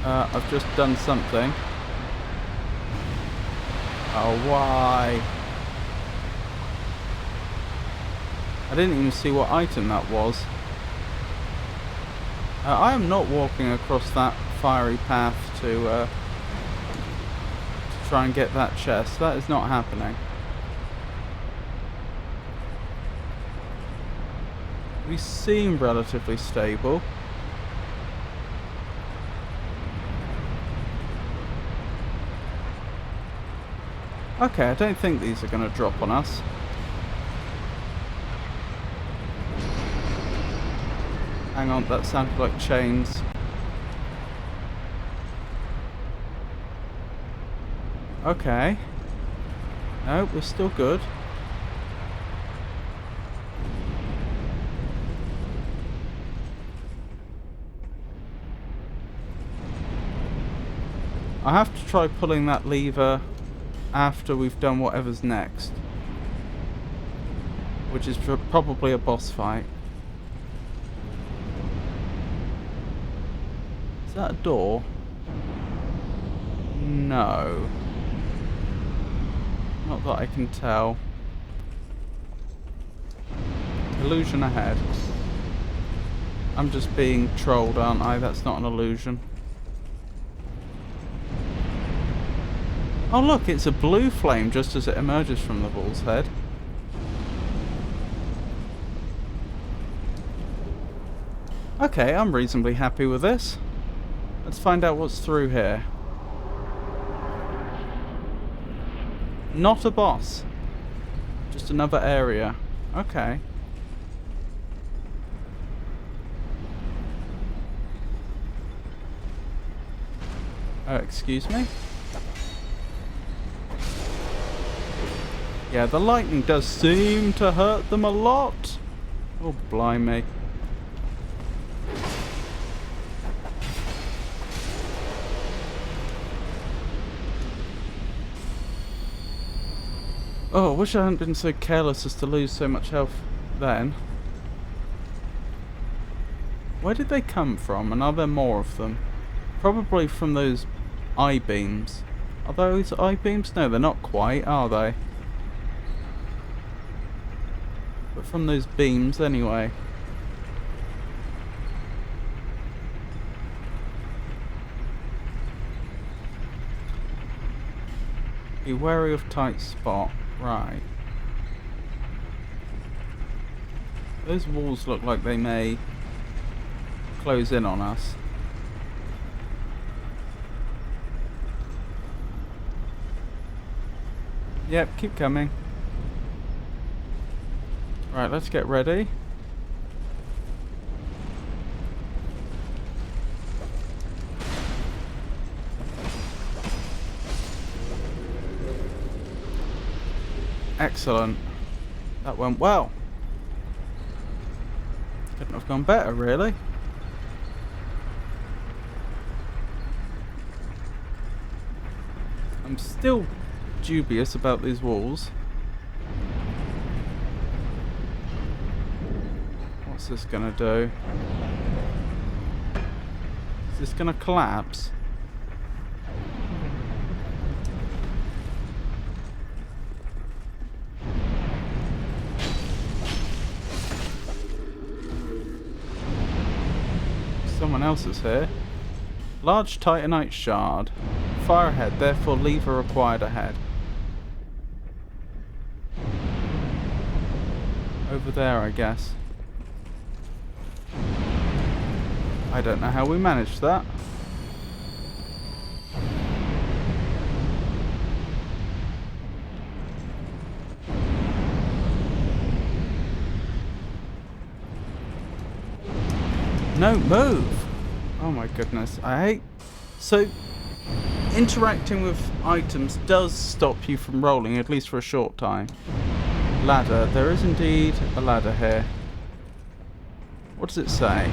I've just done something. Oh, why? I didn't even see what item that was. I am not walking across that fiery path to try and get that chest. That is not happening. We seem relatively stable. Okay, I don't think these are going to drop on us. Hang on, that sounded like chains. Okay. No, we're still good. I have to try pulling that lever after we've done whatever's next. Which is probably a boss fight. Is that a door? No. Not that I can tell. Illusion ahead. I'm just being trolled, aren't I? That's not an illusion. Oh look, it's a blue flame just as it emerges from the bull's head. Okay, I'm reasonably happy with this. Let's find out what's through here. Not a boss. Just another area. Okay. Excuse me? Yeah, the lightning does seem to hurt them a lot. Oh, blimey. Oh, I wish I hadn't been so careless as to lose so much health then. Where did they come from, and are there more of them? Probably from those eye beams. Are those eye beams? No, they're not quite, are they? But from those beams anyway. Be wary of tight spot. Right. Those walls look like they may close in on us. Yep, keep coming. Right, let's get ready. Excellent. That went well. Couldn't have gone better, really. I'm still dubious about these walls. What's this gonna do? Is this gonna collapse? Someone else is here. Large titanite shard. Fire ahead, therefore lever required ahead. Over there, I guess. I don't know how we managed that. No, move! Oh my goodness, I hate... So, interacting with items does stop you from rolling, at least for a short time. Ladder. There is indeed a ladder here. What does it say?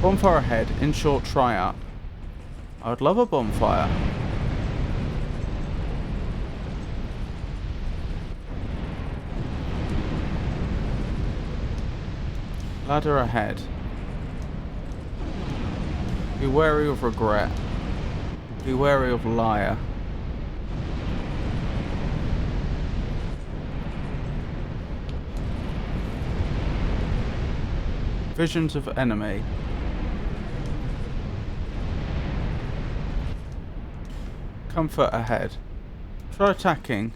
Bonfire ahead. In short, try up. I would love a bonfire. Ladder ahead. Be wary of regret. Be wary of liar. Visions of enemy. Comfort ahead. Try attacking.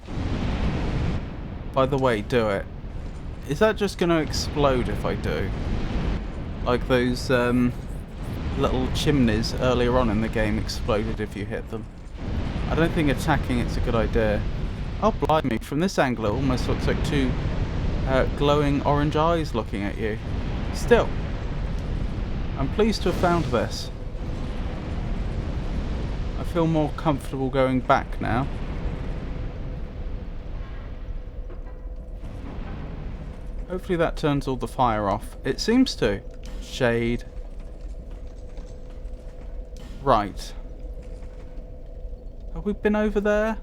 By the way, do it. Is that just going to explode if I do? Like those little chimneys earlier on in the game exploded if you hit them. I don't think attacking it's a good idea. Oh blimey, from this angle it almost looks like two glowing orange eyes looking at you. Still, I'm pleased to have found this. I feel more comfortable going back now. Hopefully that turns all the fire off. It seems to. Shade. Right. Have we been over there?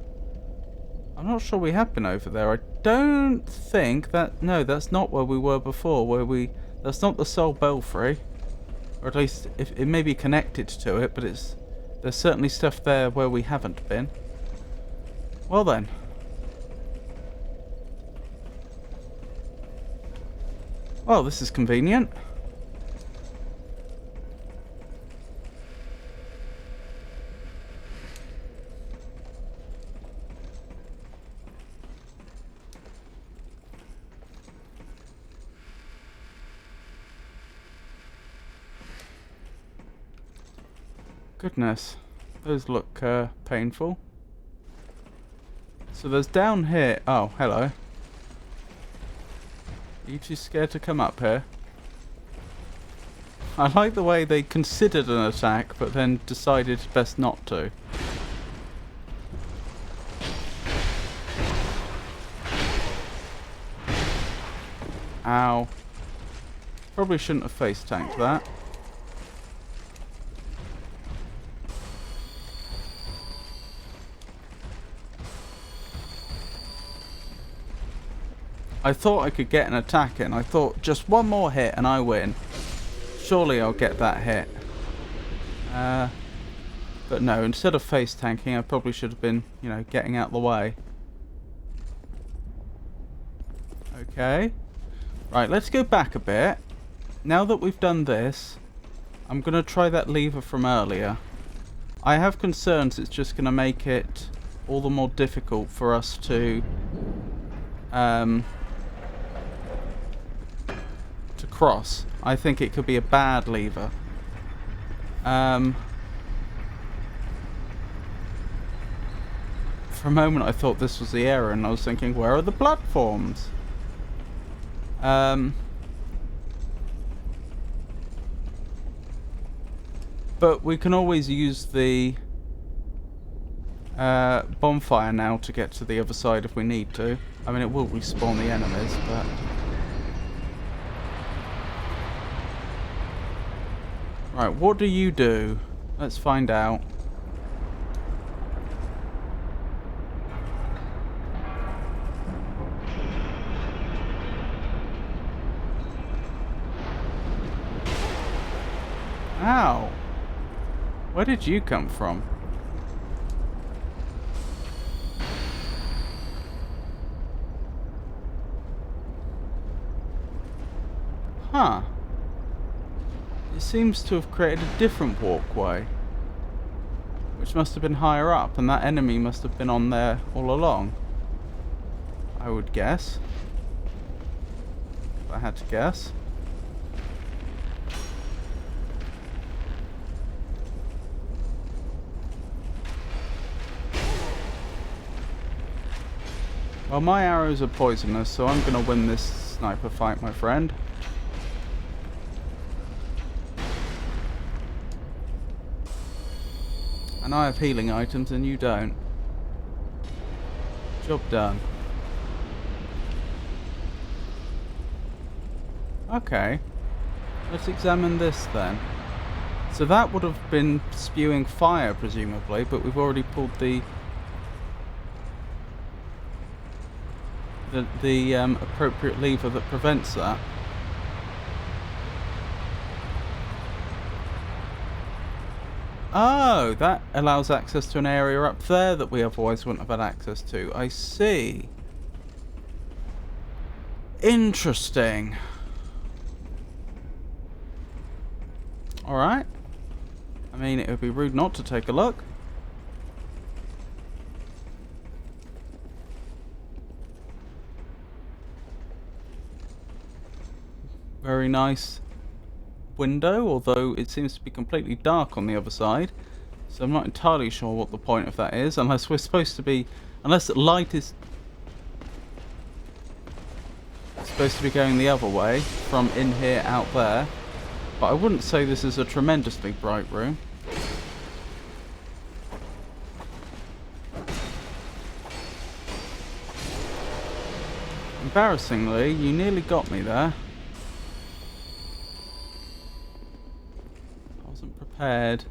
I'm not sure we have been over there. I don't think that... No, that's not where we were before. That's not the Soul Belfry. Or at least it may be connected to it, but there's certainly stuff there where we haven't been. Well then. Well, this is convenient. Goodness, those look painful. So there's down here... Oh, hello. Are you too scared to come up here? I like the way they considered an attack, but then decided best not to. Ow. Probably shouldn't have face tanked that. I thought I could get an attack in. I thought just one more hit and I win. Surely I'll get that hit. But no, instead of face tanking, I probably should have been, you know, getting out the way. Okay. Right, let's go back a bit. Now that we've done this, I'm going to try that lever from earlier. I have concerns it's just going to make it all the more difficult for us to cross. I think it could be a bad lever. For a moment I thought this was the error and I was thinking, where are the platforms? But we can always use the bonfire now to get to the other side if we need to. I mean, it will respawn the enemies, but... Right, what do you do? Let's find out. Ow! Where did you come from? Huh. It seems to have created a different walkway, which must have been higher up, and that enemy must have been on there all along, I would guess. if I had to guess. Well, my arrows are poisonous, so I'm gonna win this sniper fight, my friend. And I have healing items and you don't. Job done. Okay. Let's examine this then. So that would have been spewing fire, presumably, but we've already pulled the appropriate lever that prevents that. Oh, that allows access to an area up there that we otherwise wouldn't have had access to. I see. Interesting. Alright. I mean, it would be rude not to take a look. Very nice window, although it seems to be completely dark on the other side. So I'm not entirely sure what the point of that is, unless we're supposed to be... Unless light is supposed to be going the other way, from in here out there. But I wouldn't say this is a tremendously bright room. Embarrassingly, you nearly got me there. I wasn't prepared.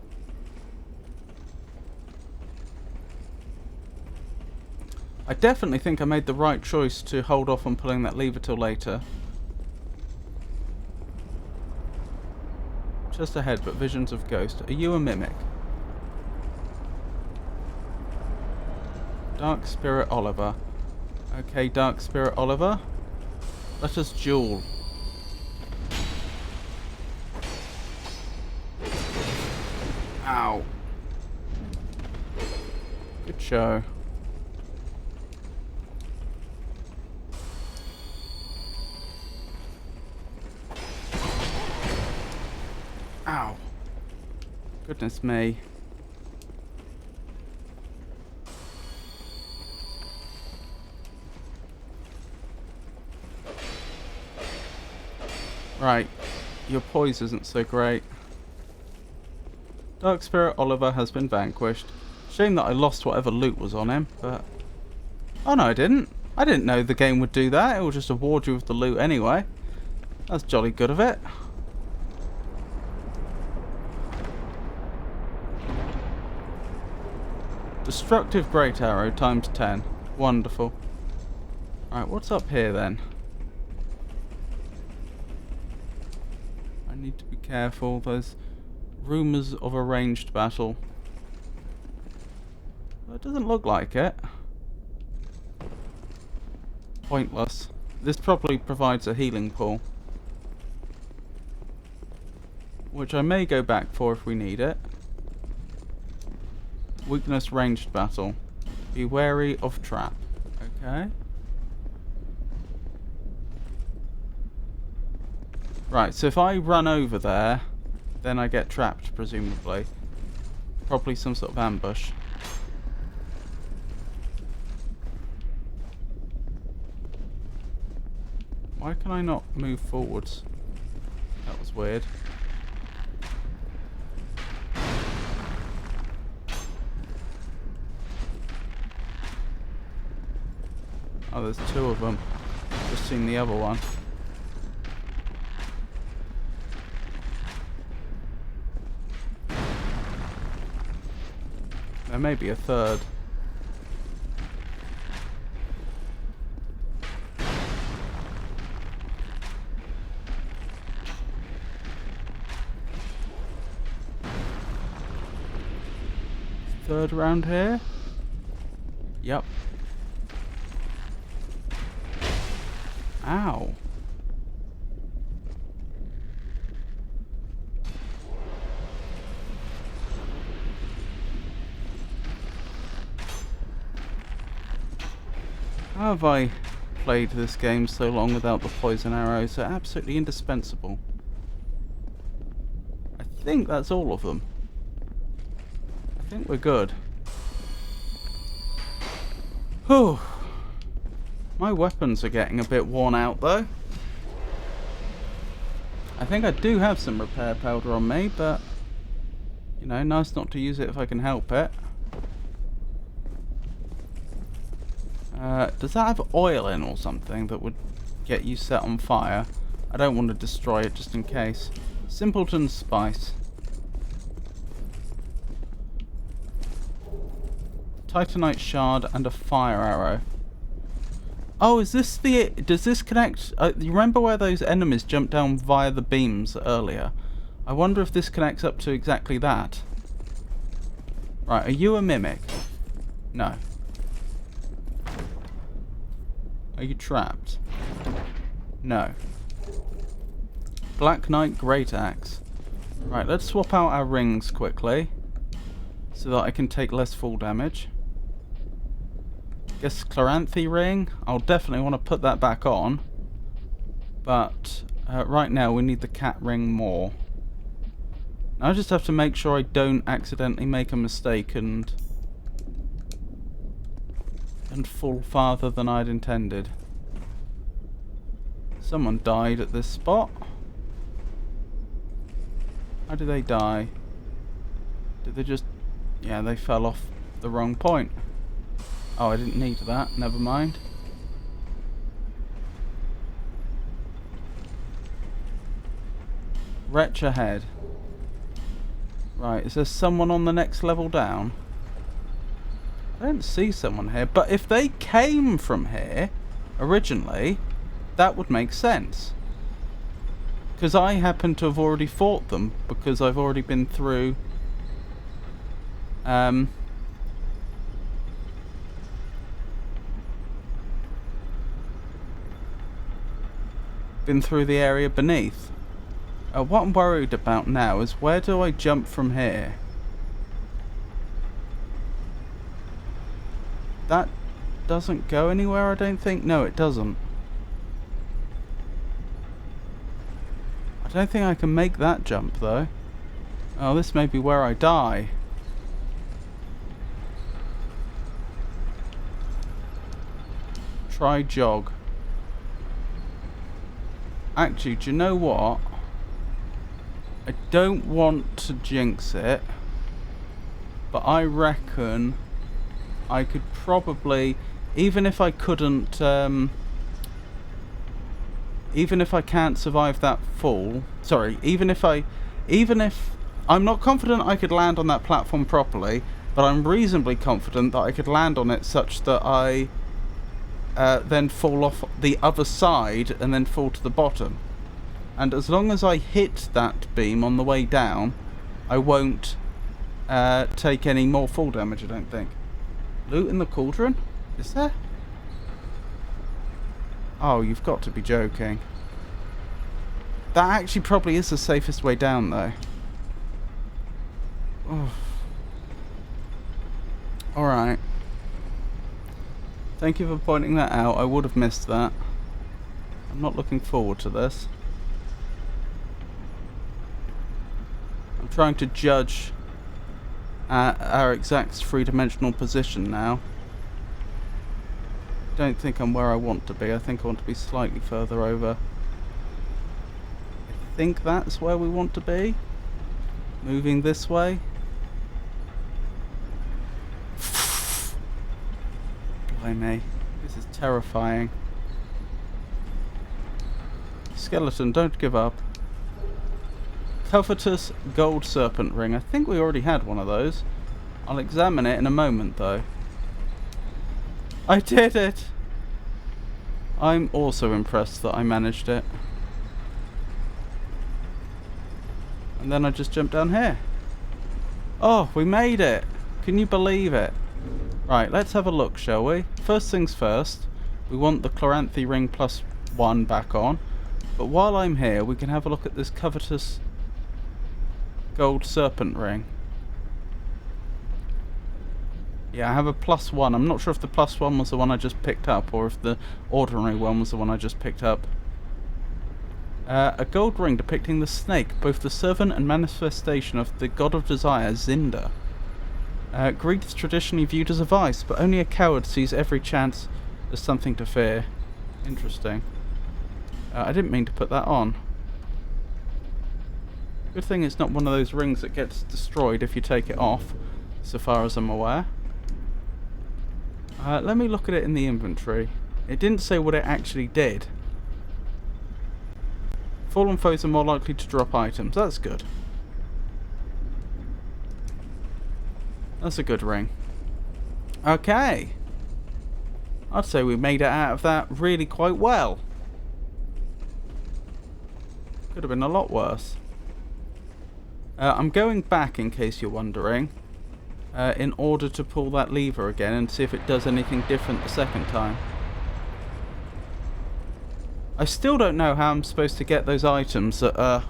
I definitely think I made the right choice to hold off on pulling that lever till later. Just ahead, but visions of ghost. Are you a mimic? Dark Spirit Oliver. Okay, Dark Spirit Oliver. Let us duel. Ow. Good show. Ow. Goodness me. Right. Your poise isn't so great. Dark Spirit Oliver has been vanquished. Shame that I lost whatever loot was on him, but... Oh no, I didn't. I didn't know the game would do that. It will just award you with the loot anyway. That's jolly good of it. Destructive Great Arrow times 10. Wonderful. Alright, what's up here then? I need to be careful. There's rumours of a ranged battle. Well, it doesn't look like it. Pointless. This probably provides a healing pool, which I may go back for if we need it. Weakness ranged battle. Be wary of trap. Okay. Right, so if I run over there, then I get trapped, presumably. Probably some sort of ambush. Why can I not move forwards? That was weird. Oh, there's two of them. Just seen the other one. There may be a third. Third round here? Yep. Ow. How have I played this game so long without the poison arrows. They're absolutely indispensable. I think that's all of them. I think we're good. Whew. My weapons are getting a bit worn out though. I think I do have some repair powder on me, but you know, nice not to use it if I can help it. Does that have oil in or something that would get you set on fire? I don't want to destroy it just in case. Simpleton spice. Titanite shard and a fire arrow. Oh, is this the... Does this connect... you remember where those enemies jumped down via the beams earlier? I wonder if this connects up to exactly that. Right, are you a mimic? No. Are you trapped? No. Black Knight Great Axe. Right, let's swap out our rings quickly, so that I can take less fall damage. Guess Chloranthy ring. I'll definitely want to put that back on. But right now we need the cat ring more. Now I just have to make sure I don't accidentally make a mistake and fall farther than I'd intended. Someone died at this spot. How did they die? Did they just... Yeah, they fell off the wrong point. Oh, I didn't need that. Never mind. Wretch ahead. Right, is there someone on the next level down? I don't see someone here, but if they came from here originally, that would make sense. Because I happen to have already fought them, because I've already been through... been through the area beneath. What I'm worried about now is where do I jump from here? That doesn't go anywhere, I don't think. No, it doesn't. I don't think I can make that jump, though. Oh, this may be where I die. Try jog. Actually, do you know what? I don't want to jinx it, but I reckon I could probably, even if I couldn't, even if I can't survive that fall, sorry, even if I'm not confident I could land on that platform properly, but I'm reasonably confident that I could land on it such that I then fall off the other side and then fall to the bottom. And as long as I hit that beam on the way down, I won't take any more fall damage, I don't think. Loot in the cauldron? Is there? Oh, you've got to be joking. That actually probably is the safest way down, though. Oh. Alright. Thank you for pointing that out. I would have missed that. I'm not looking forward to this. I'm trying to judge our exact three-dimensional position now. Don't think I'm where I want to be. I think I want to be slightly further over. I think that's where we want to be. Moving this way. Blimey, this is terrifying. Skeleton, don't give up. Covetous gold serpent ring. I think we already had one of those. I'll examine it in a moment, though. I did it! I'm also impressed that I managed it. And then I just jumped down here. Oh, we made it! Can you believe it? Right, let's have a look, shall we? First things first, we want the Chloranthy ring +1 back on. But while I'm here, we can have a look at this covetous gold serpent ring. Yeah, I have a +1. I'm not sure if the +1 was the one I just picked up, or if the ordinary one was the one I just picked up. A gold ring depicting the snake, both the servant and manifestation of the god of desire, Zinda. Greed is traditionally viewed as a vice, but only a coward sees every chance as something to fear. Interesting. I didn't mean to put that on. Good thing it's not one of those rings that gets destroyed if you take it off, so far as I'm aware. Let me look at it in the inventory. It didn't say what it actually did. Fallen foes are more likely to drop items. That's good. That's a good ring. Okay. I'd say we made it out of that really quite well. Could have been a lot worse. I'm going back, in case you're wondering, in order to pull that lever again and see if it does anything different the second time. I still don't know how I'm supposed to get those items that are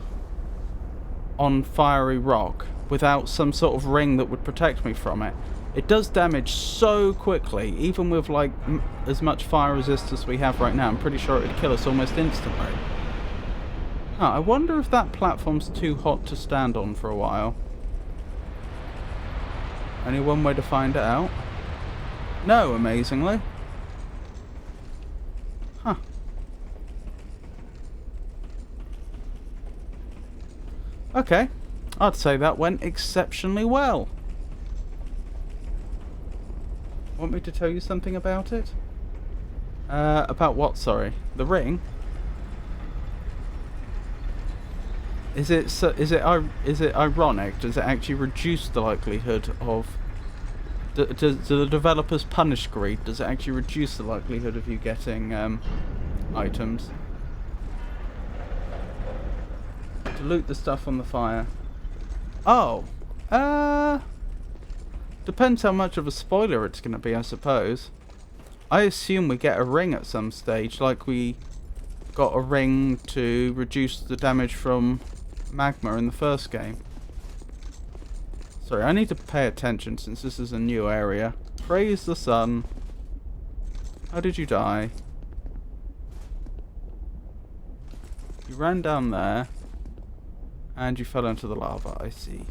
on Fiery Rock without some sort of ring that would protect me from it. It does damage so quickly, even with like as much fire resistance we have right now. I'm pretty sure it would kill us almost instantly. Huh, I wonder if that platform's too hot to stand on for a while. Only one way to find it out. No, amazingly. Huh. Okay. I'd say that went exceptionally well. Want me to tell you something about it? About what, sorry? The ring? Is it ironic? Does it actually reduce the likelihood of... Do the developers punish greed? Does it actually reduce the likelihood of you getting items? To loot the stuff on the fire. Oh. Depends how much of a spoiler it's going to be, I suppose. I assume we get a ring at some stage, like we got a ring to reduce the damage from magma in the first game. Sorry, I need to pay attention since this is a new area. Praise the sun. How did you die? You ran down there. And you fell into the lava, I see.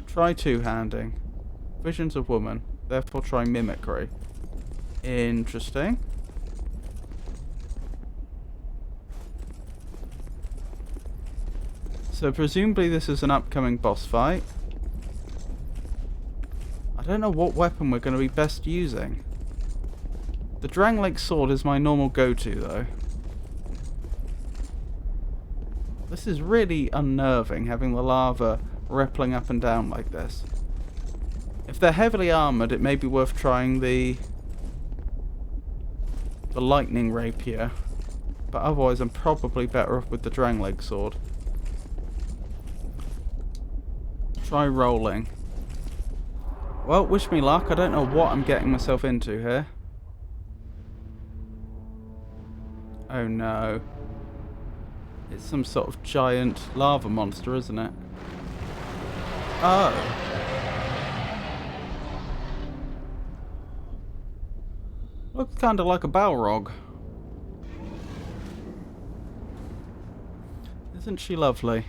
Try two-handing. Visions of woman. Therefore try mimicry. Interesting. So presumably this is an upcoming boss fight. I don't know what weapon we're going to be best using. The Drangleic sword is my normal go-to though. This is really unnerving, having the lava rippling up and down like this. If they're heavily armoured, it may be worth trying the lightning rapier. But otherwise, I'm probably better off with the Drangleic sword. Try rolling. Well, wish me luck. I don't know what I'm getting myself into here. Oh no. It's some sort of giant lava monster, isn't it? Oh. Looks kind of like a Balrog. Isn't she lovely?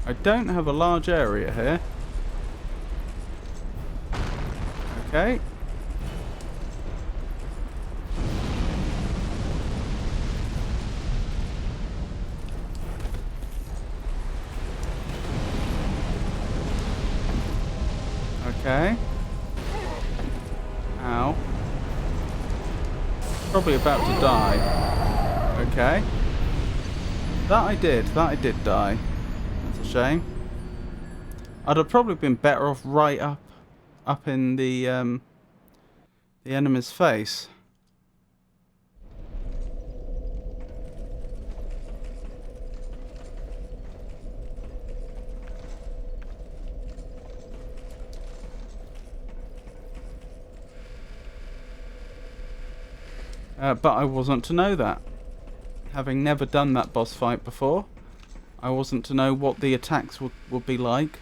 I don't have a large area here. Okay. Okay. Ow. Probably about to die. Okay. That I did die. That's a shame. I'd have probably been better off right up in the enemy's face. But I wasn't to know that. Having never done that boss fight before, I wasn't to know what the attacks would be like,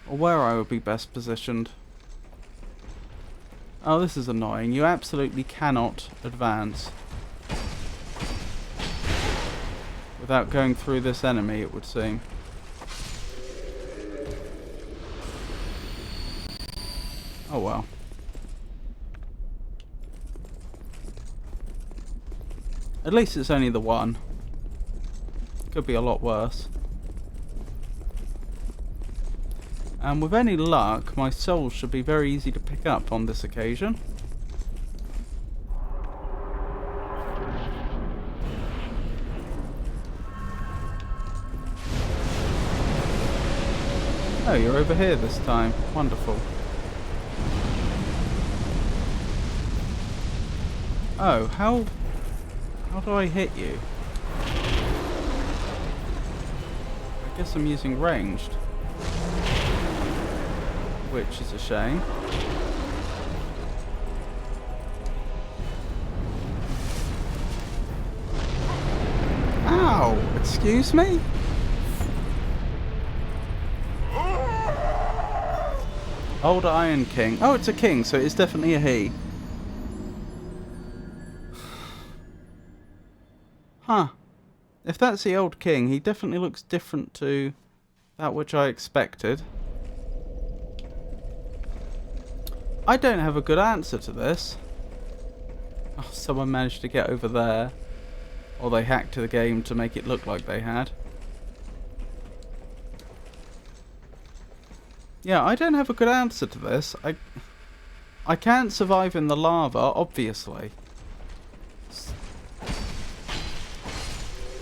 or where I would be best positioned. Oh, this is annoying. You absolutely cannot advance without going through this enemy, it would seem. Oh well. At least it's only the one. Could be a lot worse. And with any luck, my soul should be very easy to pick up on this occasion. Oh, you're over here this time. Wonderful. Oh, how do I hit you? I guess I'm using ranged. Which is a shame. Ow! Excuse me? Old Iron King. Oh, it's a king, so it's definitely a he. Huh. If that's the old king, he definitely looks different to that which I expected. I don't have a good answer to this. Oh, someone managed to get over there. Or they hacked the game to make it look like they had. Yeah, I don't have a good answer to this. I can't survive in the lava, obviously.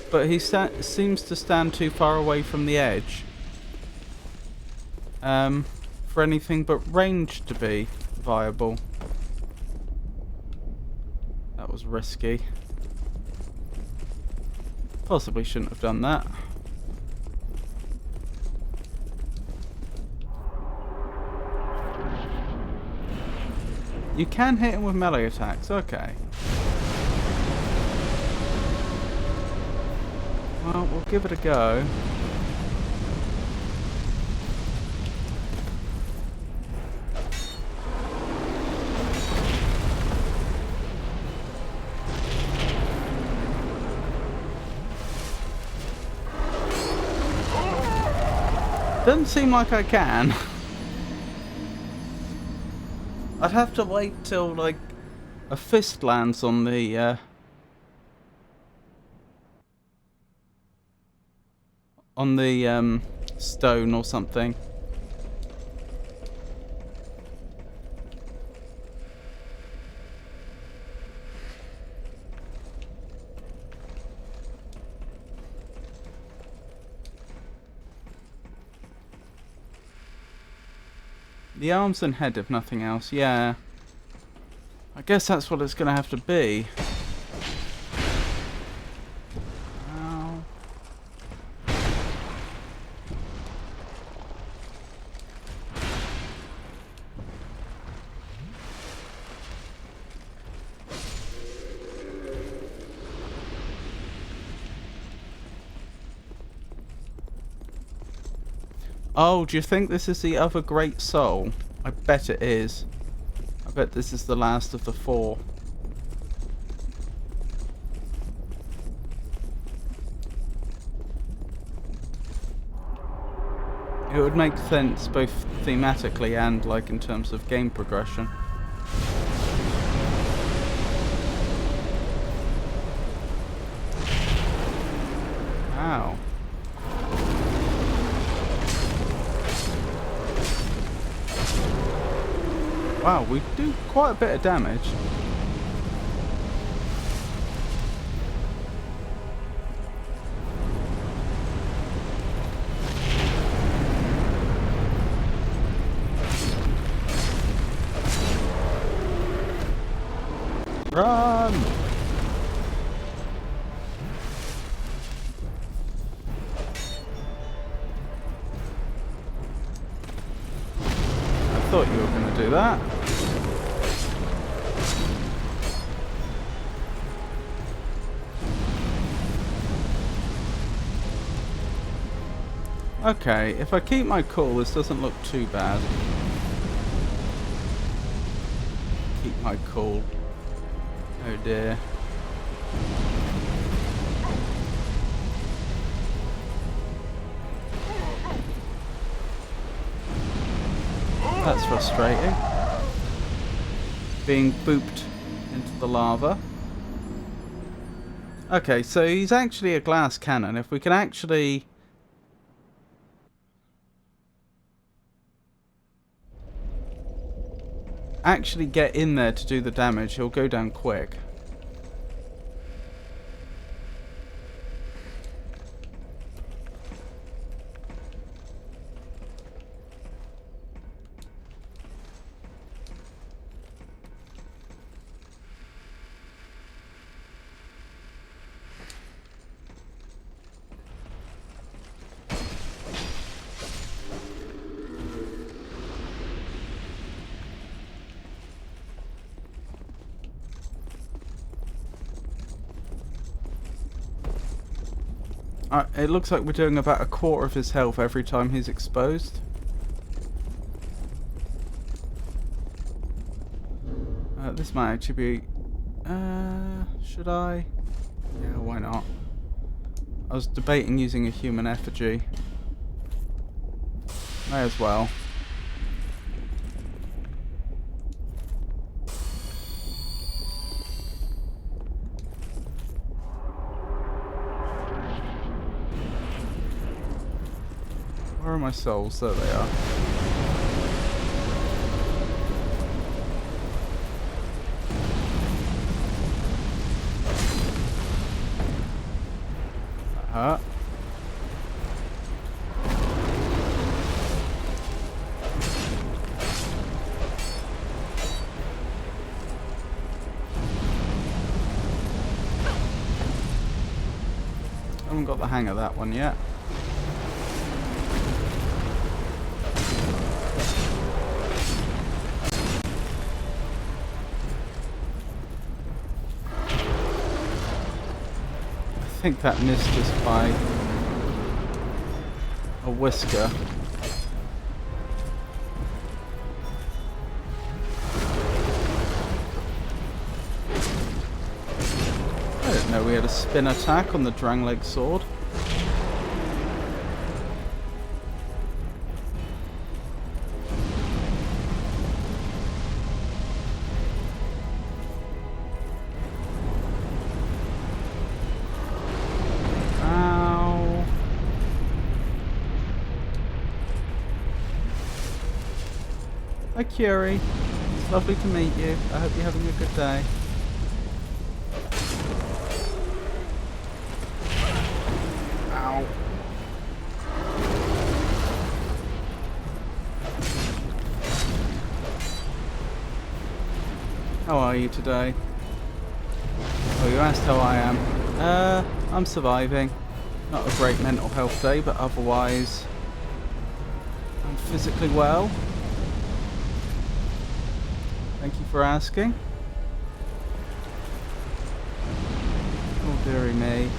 But he seems to stand too far away from the edge. For anything but range to be viable. That was risky. Possibly shouldn't have done that. You can hit him with melee attacks, okay. Well, we'll give it a go. Doesn't seem like I can. I'd have to wait till, like, a fist lands on the, stone or something. The arms and head, if nothing else, yeah. I guess that's what it's gonna have to be. Ow. Oh, do you think this is the other great soul? I bet it is. I bet this is the last of the 4. It would make sense both thematically and like in terms of game progression. Ow. Wow, we do quite a bit of damage. Run! I thought you were going to do that. Okay, if I keep my cool, this doesn't look too bad. Keep my cool. Oh dear. That's frustrating. Being booped into the lava. Okay, so he's actually a glass cannon. If we can actually... get in there to do the damage, he'll go down quick. It looks like we're doing about a quarter of his health every time he's exposed. This might actually be... should I? Yeah, why not? I was debating using a human effigy. May as well. Where are my souls? There they are. That hurt. Haven't got the hang of that one yet. I think that missed us by a whisker. I didn't know we had a spin attack on the Drangleic sword. Hi Curie, it's lovely to meet you. I hope you're having a good day. Ow. How are you today? Oh, you asked how I am. I'm surviving. Not a great mental health day, but otherwise I'm physically well. Thank you for asking. Oh, dearie me.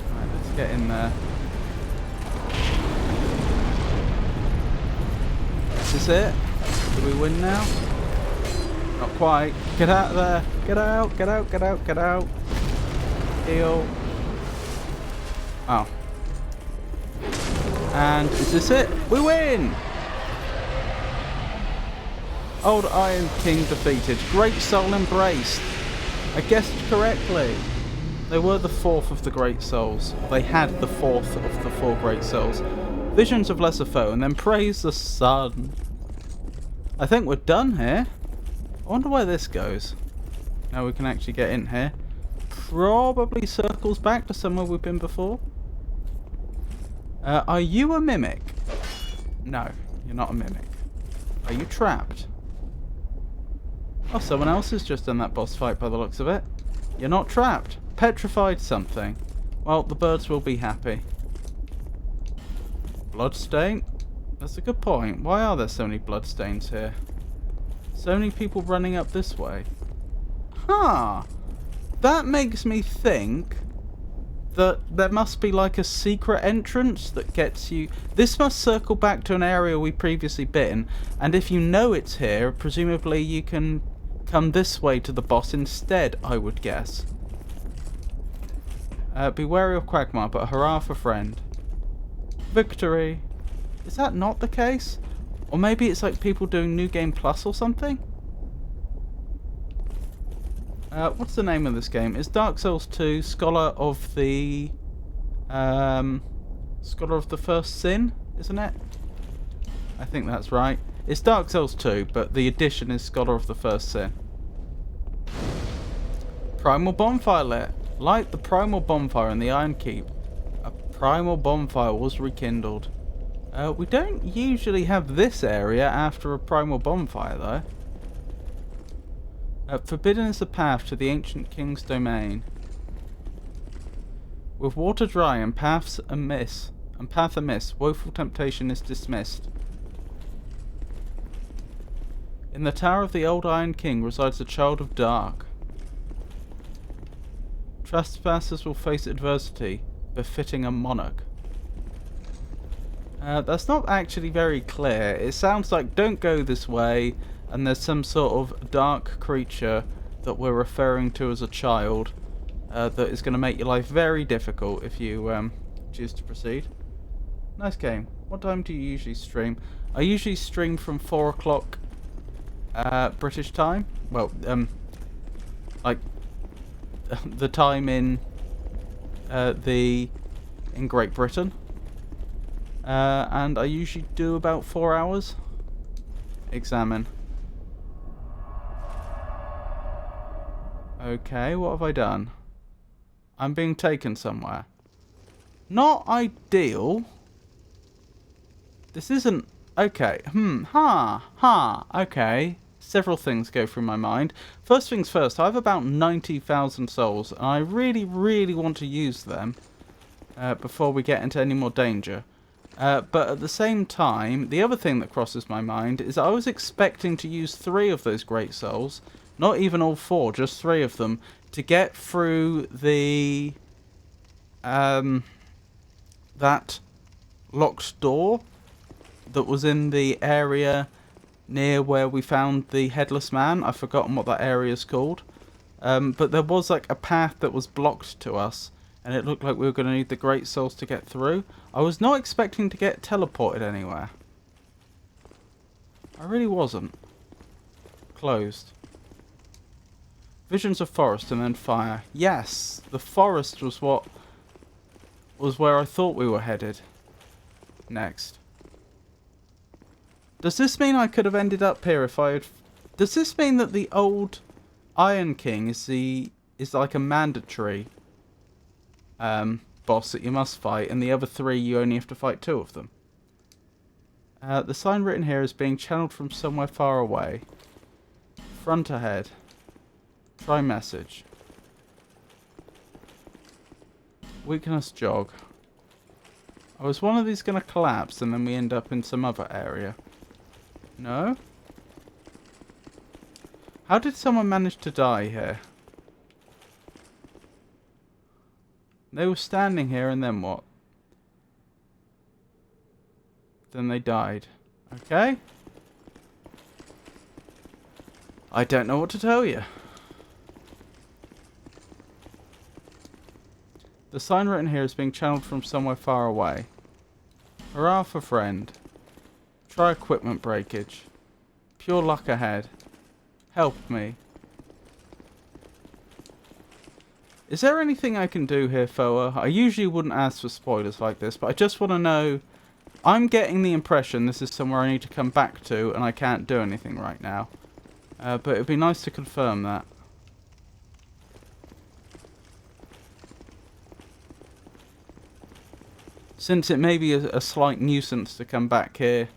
Alright, let's get in there. Is this it? Do we win now? Not quite. Get out of there. Get out, get out, get out, get out. Heal. Oh. And is this it? We win! Old Iron King defeated. Great Soul embraced. I guessed correctly. They were the fourth of the Great Souls. They had the fourth of the four Great Souls. Visions of Lesser Foe, and then praise the sun. I think we're done here. I wonder where this goes. Now we can actually get in here. Probably circles back to somewhere we've been before. Are you a mimic? No, you're not a mimic. Are you trapped? Oh, someone else has just done that boss fight by the looks of it. You're not trapped. Petrified something. Well, the birds will be happy. Bloodstain? That's a good point. Why are there so many bloodstains here? So many people running up this way. Huh. That makes me think that there must be like a secret entrance that gets you... This must circle back to an area we previously been, and if you know it's here, presumably you can come this way to the boss instead, I would guess. Be wary of Quagmire, but hurrah for friend. Victory. Is that not the case? Or maybe it's like people doing New Game Plus or something? What's the name of this game? It's Dark Souls 2, Scholar of the First Sin, isn't it? I think that's right. It's Dark Souls 2, but the edition is Scholar of the First Sin. Primal bonfire lit. Light the primal bonfire in the Iron Keep. A primal bonfire was rekindled. We don't usually have this area after a primal bonfire, though. Forbidden is the path to the ancient king's domain. With water dry and path amiss, woeful temptation is dismissed. In the tower of the old Iron King resides a child of dark. Trespassers will face adversity, befitting a monarch. That's not actually very clear. It sounds like don't go this way, and there's some sort of dark creature that we're referring to as a child that is going to make your life very difficult if you choose to proceed. Nice game. What time do you usually stream? I usually stream from 4 o'clock British time. Well, like the time in Great Britain. And I usually do about 4 hours. Examine. Okay, what have I done? I'm being taken somewhere. Not ideal. This isn't... Okay. Okay. Several things go through my mind. First things first, I have about 90,000 souls, and I really, really want to use them before we get into any more danger. But at the same time, the other thing that crosses my mind is I was expecting to use 3 of those great souls, not even all 4, just 3 of them, to get through the that locked door that was in the area near where we found the Headless Man. I've forgotten what that area is called. But there was like a path that was blocked to us, and it looked like we were going to need the Great Souls to get through. I was not expecting to get teleported anywhere. I really wasn't. Closed. Visions of forest and then fire. Yes, the forest was where I thought we were headed. Next. Does this mean I could have ended up here if I had... Does this mean that the old Iron King is like a mandatory boss that you must fight, and the other 3 you only have to fight 2 of them? The sign written here is being channeled from somewhere far away. Front ahead. Try message. Weakness jog. Oh, is one of these going to collapse and then we end up in some other area? No? How did someone manage to die here? They were standing here and then what? Then they died. Okay? I don't know what to tell you. The sign written here is being channeled from somewhere far away. Hurrah for friend. Try equipment breakage. Pure luck ahead. Help me. Is there anything I can do here, Foa? I usually wouldn't ask for spoilers like this, but I just want to know... I'm getting the impression this is somewhere I need to come back to, and I can't do anything right now. But it would be nice to confirm that. Since it may be a slight nuisance to come back here.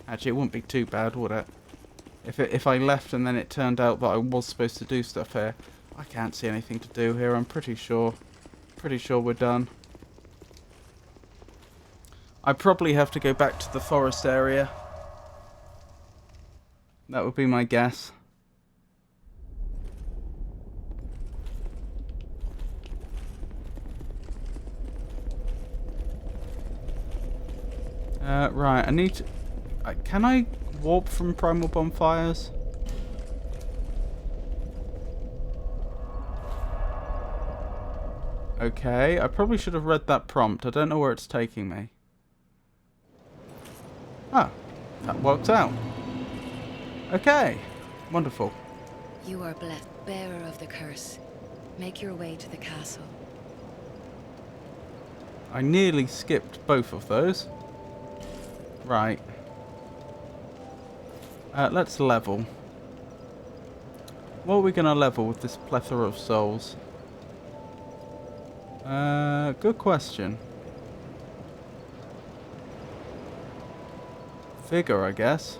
Actually, it wouldn't be too bad, would it? If I left and then it turned out that I was supposed to do stuff here. I can't see anything to do here, I'm pretty sure. Pretty sure we're done. I probably have to go back to the forest area. That would be my guess. Right, I need to... can I warp from Primal Bonfires? Okay, I probably should have read that prompt. I don't know where it's taking me. Ah, that works out. Okay, wonderful. You are blessed, bearer of the curse. Make your way to the castle. I nearly skipped both of those. Right. Let's level. What are we going to level with this plethora of souls? Good question. Vigor, I guess.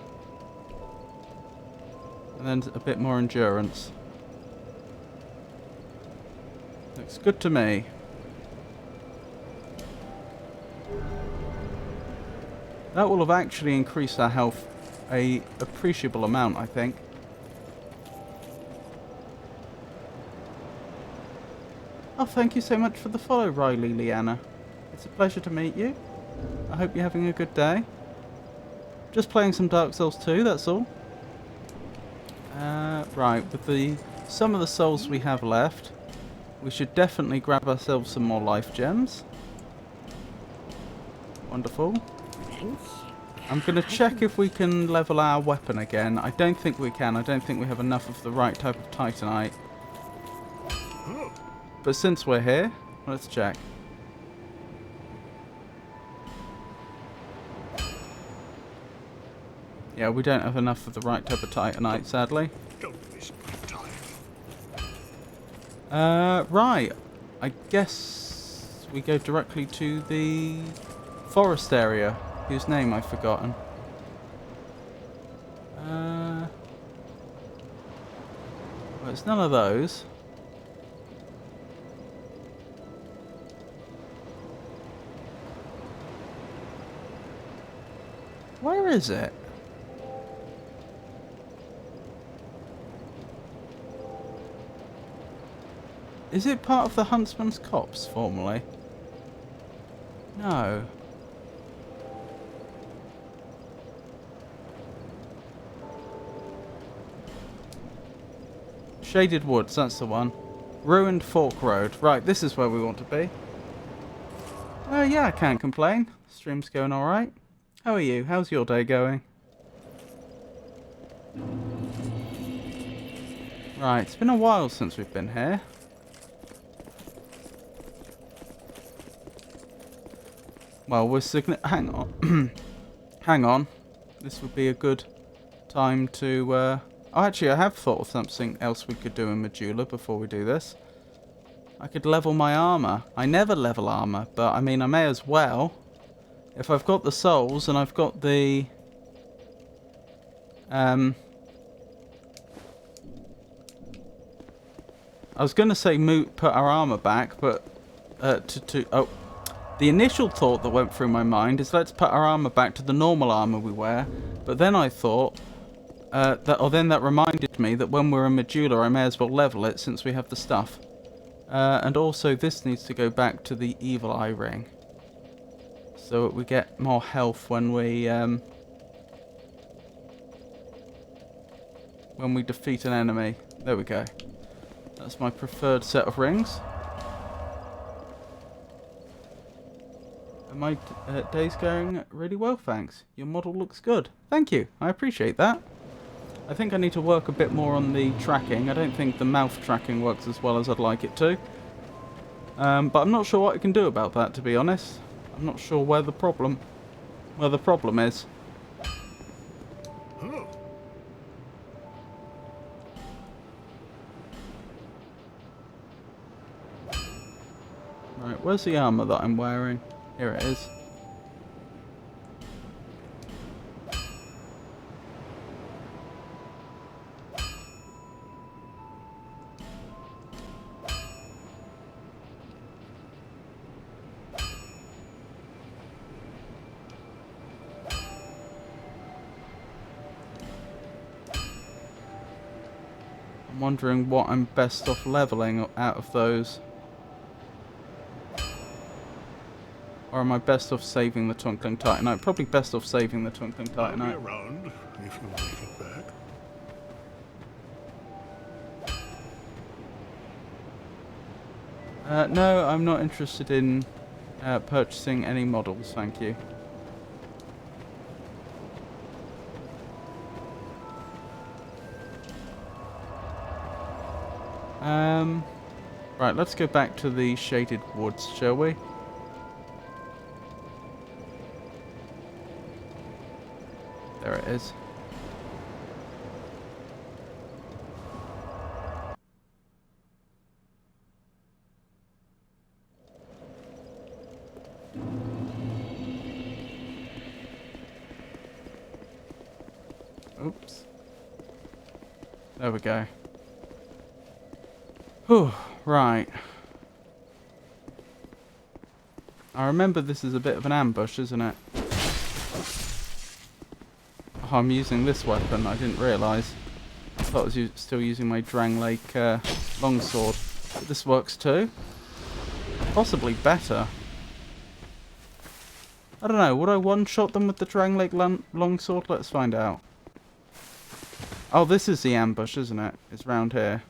And then a bit more endurance. Looks good to me. That will have actually increased our health a appreciable amount, I think. Oh, thank you so much for the follow, Riley Leanna. It's a pleasure to meet you. I hope you're having a good day. Just playing some Dark Souls 2, that's all. Right, with some of the souls we have left, we should definitely grab ourselves some more life gems. Wonderful. I'm going to check if we can level our weapon again. I don't think we can. I don't think we have enough of the right type of Titanite. But since we're here, let's check. Yeah, we don't have enough of the right type of Titanite, sadly. Don't waste my time. Right. I guess we go directly to the forest area, whose name I've forgotten. Well, it's none of those. Where is it? Is it part of the Huntsman's Copse, formerly? No. Shaded Woods, that's the one. Ruined Fork Road. Right, this is where we want to be. Yeah, I can't complain. Stream's going alright. How are you? How's your day going? Right, it's been a while since we've been here. Well, we're hang on. Hang on. This would be a good time to... Oh, actually, I have thought of something else we could do in Majula before we do this. I could level my armor. I never level armor, but I mean, I may as well. If I've got the souls and I've got the... I was going to say put our armor back, but... Oh. The initial thought that went through my mind is let's put our armor back to the normal armor we wear. But then I thought... then that reminded me that when we're in Majula, I may as well level it since we have the stuff. And also, this needs to go back to the Evil Eye Ring. So we get more health when we defeat an enemy. There we go. That's my preferred set of rings. And my day's going really well, thanks. Your model looks good. Thank you. I appreciate that. I think I need to work a bit more on the tracking. I don't think the mouth tracking works as well as I'd like it to. But I'm not sure what I can do about that, to be honest. I'm not sure where the problem is. Oh. Right, where's the armor that I'm wearing? Here it is. I'm wondering what I'm best off leveling out of those. Or am I best off saving the Twinkling Titanite? Probably best off saving the Twinkling I'll be Titanite. around if you want it back. No, I'm not interested in purchasing any models, thank you. Right, let's go back to the shaded woods, shall we? There it is. Oops. There we go. Whew, right. I remember this is a bit of an ambush, isn't it? Oh, I'm using this weapon, I didn't realise. I thought I was still using my Drangleic longsword. But this works too? Possibly better. I don't know, would I one-shot them with the Drangleic longsword? Let's find out. Oh, this is the ambush, isn't it? It's round here.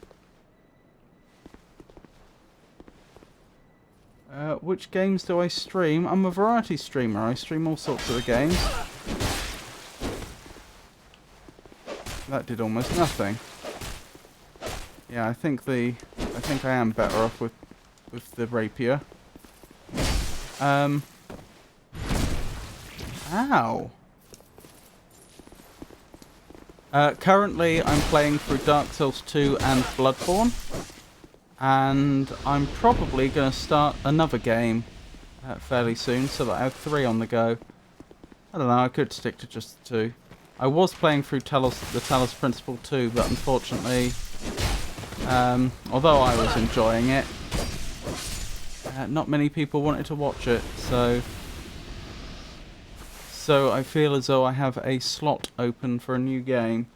Which games do I stream? I'm a variety streamer. I stream all sorts of the games. That did almost nothing. Yeah, I think I am better off with the rapier. Ow. Currently, I'm playing through Dark Souls 2 and Bloodborne. And I'm probably going to start another game fairly soon, so that I have 3 on the go. I don't know, I could stick to just the 2. I was playing through the Talos Principle 2, but unfortunately, although I was enjoying it, not many people wanted to watch it, so I feel as though I have a slot open for a new game.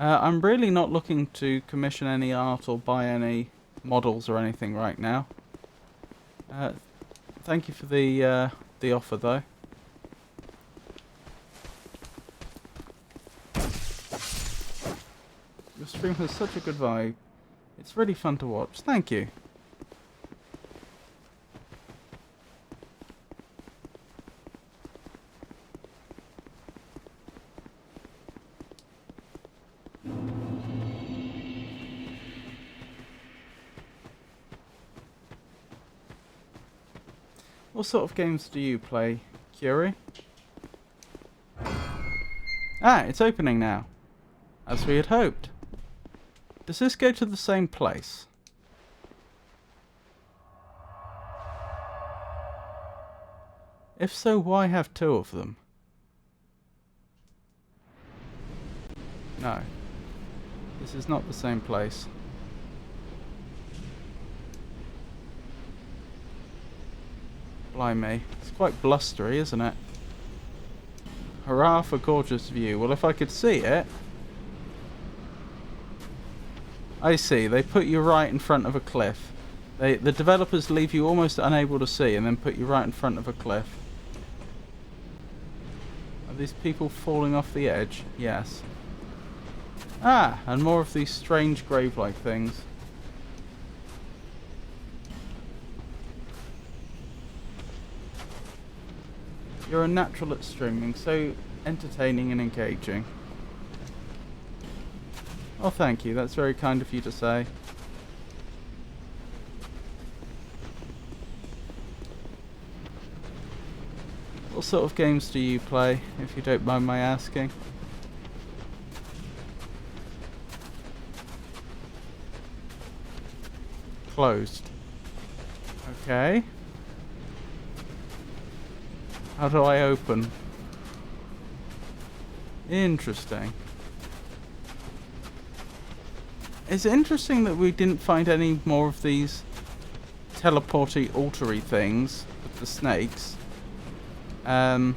I'm really not looking to commission any art or buy any models or anything right now. Thank you for the offer, though. Your stream has such a good vibe. It's really fun to watch. Thank you. What sort of games do you play, Curie? Ah, it's opening now. As we had hoped. Does this go to the same place? If so, why have 2 of them? No. This is not the same place. Blimey. It's quite blustery, isn't it? Hurrah for gorgeous view. Well, if I could see it... I see. They put you right in front of a cliff. The developers leave you almost unable to see and then put you right in front of a cliff. Are these people falling off the edge? Yes. Ah, and more of these strange grave-like things. You're a natural at streaming, so entertaining and engaging. Oh, thank you. That's very kind of you to say. What sort of games do you play, if you don't mind my asking? Closed. Okay. How do I open? Interesting. It's interesting that we didn't find any more of these teleporty altery things with the snakes at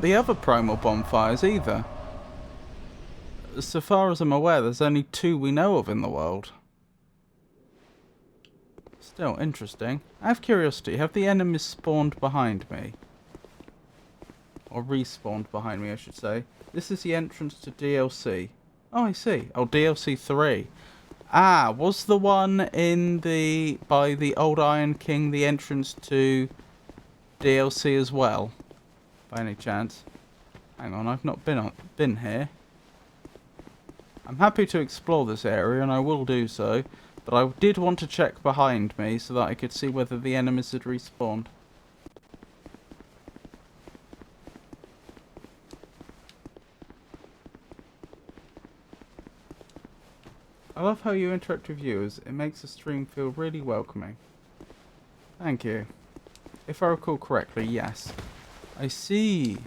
the other primal bonfires either. so far as I'm aware, there's only 2 we know of in the world. Still interesting. I have curiosity. Have the enemies spawned behind me? Or respawned behind me, I should say. This is the entrance to DLC. Oh, I see. Oh, DLC 3. Ah, was the one in the by the old Iron King the entrance to DLC as well? By any chance? Hang on, I've not been here. I'm happy to explore this area, and I will do so. But I did want to check behind me so that I could see whether the enemies had respawned. I love how you interact with viewers. It makes the stream feel really welcoming. Thank you. If I recall correctly, yes. I see.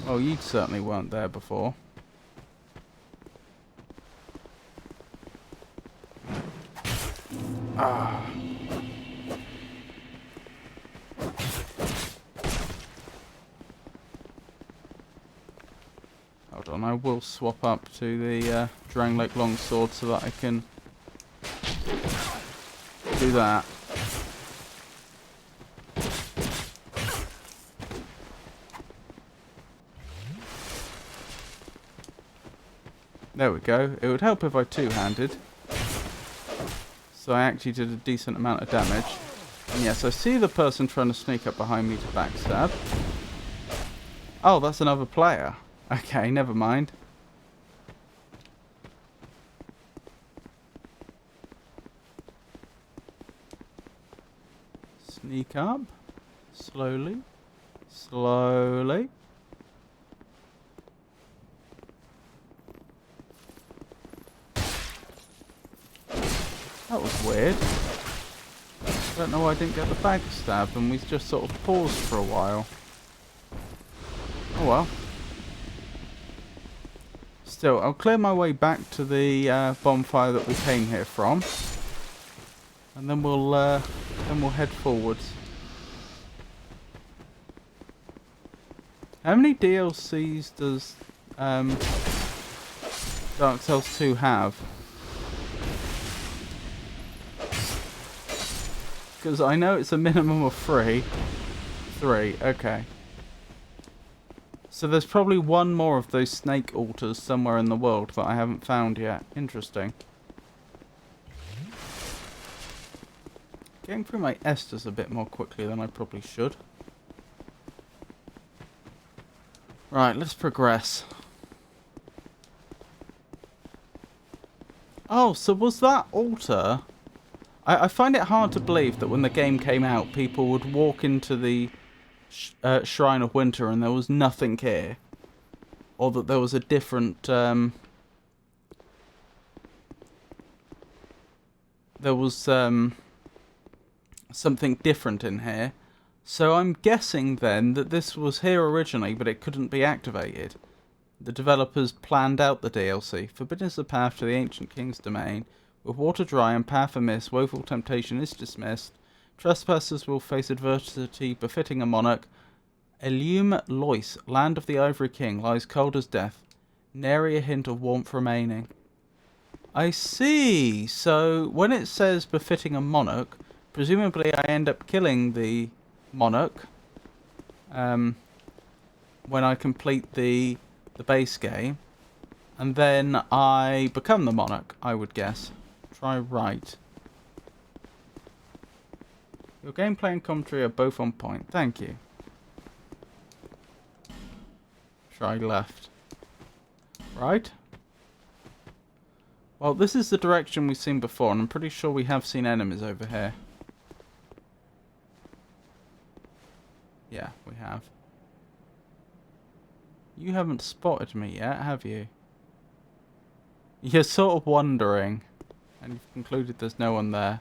Well, you certainly weren't there before. Ah. Hold on, I will swap up to the Drangleic Longsword so that I can do that. There we go. It would help if I two-handed. So I actually did a decent amount of damage. And yes, I see the person trying to sneak up behind me to backstab. Oh, that's another player. Okay, never mind. Sneak up. Slowly. Slowly. That was weird. I don't know why I didn't get the backstab and we just sort of paused for a while. Oh well. Still, I'll clear my way back to the bonfire that we came here from. And then we'll head forwards. How many DLCs does Dark Souls 2 have? Because I know it's a minimum of 3. 3, okay. So there's probably one more of those snake altars somewhere in the world that I haven't found yet. Interesting. Getting through my esters a bit more quickly than I probably should. Right, let's progress. Oh, so was that altar... I find it hard to believe that when the game came out, people would walk into the Shrine of Winter and there was nothing here. Or that there was a different... there was something different in here. So I'm guessing then that this was here originally, but it couldn't be activated. The developers planned out the DLC. Forbidden is the path to the Ancient King's domain. With water dry and path amiss, woeful temptation is dismissed. Trespassers will face adversity befitting a monarch. Elume Lois, land of the Ivory King, lies cold as death. Nary a hint of warmth remaining. I see. So when it says befitting a monarch, presumably I end up killing the monarch when I complete the base game, and then I become the monarch, I would guess. Try right. Your gameplay and commentary are both on point. Thank you. Try left. Right? Well, this is the direction we've seen before, and I'm pretty sure we have seen enemies over here. Yeah, we have. You haven't spotted me yet, have you? You're sort of wondering. And you've concluded there's no one there.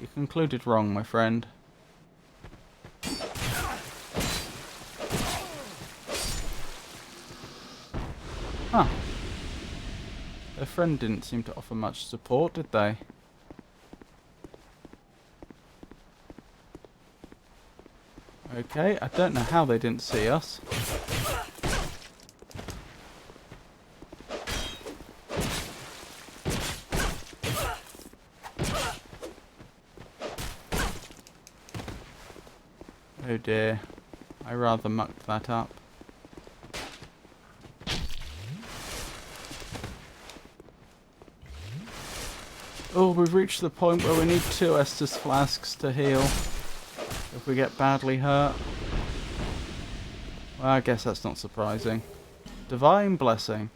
You concluded wrong, my friend. Huh. Their friend didn't seem to offer much support, did they? Okay, I don't know how they didn't see us. Oh dear. I rather mucked that up. Oh, we've reached the point where we need 2 Estus flasks to heal if we get badly hurt. Well, I guess that's not surprising. Divine Blessing.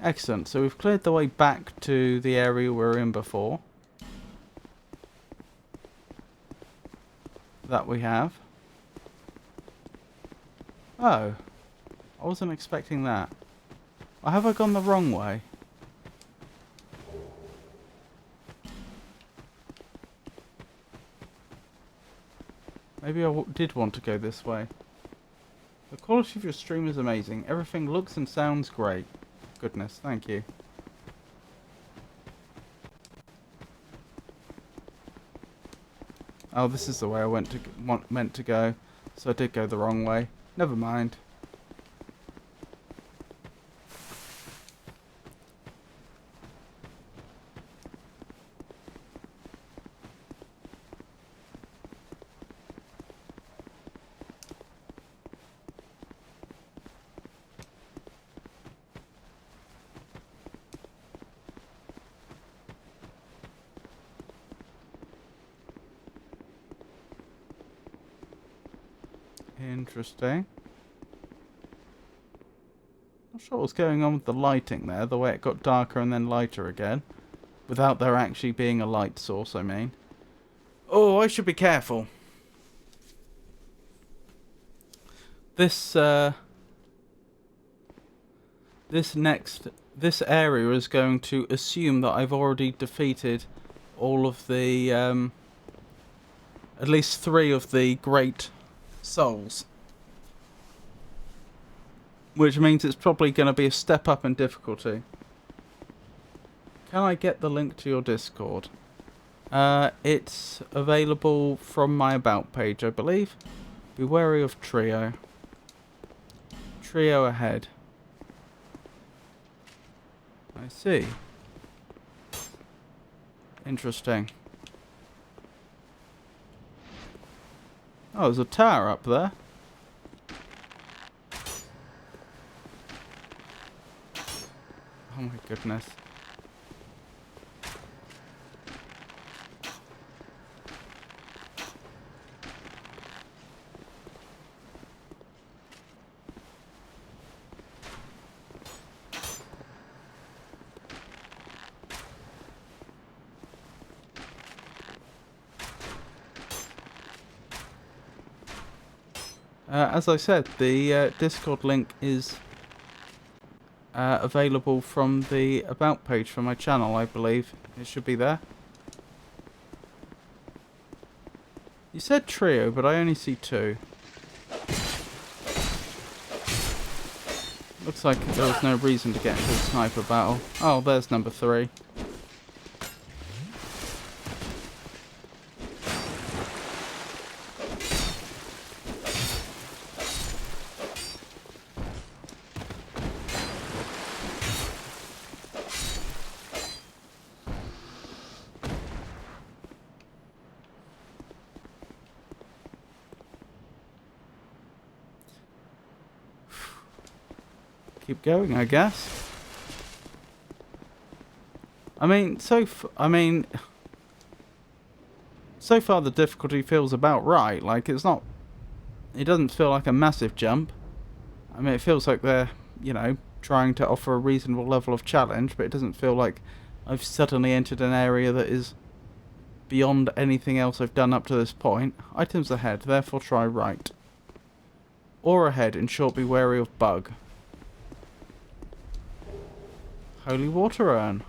Excellent. So we've cleared the way back to the area we were in before. That we have. Oh. I wasn't expecting that. Or have I gone the wrong way? Maybe I did want to go this way. The quality of your stream is amazing. Everything looks and sounds great. Goodness, thank you. Oh, this is the way I meant to go. So I did go the wrong way. Never mind. Interesting. Not sure what's going on with the lighting there, the way it got darker and then lighter again. Without there actually being a light source, I mean. Oh, I should be careful. This area is going to assume that I've already defeated all of the, at least 3 of the great souls. Which means it's probably going to be a step up in difficulty. Can I get the link to your Discord? It's available from my About page, I believe. Be wary of Trio. Trio ahead. I see. Interesting. Oh, there's a tower up there. Oh my goodness. As I said, the Discord link is available from the About page for my channel, I believe. It should be there. You said trio, but I only see 2. Looks like there was no reason to get into a sniper battle. Oh, there's number 3. Keep going, I guess. I mean, so far the difficulty feels about right. Like, it's not... It doesn't feel like a massive jump. I mean, it feels like they're, you know, trying to offer a reasonable level of challenge, but it doesn't feel like I've suddenly entered an area that is beyond anything else I've done up to this point. Items ahead, therefore try right. Or ahead, in short, be wary of bug. Holy water urn.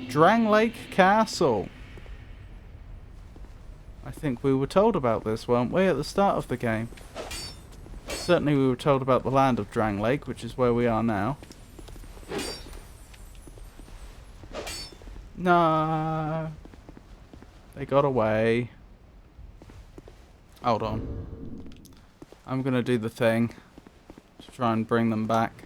Drang Lake Castle. I think we were told about this, weren't we, at the start of the game? Certainly we were told about the land of Drang Lake, which is where we are now. No. They got away. Hold on. I'm gonna do the thing. Try and bring them back.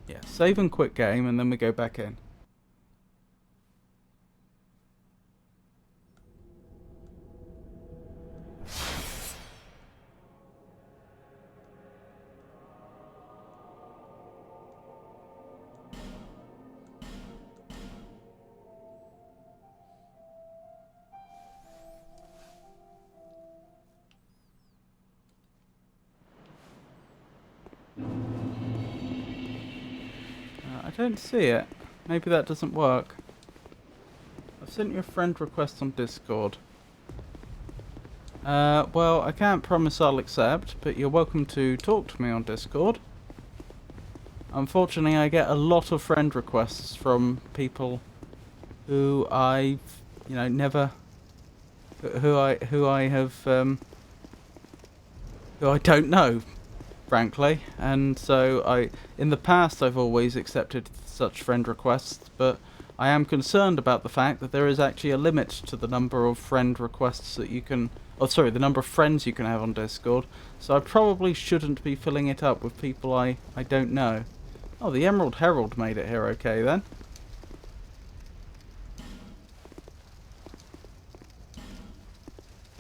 Yeah, save and quit game, and then we go back in. I don't see it. Maybe that doesn't work. I've sent you a friend request on Discord. Well, I can't promise I'll accept, but you're welcome to talk to me on Discord. Unfortunately, I get a lot of friend requests from people who I've, never, who I don't know, frankly. And so in the past, I've always accepted such friend requests, but I am concerned about the fact that there is actually a limit to the number of friend requests that you can, the number of friends you can have on Discord. So I probably shouldn't be filling it up with people I don't know. Oh, the Emerald Herald made it here okay then.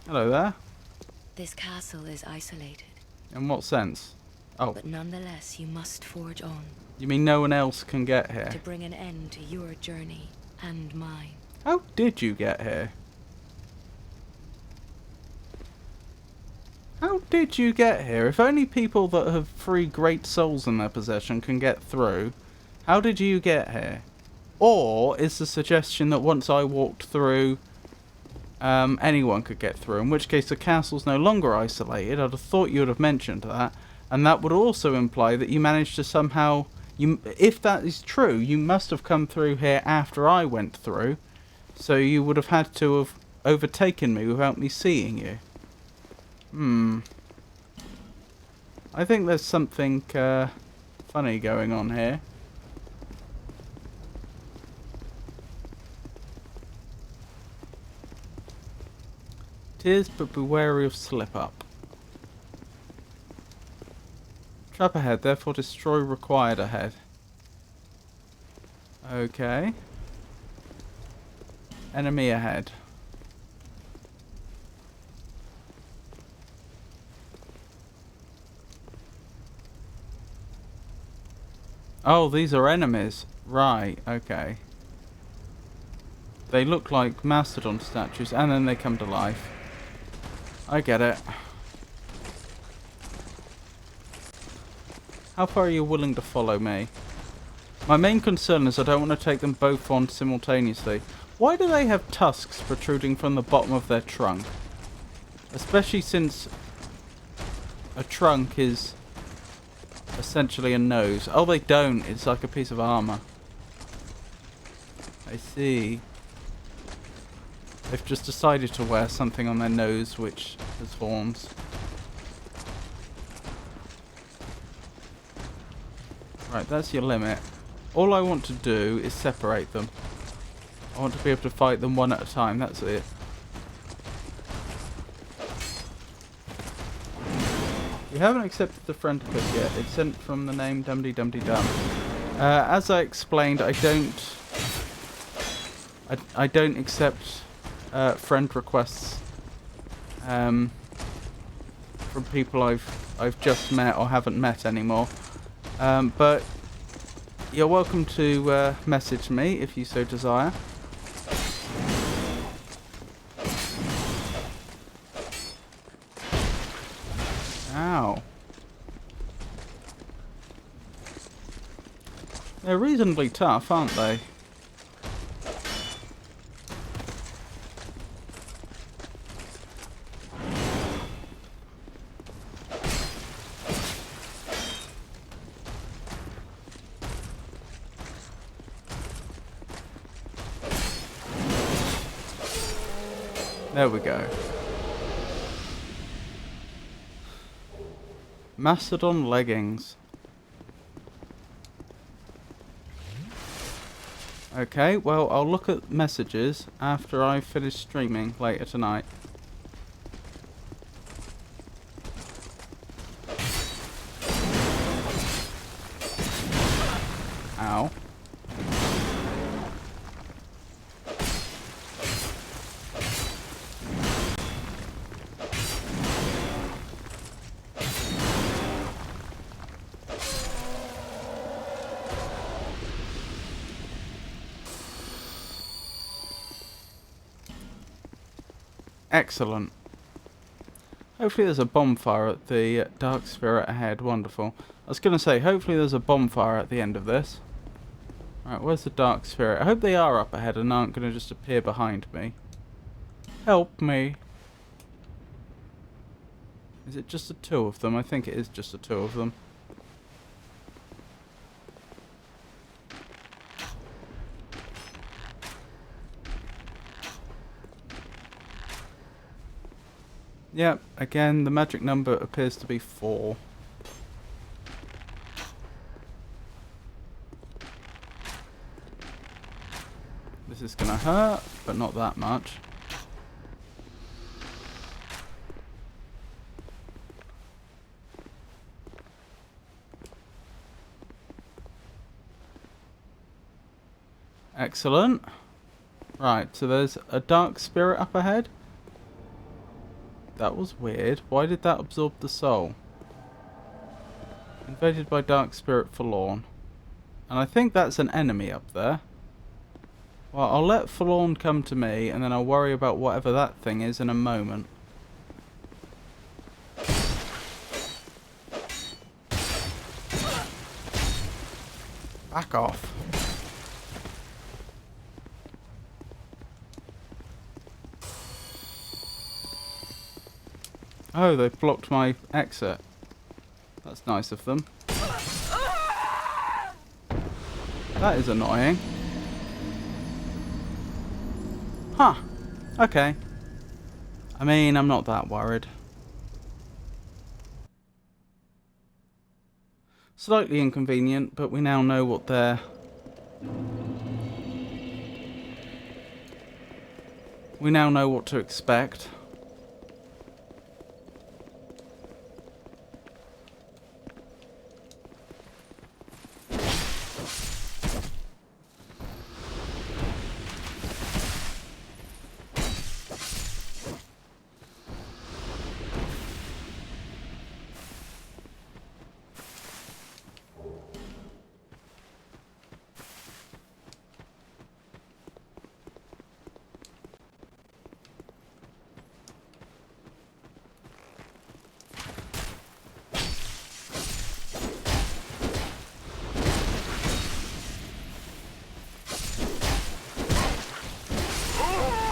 Hello there. This castle is isolated, In what sense? Oh, but nonetheless you must forge on you mean no one else can get here? to bring an end to your journey and mine. How did you get here? How did you get here? If only people that have 3 great souls in their possession can get through, how did you get here? Or is the suggestion that once I walked through, anyone could get through, in which case the castle's no longer isolated? I'd have thought you would have mentioned that, and that would also imply that you managed to somehow, if that is true, you must have come through here after I went through, so you would have had to have overtaken me without me seeing you. I think there's something funny going on here. Tears, but be wary of slip up. Trap ahead, therefore destroy required ahead. Okay. Enemy ahead. Oh, these are enemies. Right, okay. They look like mastodon statues and then they come to life. I get it. How far are you willing to follow me? My main concern is I don't want to take them both on simultaneously. Why do they have tusks protruding from the bottom of their trunk? Especially since a trunk is essentially a nose. Oh, they don't. It's like a piece of armor. I see. They've just decided to wear something on their nose which has horns. Right, that's your limit. All I want to do is separate them. I want to be able to fight them one at a time. That's it. You haven't accepted the friend request yet. It's sent from the name Dumdy Dumdy Dum. As I explained, I don't accept friend requests from people I've just met or haven't met anymore. But you're welcome to message me if you so desire. Ow. They're reasonably tough, aren't they? There we go. Mastodon leggings. Okay, well, I'll look at messages after I finish streaming later tonight. Excellent. Hopefully there's a bonfire at the Dark Spirit ahead. Wonderful. I was going to say, hopefully there's a bonfire at the end of this. Right, where's the Dark Spirit? I hope they are up ahead and aren't going to just appear behind me. Help me. Is it just the two of them? I think it is just the two of them. Yep, again, the magic number appears to be 4. This is gonna hurt, but not that much. Excellent. Right, so there's a Dark Spirit up ahead. That was weird. Why did that absorb the soul? Invaded by Dark Spirit Forlorn. And I think that's an enemy up there. Well, I'll let Forlorn come to me, and then I'll worry about whatever that thing is in a moment. Back off. Oh, they've blocked my exit. That's nice of them. That is annoying. Huh. Okay. I mean, I'm not that worried. Slightly inconvenient, but we now know what they're... We now know what to expect.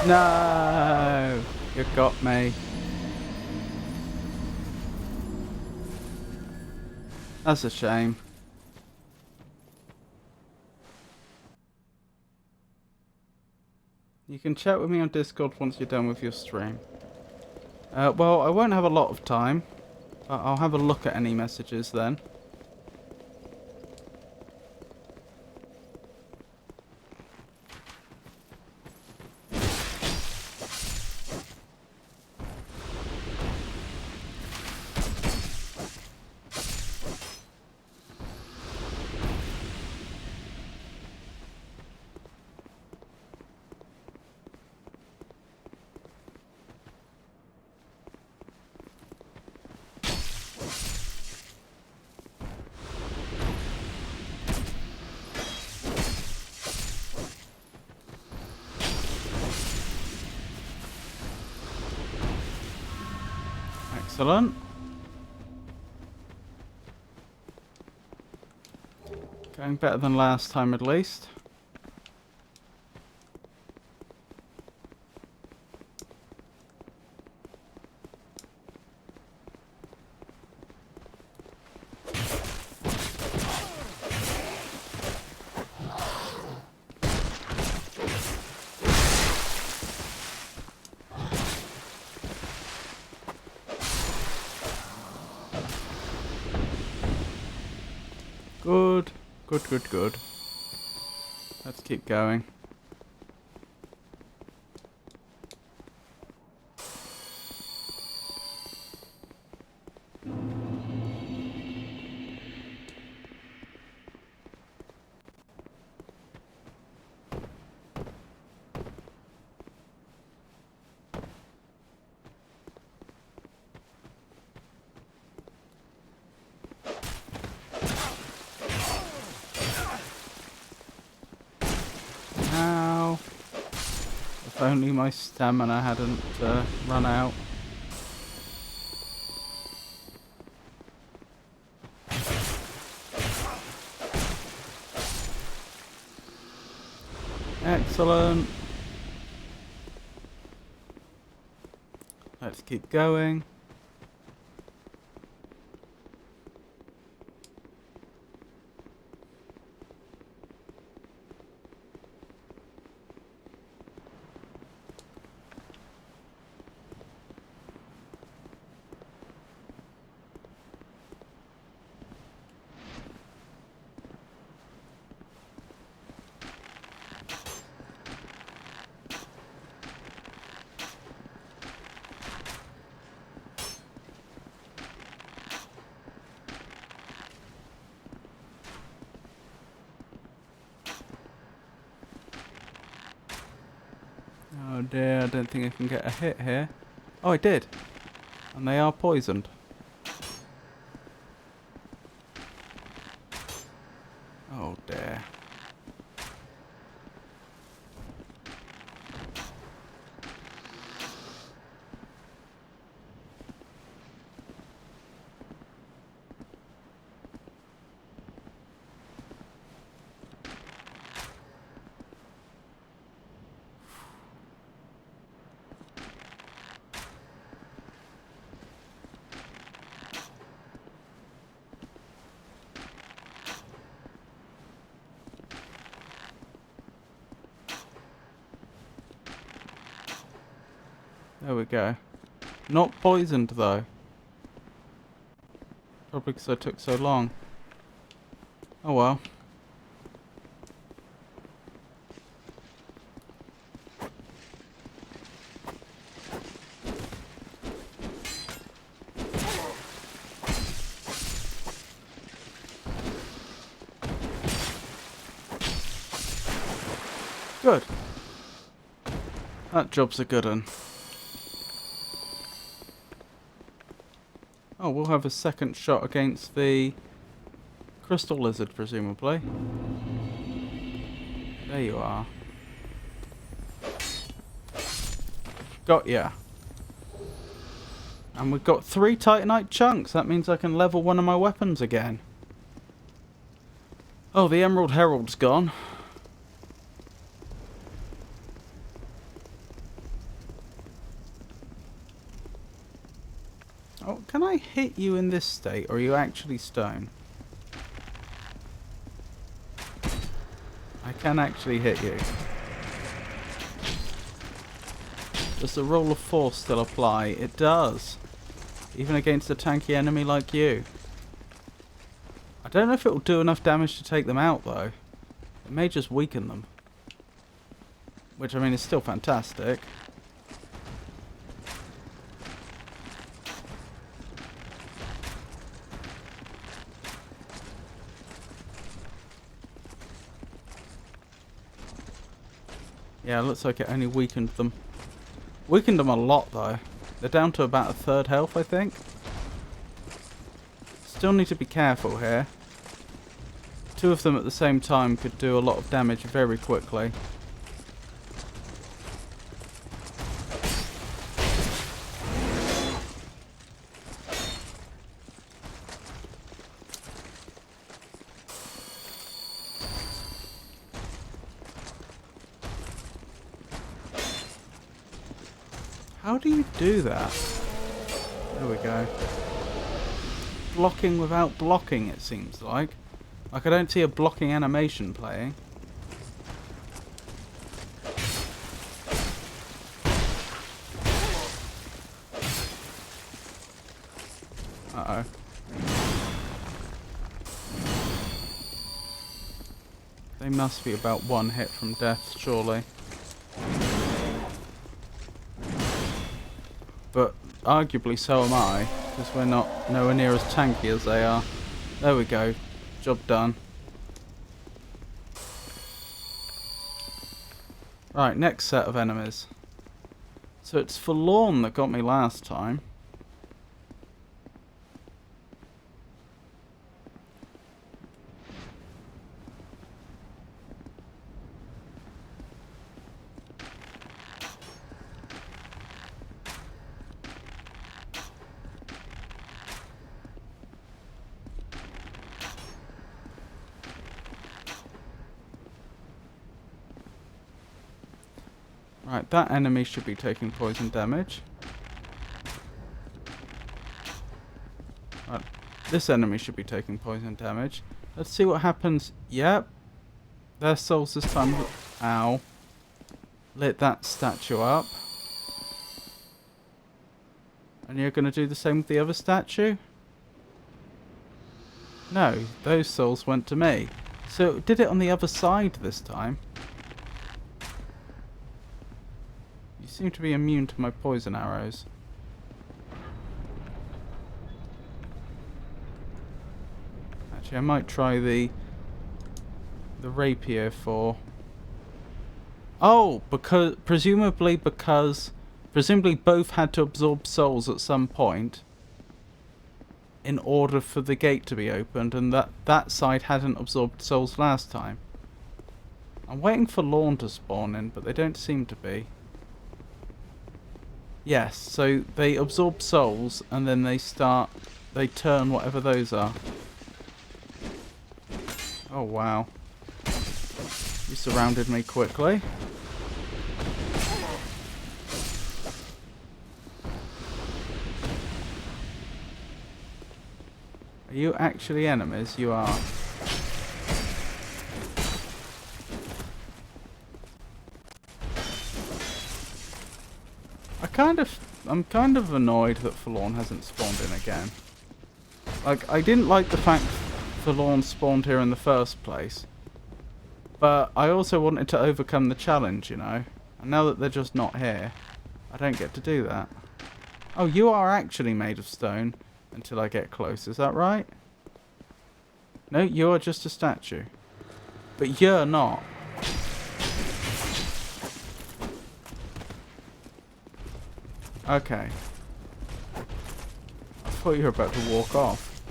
No! You got me. That's a shame. You can chat with me on Discord once you're done with your stream. Well, I won't have a lot of time. I'll have a look at any messages then. Excellent. Going better than last time at least. Good, good, good, good. Let's keep going. only my stamina hadn't run out. Excellent. Let's keep going. Oh dear, I don't think I can get a hit here. Oh, I did. And they are poisoned. Oh dear. There we go. Not poisoned though. Probably because I took so long. Oh well. Good. That job's a good one. Oh, we'll have a second shot against the crystal lizard, presumably. There you are. Got ya. And we've got 3 Titanite chunks. That means I can level one of my weapons again. Oh, the Emerald Herald's gone. Oh, can I hit you in this state, or are you actually stone? I can actually hit you. Does the roll of force still apply? It does. Even against a tanky enemy like you. I don't know if it will do enough damage to take them out, though. It may just weaken them. Which, I mean, is still fantastic. Yeah, looks like it only weakened them. Weakened them a lot, though. They're down to about 1/3 health, I think. Still need to be careful here. 2 of them at the same time could do a lot of damage very quickly. How do you do that? There we go. Blocking without blocking, it seems like. Like I don't see a blocking animation playing. Uh-oh. They must be about 1 hit from death, surely. But arguably so am I, because we're not nowhere near as tanky as they are. There we go. Job done. Right, next set of enemies. So it's Forlorn that got me last time. Right, that enemy should be taking poison damage. Right, this enemy should be taking poison damage. Let's see what happens. Yep. Their souls this time. Ow. Lit that statue up. And you're going to do the same with the other statue? No, those souls went to me. So it did it on the other side this time. You seem to be immune to my poison arrows. Actually, I might try the rapier for... Oh, because presumably both had to absorb souls at some point in order for the gate to be opened, and that side hadn't absorbed souls last time. I'm waiting for Lorne to spawn in, but they don't seem to be. Yes, so they absorb souls and then they turn whatever those are. Oh wow. You surrounded me quickly. Are you actually enemies? You are. I'm kind of annoyed that Forlorn hasn't spawned in again. Like, I didn't like the fact Forlorn spawned here in the first place. But I also wanted to overcome the challenge, you know. And now that they're just not here, I don't get to do that. Oh, you are actually made of stone until I get close, is that right? No, you are just a statue. But you're not. Okay. I thought you were about to walk off.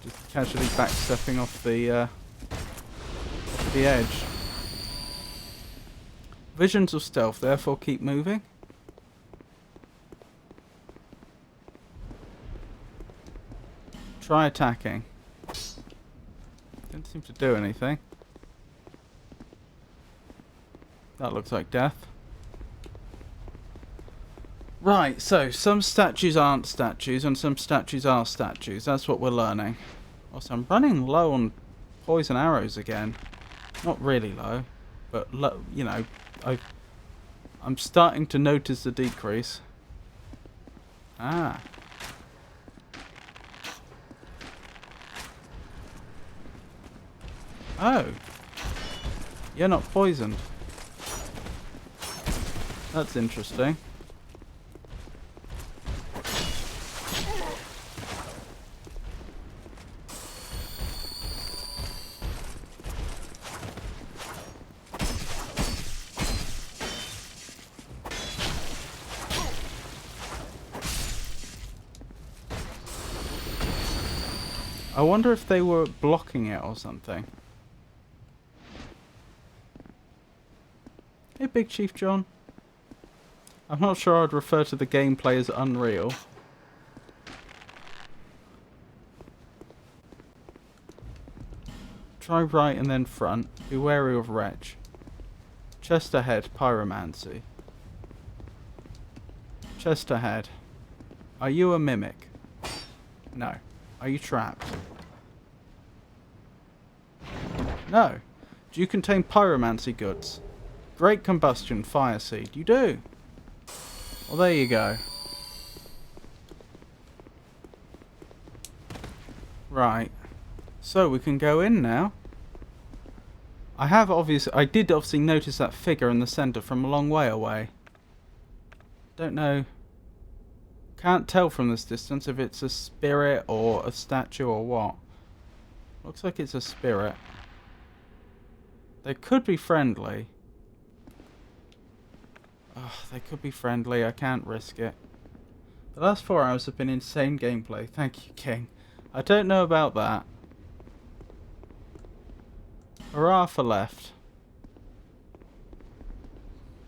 Just casually backstepping off the edge. Visions of stealth, therefore keep moving. Try attacking. Didn't seem to do anything. That looks like death. Right, so some statues aren't statues and some statues are statues. That's what we're learning. Also, I'm running low on poison arrows again. Not really low, but low, you know, I'm starting to notice the decrease. Ah. Oh. You're not poisoned. That's interesting. I wonder if they were blocking it or something. Hey, Big Chief John. I'm not sure I'd refer to the gameplay as unreal. Try right and then front. Be wary of wretch. Chest ahead, pyromancy. Chest ahead. Are you a mimic? No. Are you trapped? No. Do you contain pyromancy goods? Great combustion, fire seed. You do. Well, there you go. Right. So we can go in now. I did obviously notice that figure in the center from a long way away. Don't know. Can't tell from this distance if it's a spirit or a statue or what. Looks like it's a spirit. They could be friendly. Oh, they could be friendly. I can't risk it. The last 4 hours have been insane gameplay. Thank you, King. I don't know about that. Hurrah for left.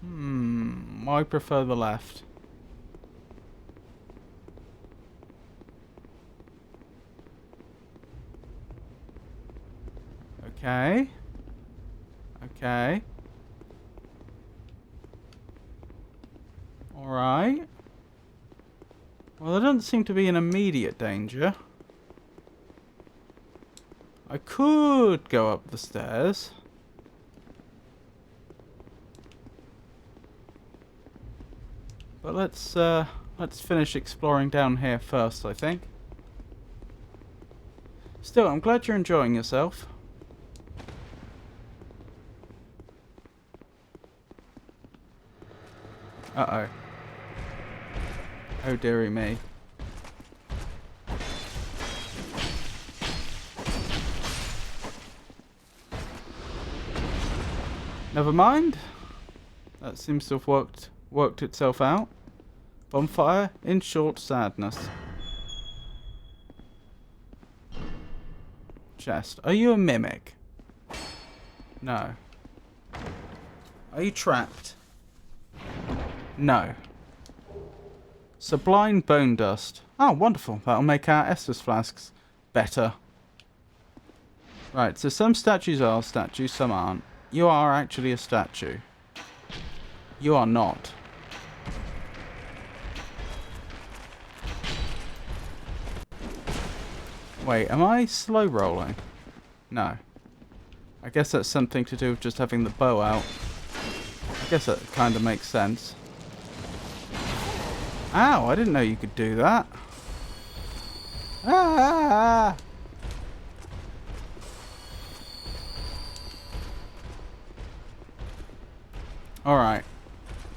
I prefer the left. Okay. Okay. Alright. Well, there doesn't seem to be an immediate danger. I could go up the stairs. But let's finish exploring down here first, I think. Still, I'm glad you're enjoying yourself. Uh-oh. Oh dearie me. Never mind. That seems to have worked itself out. Bonfire in short sadness. Chest. Are you a mimic? No. Are you trapped? No. Sublime bone dust. Oh, wonderful. That'll make our Estus flasks better. Right, so some statues are statues, some aren't. You are actually a statue. You are not. Wait, am I slow rolling? No. I guess that's something to do with just having the bow out. I guess that kind of makes sense. Ow, I didn't know you could do that. Ah! Alright.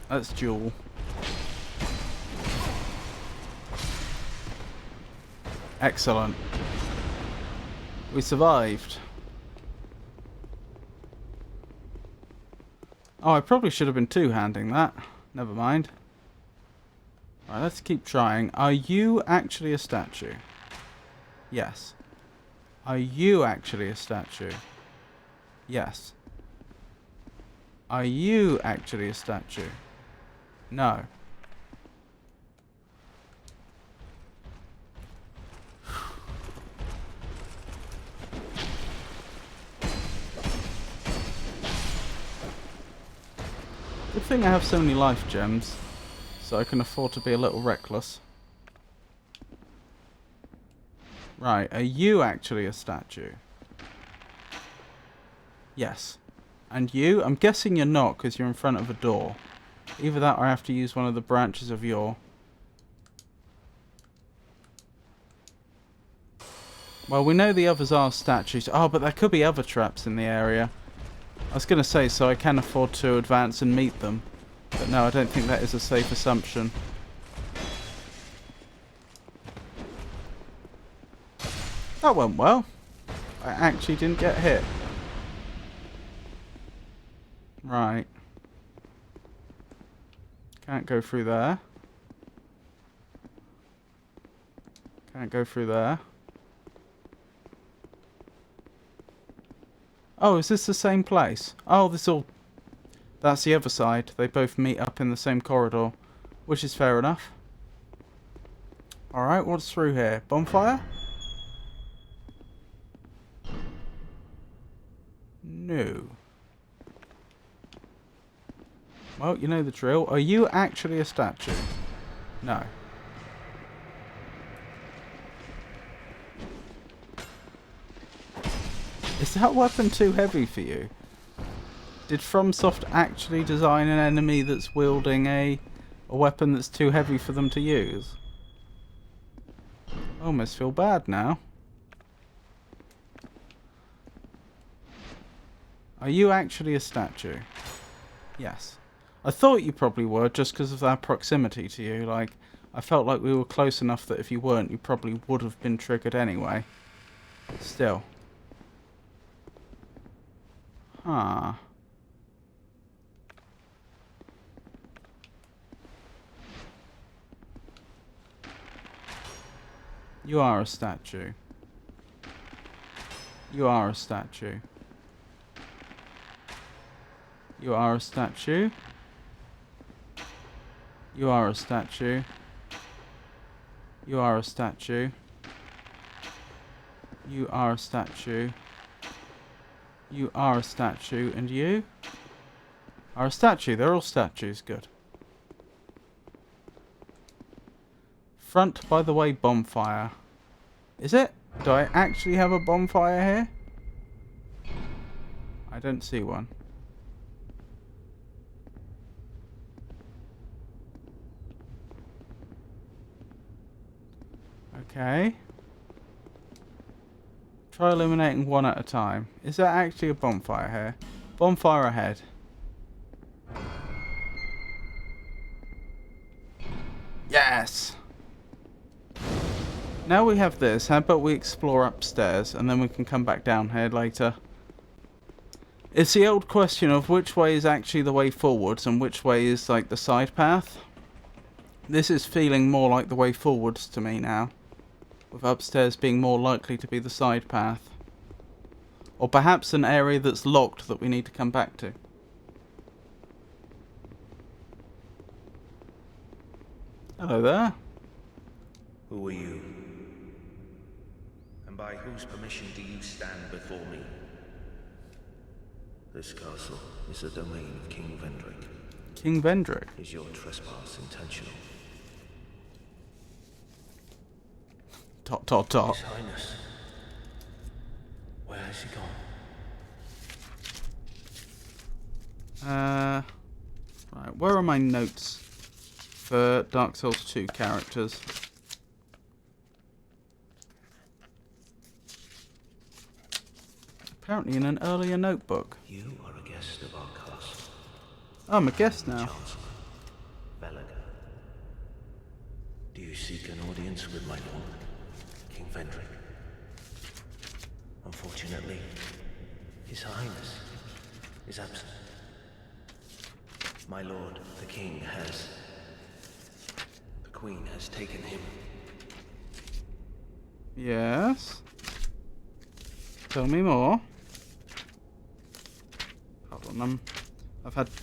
Let's duel. Excellent. We survived. Oh, I probably should have been two-handing that. Never mind. Alright, let's keep trying. Are you actually a statue? Yes. Are you actually a statue? Yes. Are you actually a statue? No. Good thing I have so many life gems, so I can afford to be a little reckless. Right, are you actually a statue? Yes. And you? I'm guessing you're not, because you're in front of a door. Either that or I have to use one of the branches of your... Well, we know the others are statues. Oh, but there could be other traps in the area. I was going to say, so I can afford to advance and meet them. But no, I don't think that is a safe assumption. That went well. I actually didn't get hit. Right. Can't go through there. Can't go through there. Oh, is this the same place? Oh, this all... That's the other side. They both meet up in the same corridor. Which is fair enough. Alright, what's through here? Bonfire? No. Well, you know the drill. Are you actually a statue? No. Is that weapon too heavy for you? Did FromSoft actually design an enemy that's wielding a weapon that's too heavy for them to use? I almost feel bad now. Are you actually a statue? Yes. I thought you probably were, just because of our proximity to you. Like, I felt like we were close enough that if you weren't, you probably would have been triggered anyway. Still. Huh. You are a statue. You are a statue. You are a statue. You are a statue. You are a statue. You are a statue. You are a statue. And you are a statue. They're all statues. Good. Front by the way bonfire. Is it? Do I actually have a bonfire here? I don't see one. Okay. Try illuminating one at a time. Is there actually a bonfire here? Bonfire ahead. Yes! Now we have this, how about we explore upstairs and then we can come back down here later. It's the old question of which way is actually the way forwards and which way is like the side path. This is feeling more like the way forwards to me now, with upstairs being more likely to be the side path. Or perhaps an area that's locked that we need to come back to. Hello there. Who are you? And by whose permission do you stand before me? This castle is the domain of King Vendrick. King Vendrick? Is your trespass intentional? Dot dot dot. His Highness. Where has he gone? Right, where are my notes for Dark Souls 2 characters? Apparently in an earlier notebook. You are a guest of our castle. Oh, I'm a guest now. Chancellor Velaga. Do you seek an audience with my lord, King Vendrick? Unfortunately, His Highness is absent. My lord, the king, has... The queen has taken him. Yes. Tell me more. Hold on,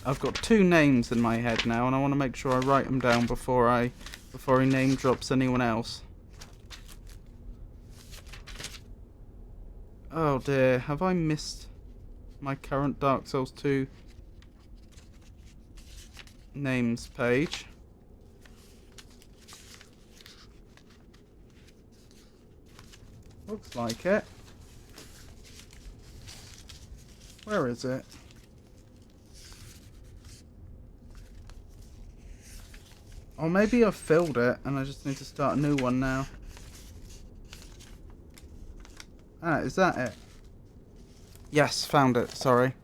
I've got two names in my head now, and I want to make sure I write them down before he name drops anyone else. Oh dear, have I missed my current Dark Souls 2 names page? Looks like it. Where is it? Or maybe I've filled it and I just need to start a new one now. Ah, is that it? Yes, found it, sorry.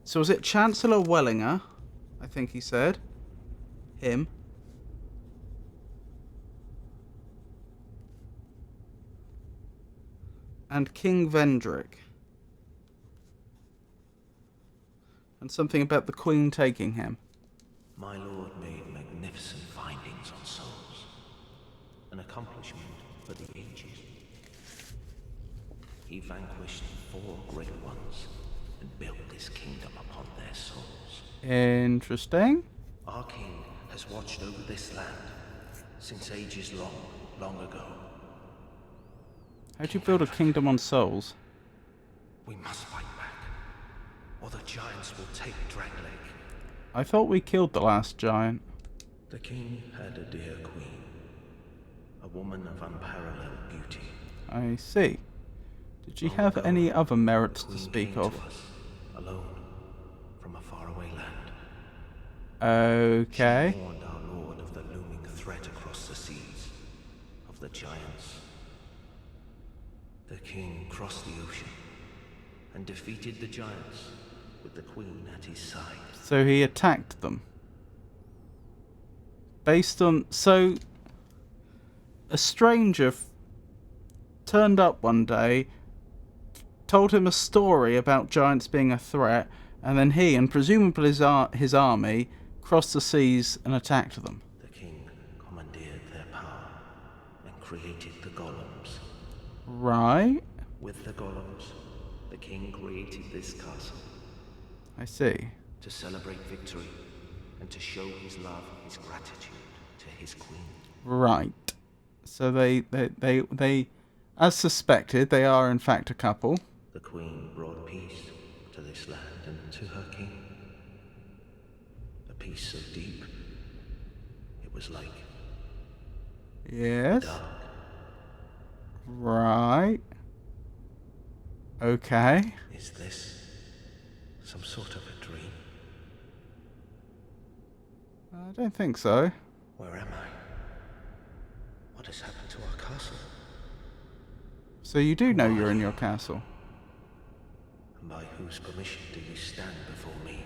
So was it Chancellor Wellinger? I think he said. Him. And King Vendrick. And something about the Queen taking him. My lord made magnificent findings on souls. An accomplishment for the ages. He vanquished 4 great ones and built his kingdom upon their souls. Interesting. Our king has watched over this land since ages long ago. How'd you build a kingdom on souls? We must fight back, or the giants will take Dragglake. I thought we killed the last giant. The king had a dear queen, a woman of unparalleled beauty. I see. Did she have any other merits to speak of? To us, alone, from a faraway land. Okay. She warned our lord of the looming threat across the seas, of the giants. The king crossed the ocean and defeated the giants with the queen at his side. So he attacked them. Based on... So... A stranger turned up one day, told him a story about giants being a threat, and then he, and presumably his army, crossed the seas and attacked them. The king commandeered their power and created the golems. Right. With the golems, the king created this castle. I see. To celebrate victory and to show his love, his gratitude to his queen. Right. So they, as suspected, they are in fact a couple. The queen brought peace to this land and to her king. A peace so deep, it was like Yes. Dark. Right. Okay. Is this some sort of a dream? I don't think so. Where am I? What has happened to our castle? So you do know you're in your castle. And by whose permission do you stand before me?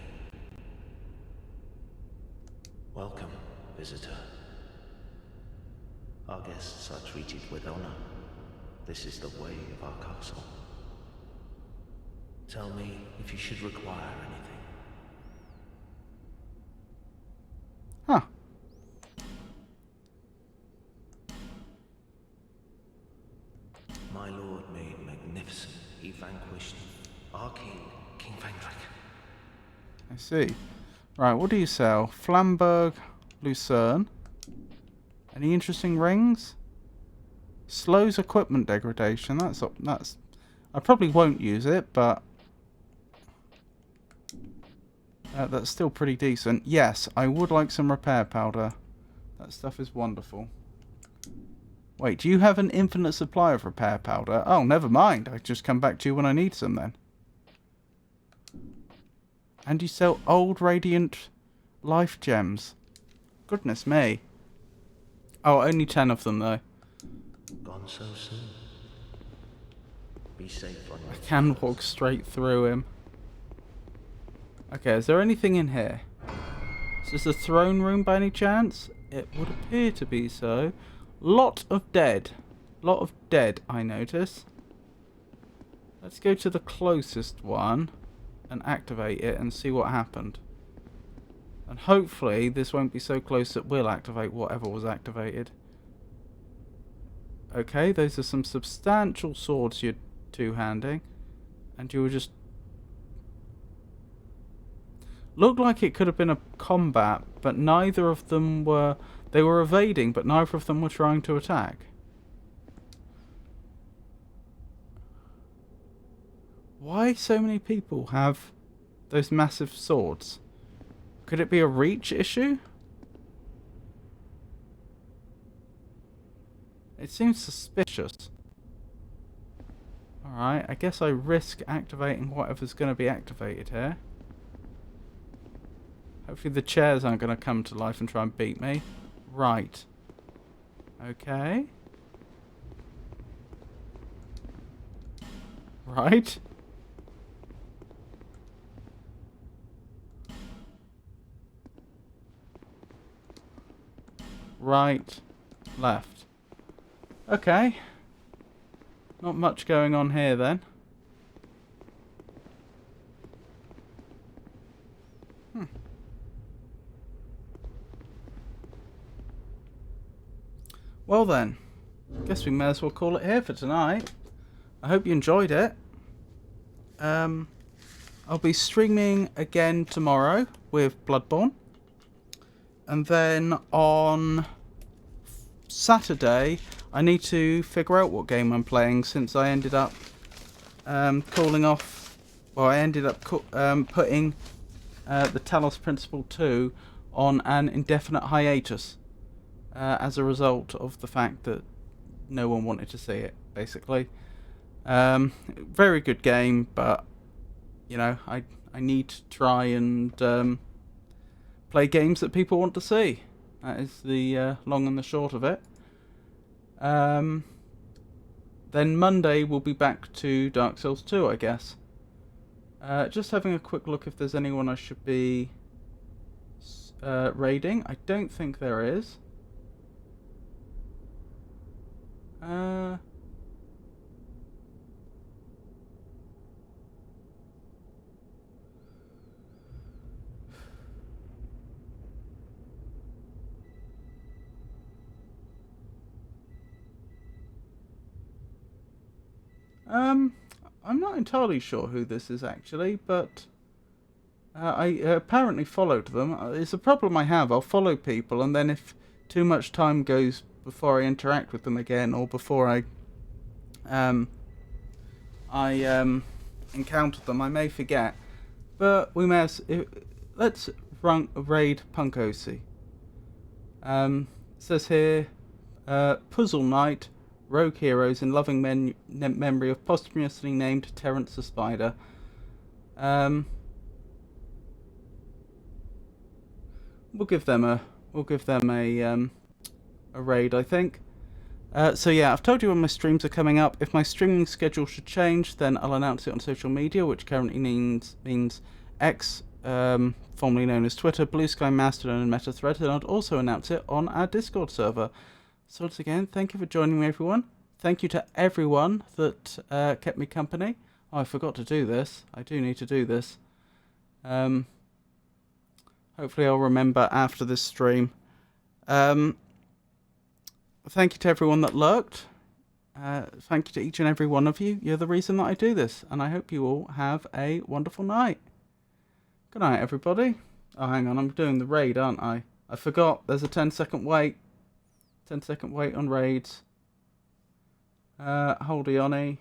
Welcome, visitor. Our guests are treated with honor. This is the way of our castle. Tell me if you should require anything. Huh. My lord made magnificent. He vanquished our king, King Vendrick. I see. Right, what do you sell? Flamberg, Lucerne. Any interesting rings? Slows equipment degradation. That's. I probably won't use it, but that's still pretty decent. Yes, I would like some repair powder. That stuff is wonderful. Wait, do you have an infinite supply of repair powder? Oh, never mind. I just come back to you when I need some then. And you sell old radiant life gems. Goodness me. Oh, only 10 of them though. Gone so soon. Be safe on your I can walk straight through him. Okay, is there anything in here? Is this a throne room by any chance? It would appear to be so. Lot of dead. Lot of dead, I notice. Let's go to the closest one and activate it and see what happened. And hopefully this won't be so close that we'll activate whatever was activated. Okay, those are some substantial swords you're two-handing. And you were just... Looked like it could have been a combat, but neither of them were... They were evading, but neither of them were trying to attack. Why so many people have those massive swords? Could it be a reach issue? It seems suspicious. Alright, I guess I risk activating whatever's going to be activated here. Hopefully the chairs aren't going to come to life and try and beat me. Right. Okay. Right. Right. Left. Okay. Not much going on here then. Well then, guess we may as well call it here for tonight. I hope you enjoyed it. I'll be streaming again tomorrow with Bloodborne. And then on Saturday, I need to figure out what game I'm playing since I ended up calling off... Well, I ended up putting the Talos Principle 2 on an indefinite hiatus. As a result of the fact that no one wanted to see it, basically. Very good game, but, you know, I need to try and play games that people want to see. That is the long and the short of it. Then Monday we'll be back to Dark Souls 2, I guess. Just having a quick look if there's anyone I should be raiding. I don't think there is. I'm not entirely sure who this is actually, but I apparently followed them. It's a problem I have. I'll follow people, and then if too much time goes before I interact with them again, or before I encounter them, I may forget. But we may let's raid Punkosi. It says here Puzzle Knight, Rogue Heroes in loving memory of posthumously named Terence the Spider. We'll give them a raid, I think. So yeah, I've told you when my streams are coming up. If my streaming schedule should change, then I'll announce it on social media, which currently means X, formerly known as Twitter, Blue Sky, Mastodon, and MetaThread, and I'll also announce it on our Discord server. So once again, thank you for joining me, everyone. Thank you to everyone that kept me company. Oh, I forgot to do this. I do need to do this. Hopefully I'll remember after this stream. Thank you to everyone that lurked. Thank you to each and every one of you. You're the reason that I do this. And I hope you all have a wonderful night. Good night, everybody. Oh, hang on. I'm doing the raid, aren't I? I forgot. There's a 10-second wait. 10-second wait on raids. Holdy Oni.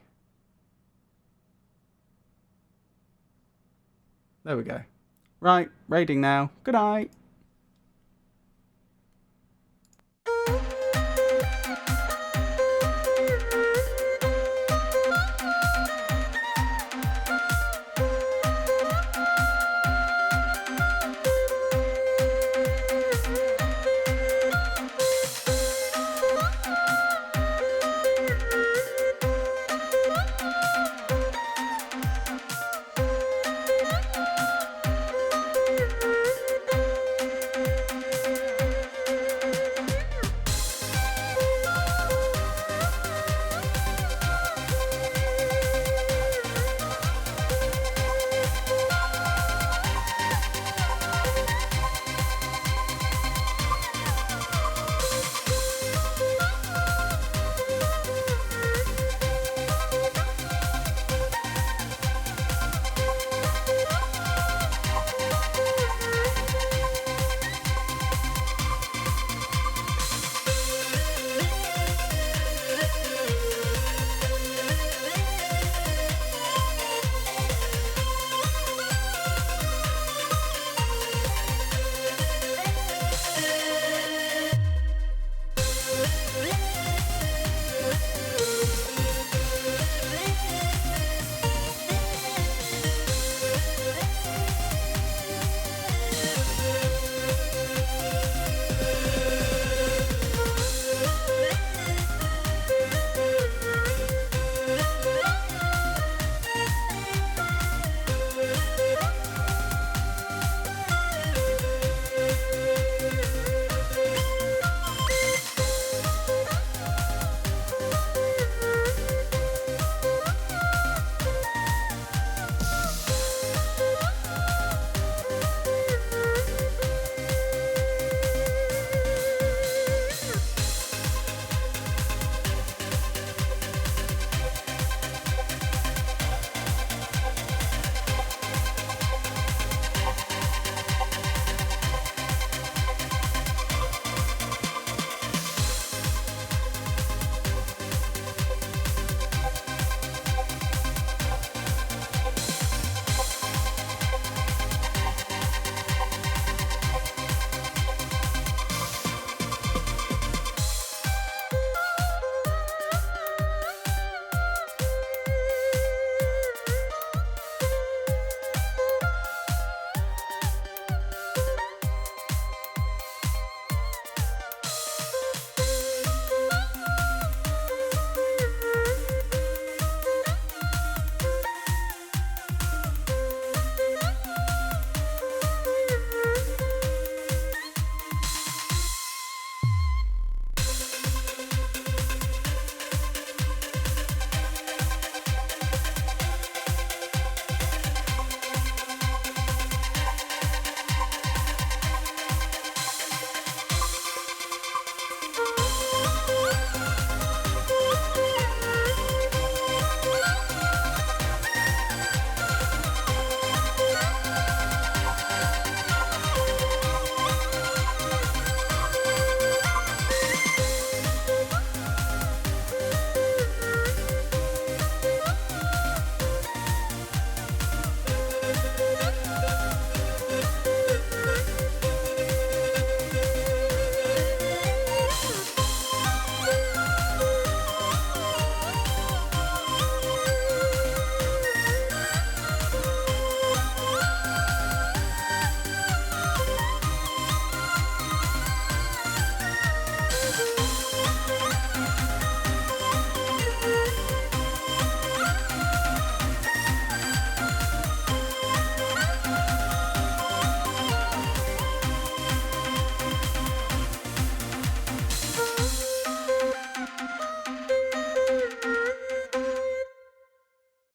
There we go. Right. Raiding now. Good night.